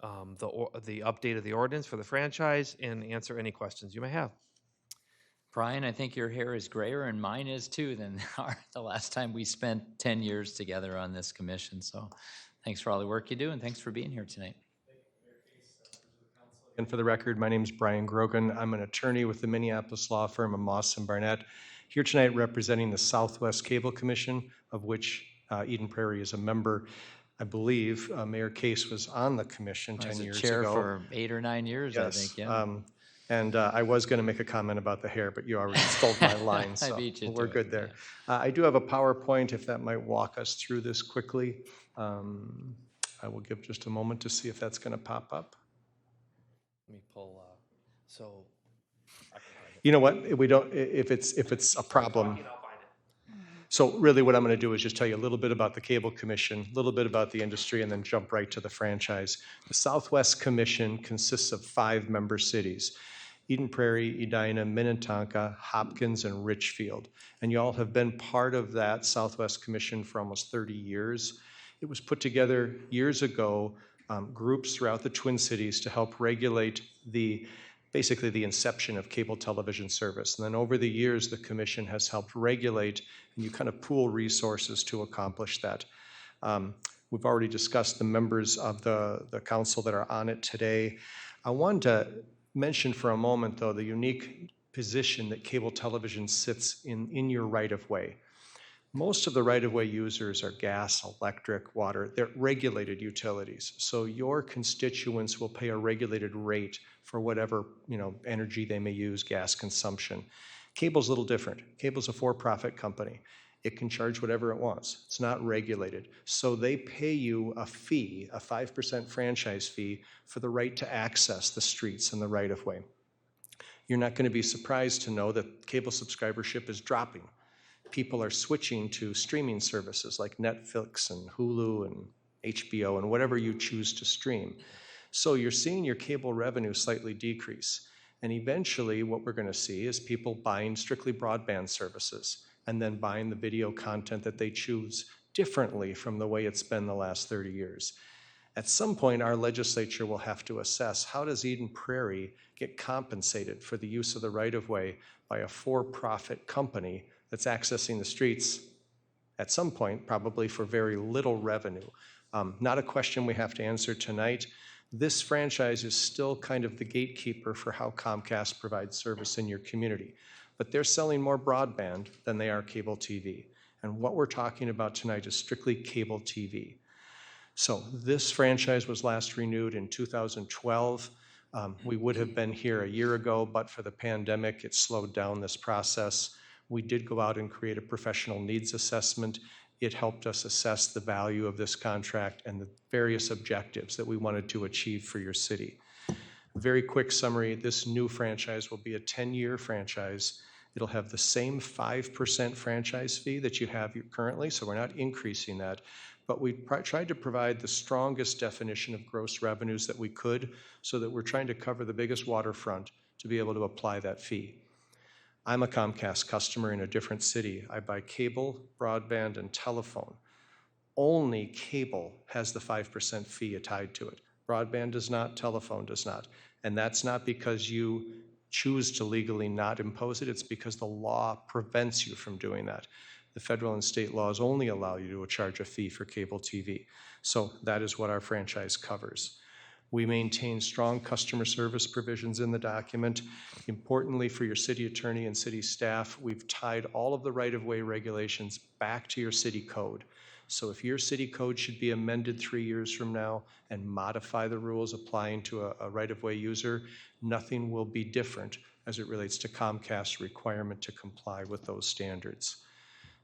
the update of the ordinance for the franchise and answer any questions you may have. Brian, I think your hair is grayer, and mine is too, than the last time we spent 10 years together on this commission. So thanks for all the work you do, and thanks for being here tonight. And for the record, my name is Brian Grogan. I'm an attorney with the Minneapolis law firm of Moss & Barnett, here tonight representing the Southwest Cable Commission, of which Eden Prairie is a member. I believe Mayor Case was on the commission 10 years ago. Chair for 8 or 9 years, Yes. I think, yeah. And I was going to make a comment about the hair, but you already stole my line, so we're good there. I do have a PowerPoint, if that might walk us through this quickly. I will give just a moment to see if that's going to pop up. Let me pull, so. You know what, if it's a problem. So really what I'm going to do is just tell you a little bit about the Cable Commission, a little bit about the industry, and then jump right to the franchise. The Southwest Commission consists of 5 member cities: Eden Prairie, Edina, Minnetonka, Hopkins, and Richfield. And you all have been part of that Southwest Commission for almost 30 years. It was put together years ago, groups throughout the Twin Cities to help regulate basically the inception of cable television service. And then over the years, the commission has helped regulate, and you kind of pool resources to accomplish that. We've already discussed the members of the council that are on it today. I wanted to mention for a moment, though, the unique position that cable television sits in your right-of-way. Most of the right-of-way users are gas, electric, water. They're regulated utilities. So your constituents will pay a regulated rate for whatever energy they may use, gas consumption. Cable's a little different. Cable's a for-profit company. It can charge whatever it wants. It's not regulated. So they pay you a fee, a 5% franchise fee, for the right to access the streets and the right-of-way. You're not going to be surprised to know that cable subscribership is dropping. People are switching to streaming services like Netflix and Hulu and HBO and whatever you choose to stream. So you're seeing your cable revenue slightly decrease. And eventually, what we're going to see is people buying strictly broadband services and then buying the video content that they choose differently from the way it's been the last 30 years. At some point, our legislature will have to assess, how does Eden Prairie get compensated for the use of the right-of-way by a for-profit company that's accessing the streets at some point, probably for very little revenue? Not a question we have to answer tonight. This franchise is still kind of the gatekeeper for how Comcast provides service in your community. But they're selling more broadband than they are cable TV. And what we're talking about tonight is strictly cable TV. So this franchise was last renewed in 2012. We would have been here a year ago, but for the pandemic, it slowed down this process. We did go out and create a professional needs assessment. It helped us assess the value of this contract and the various objectives that we wanted to achieve for your city. Very quick summary, this new franchise will be a 10-year franchise. It'll have the same 5% franchise fee that you have currently, so we're not increasing that. But we tried to provide the strongest definition of gross revenues that we could, so that we're trying to cover the biggest waterfront to be able to apply that fee. I'm a Comcast customer in a different city. I buy cable, broadband, and telephone. Only cable has the 5% fee tied to it. Broadband does not, telephone does not. And that's not because you choose to legally not impose it, it's because the law prevents you from doing that. The federal and state laws only allow you to charge a fee for cable TV. So that is what our franchise covers. We maintain strong customer service provisions in the document. Importantly, for your city attorney and city staff, we've tied all of the right-of-way regulations back to your city code. So if your city code should be amended 3 years from now and modify the rules applying to a right-of-way user, nothing will be different as it relates to Comcast's requirement to comply with those standards.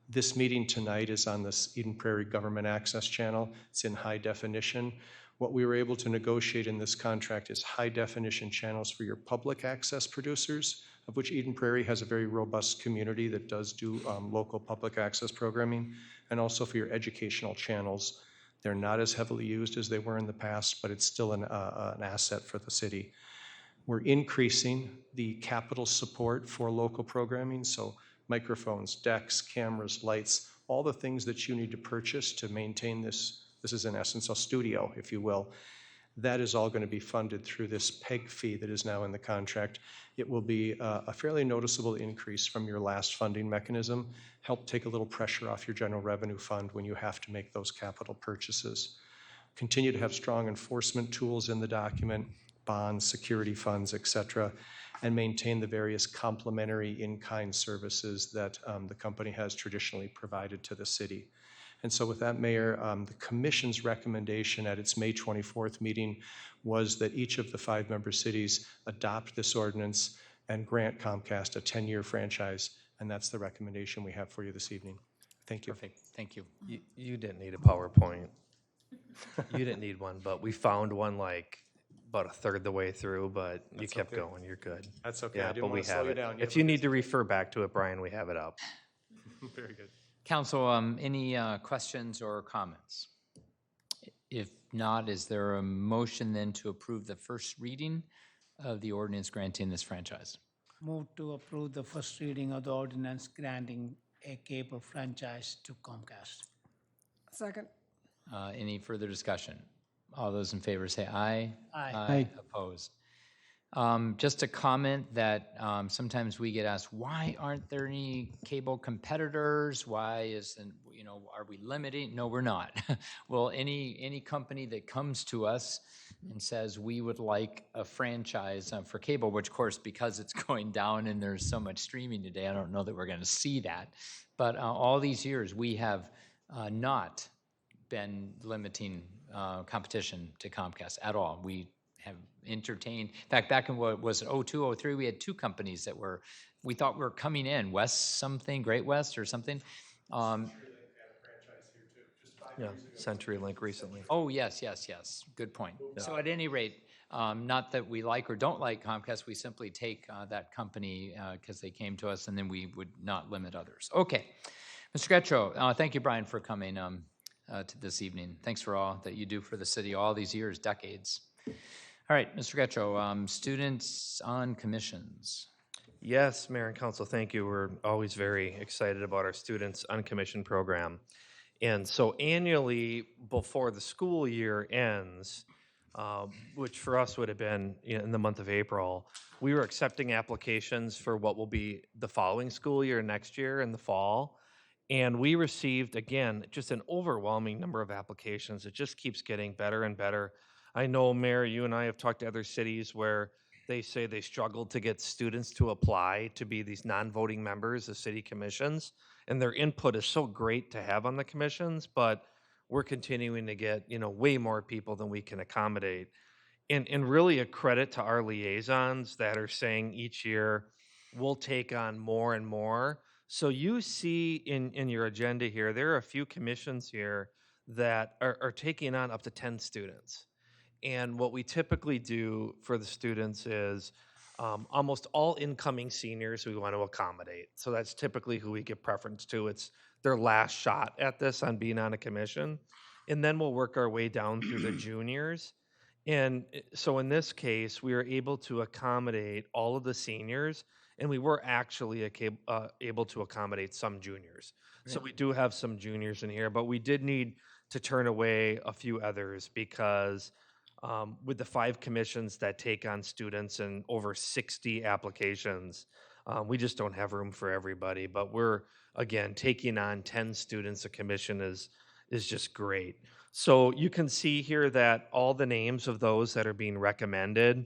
This meeting tonight is on this Eden Prairie Government Access Channel. It's in high definition. What we were able to negotiate in this contract is high definition channels for your public access producers, of which Eden Prairie has a very robust community that does do local public access programming, and also for your educational channels. They're not as heavily used as they were in the past, but it's still an asset for the city. We're increasing the capital support for local programming, so microphones, decks, cameras, lights, all the things that you need to purchase to maintain this. This is in essence a studio, if you will. That is all going to be funded through this PEG fee that is now in the contract. It will be a fairly noticeable increase from your last funding mechanism, help take a little pressure off your general revenue fund when you have to make those capital purchases. Continue to have strong enforcement tools in the document, bonds, security funds, et cetera, and maintain the various complementary in-kind services that the company has traditionally provided to the city. And so with that, Mayor, the Commission's recommendation at its May 24th meeting was that each of the 5 member cities adopt this ordinance and grant Comcast a 10-year franchise, and that's the recommendation we have for you this evening. Thank you. Perfect, thank you. You didn't need a PowerPoint. You didn't need one, but we found one like about a third the way through, but you That's kept okay. going. You're good. That's okay. I Yeah, didn't but want we to slow have you it. down. If you need to refer back to it, Brian, we have it up. Very good. Council, any questions or comments? If not, is there a motion then to approve the first reading of the ordinance granting this franchise? Move to approve the first reading of the ordinance granting a cable franchise to Comcast. Second. Any further discussion? All those in favor say aye. Aye. Opposed. Just a comment that sometimes we get asked, why aren't there any cable competitors? Why isn't, are we limiting? No, we're not. Well, any company that comes to us and says we would like a franchise for cable, which of course, because it's going down and there's so much streaming today, I don't know that we're going to see that. But all these years, we have not been limiting competition to Comcast at all. We have entertained, in fact, back in what was it, 02, 03, we had 2 companies that we thought were coming in, West something, Great West or something. Yeah, CenturyLink recently. Oh, yes, good point. So at any rate, not that we like or don't like Comcast, we simply take that company because they came to us and then we would not limit others. Okay, Mr. Getro, thank you, Brian, for coming to this evening. Thanks for all that you do for the city all these years, decades. All right, Mr. Getchell, students on commissions. Yes, Mayor and Council, thank you. We're always very excited about our Students on Commission program. And so annually, before the school year ends, which for us would have been in the month of April, we were accepting applications for what will be the following school year, next year in the fall. And we received, again, just an overwhelming number of applications. It just keeps getting better and better. I know, Mayor, you and I have talked to other cities where they say they struggled to get students to apply to be these non-voting members of city commissions, and their input is so great to have on the commissions, but we're continuing to get, way more people than we can accommodate. And really a credit to our liaisons that are saying each year, we'll take on more and more. So you see in your agenda here, there are a few commissions here that are taking on up to 10 students. And what we typically do for the students is almost all incoming seniors we want to accommodate. So that's typically who we give preference to. It's their last shot at this on being on a commission. And then we'll work our way down through the juniors. And so in this case, we were able to accommodate all of the seniors, and we were actually able to accommodate some juniors. So we do have some juniors in here, but we did need to turn away a few others because with the 5 commissions that take on students and over 60 applications, we just don't have room for everybody. But we're, again, taking on 10 students a commission is just great. So you can see here that all the names of those that are being recommended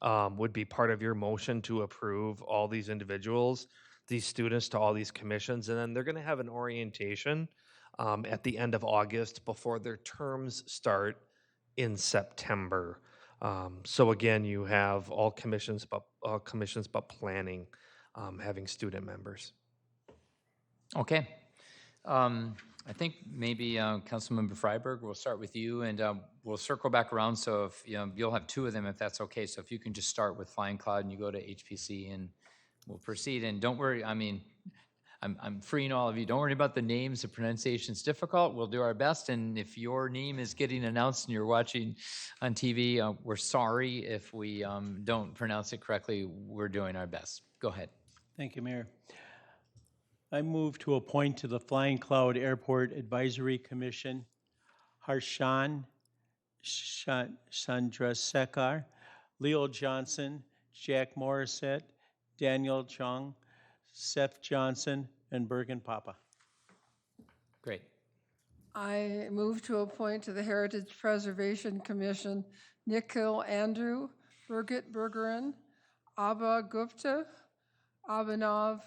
would be part of your motion to approve all these individuals, these students to all these commissions. And then they're going to have an orientation at the end of August before their terms start in September. So again, you have all commissions but planning having student members. Okay. I think maybe Councilmember Freiberg, we'll start with you, and we'll circle back around. So if you'll have 2 of them, if that's okay. So if you can just start with Flying Cloud and you go to HPC, and we'll proceed. And don't worry, I mean, I'm freeing all of you. Don't worry about the names. The pronunciation's difficult. We'll do our best. And if your name is getting announced and you're watching on TV, we're sorry if we don't pronounce it correctly. We're doing our best. Go ahead. Thank you, Mayor. I move to appoint to the Flying Cloud Airport Advisory Commission Harshan Chandrasekhar, Leo Johnson, Jack Morissette, Daniel Chung, Seth Johnson, and Bergen Papa. Great. I move to appoint to the Heritage Preservation Commission Nikhil Andrew, Birgit Bergeron, Abha Gupta, Abhinav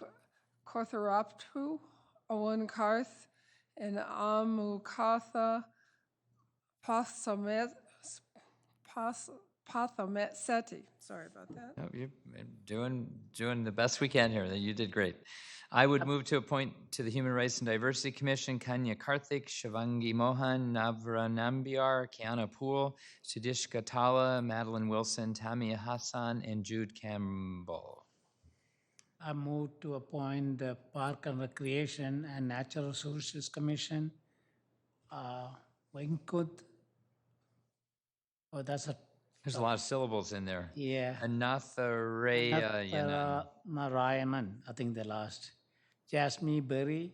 Kotharaptu, Owen Karth, and Amukatha Pathametseti. Sorry about that. No, you're doing the best we can here. You did great. I would move to appoint to the Human Rights and Diversity Commission Kanya Karthik, Shivangi Mohan, Navra Nambiar, Kiana Poole, Sudishka Tala, Madeline Wilson, Tamia Hassan, and Jude Campbell. I move to appoint the Park and Recreation and Natural Resources Commission, Venkut. Oh, that's a. There's a lot of syllables in there. Yeah. Anatharaya. Narayanan, I think the last. Jasmine Berry,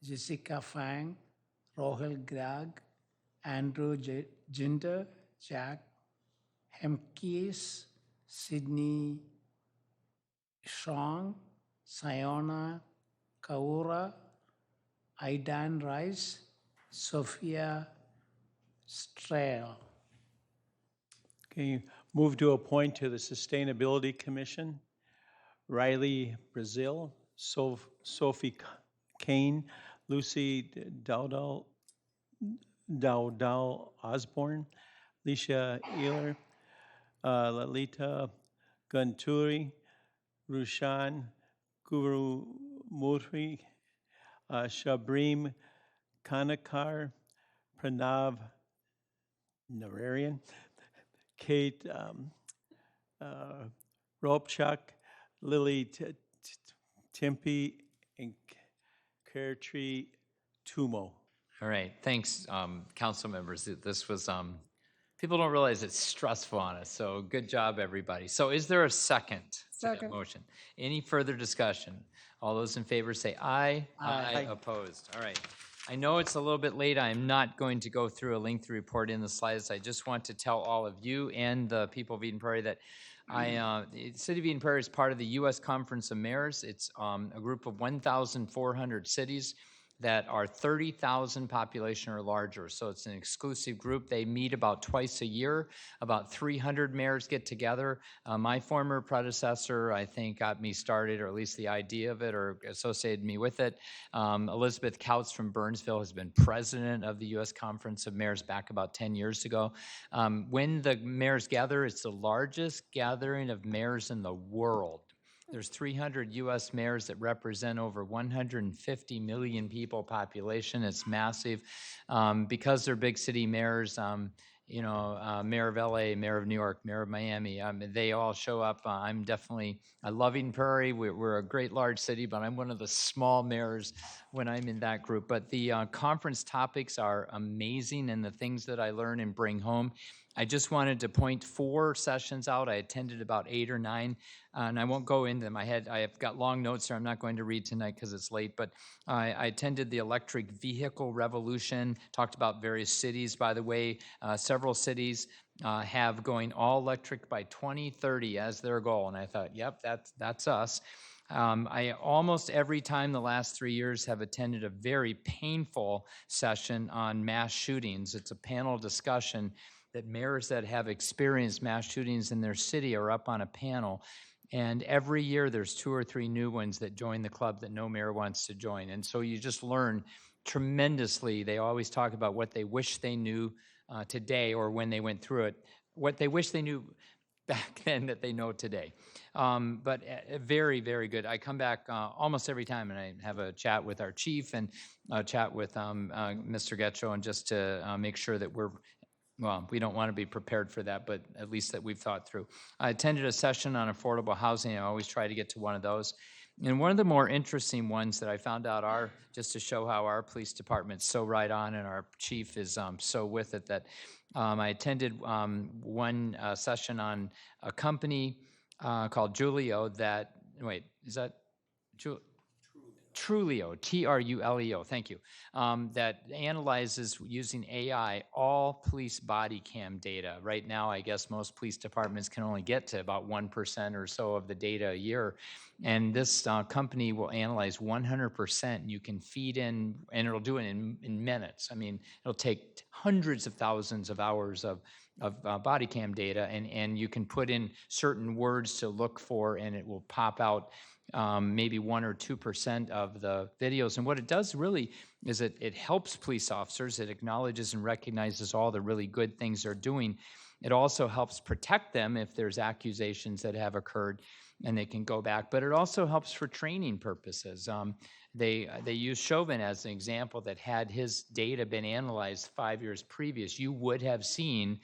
Jessica Fang, Rohel Grag, Andrew Jinder, Jack Hemkes, Sydney Strong, Sayona Kaura, Aidan Rice, Sophia Strail. Okay, move to appoint to the Sustainability Commission Riley Brazil, Sophie Kane, Lucy Dowdell Osborne, Lisha Ehler, Lalita Gunturi, Rushan Guru Murthy, Shabrim Kanakar, Pranav Nararian, Kate Ropchak, Lily Timpe, and Kertree Tumo. All right, thanks, council members. This was People don't realize it's stressful on us, so good job, everybody. So is there a second to that Second. motion? Any further discussion? All those in favor say aye. Aye. Opposed. All right. I know it's a little bit late. I am not going to go through a lengthy report in the slides. I just want to tell all of you and the people of Eden Prairie that the City of Eden Prairie is part of the U.S. Conference of Mayors. It's a group of 1,400 cities that are 30,000 population or larger. So it's an exclusive group. They meet about twice a year. About 300 mayors get together. My former predecessor, I think, got me started, or at least the idea of it, or associated me with it. Elizabeth Couts from Burnsville has been president of the U.S. Conference of Mayors back about 10 years ago. When the mayors gather, it's the largest gathering of mayors in the world. There's 300 U.S. mayors that represent over 150 million people population. It's massive. Because they're big city mayors, mayor of LA, mayor of New York, mayor of Miami, they all show up. I love Eden Prairie. We're a great large city, but I'm one of the small mayors when I'm in that group. But the conference topics are amazing, and the things that I learn and bring home. I just wanted to point 4 sessions out. I attended about 8 or 9, and I won't go into them. I have got long notes here I'm not going to read tonight because it's late, but I attended the electric vehicle revolution, talked about various cities, by the way. Several cities have going all electric by 2030 as their goal, and I thought, yep, that's us. I almost every time the last 3 years have attended a very painful session on mass shootings. It's a panel discussion that mayors that have experienced mass shootings in their city are up on a panel. And every year there's 2 or 3 new ones that join the club that no mayor wants to join. And so you just learn tremendously. They always talk about what they wish they knew today or when they went through it, what they wish they knew back then that they know today. But very, very good. I come back almost every time and I have a chat with our chief and a chat with Mr. Getcho, and just to make sure that we don't want to be prepared for that, but at least that we've thought through. I attended a session on affordable housing. I always try to get to one of those. And one of the more interesting ones that I found out are, just to show how our police department's so right on and our chief is so with it, that I attended one session on a company called Julio Truleo, Truleo, thank you, that analyzes using AI all police body cam data. Right now, I guess most police departments can only get to about 1% or so of the data a year. And this company will analyze 100%. You can feed in, and it'll do it in minutes. I mean, it'll take hundreds of thousands of hours of body cam data, and you can put in certain words to look for, and it will pop out maybe 1 or 2% of the videos. And what it does really is it helps police officers. It acknowledges and recognizes all the really good things they're doing. It also helps protect them if there's accusations that have occurred, and they can go back. But it also helps for training purposes. They use Chauvin as an example, that had his data been analyzed 5 years previous, you would have seen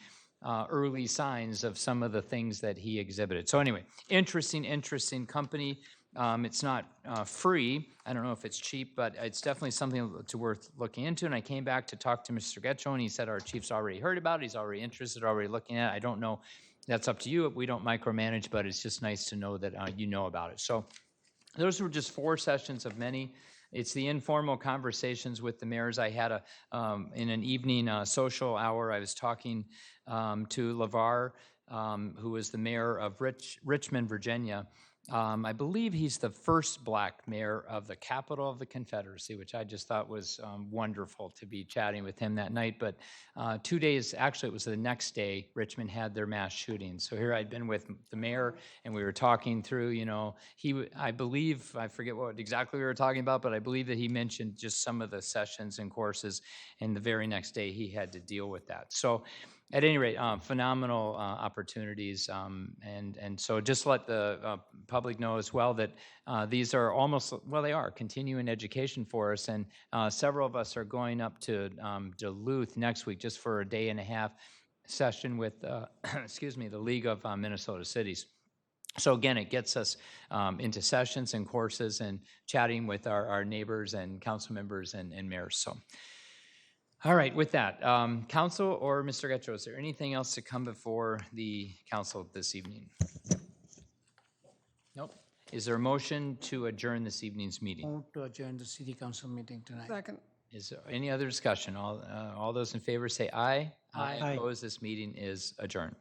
early signs of some of the things that he exhibited. So anyway, interesting company. It's not free. I don't know if it's cheap, but it's definitely something worth looking into. And I came back to talk to Mr. Getcho, and he said our chief's already heard about it. He's already interested, already looking at it. I don't know. That's up to you. We don't micromanage, but it's just nice to know that you know about it. So those were just 4 sessions of many. It's the informal conversations with the mayors. I had in an evening social hour, I was talking to LeVar, who is the mayor of Richmond, Virginia. I believe he's the first black mayor of the capital of the Confederacy, which I just thought was wonderful to be chatting with him that night. But 2 days, actually it was the next day, Richmond had their mass shooting. So here I'd been with the mayor, and we were talking through, I believe, I forget what exactly we were talking about, but I believe that he mentioned just some of the sessions and courses, and the very next day he had to deal with that. So at any rate, phenomenal opportunities, and so just let the public know as well that these are they are continuing education for us, and several of us are going up to Duluth next week just for a day and a half session with, the League of Minnesota Cities. So again, it gets us into sessions and courses and chatting with our neighbors and council members and mayors. So All right, with that, council or Mr. Getchell, is there anything else to come before the council this evening? Nope. Is there a motion to adjourn this evening's meeting? Move to adjourn the city council meeting tonight. Second. Is there any other discussion? All those in favor say aye. Aye. Opposed, this meeting is adjourned.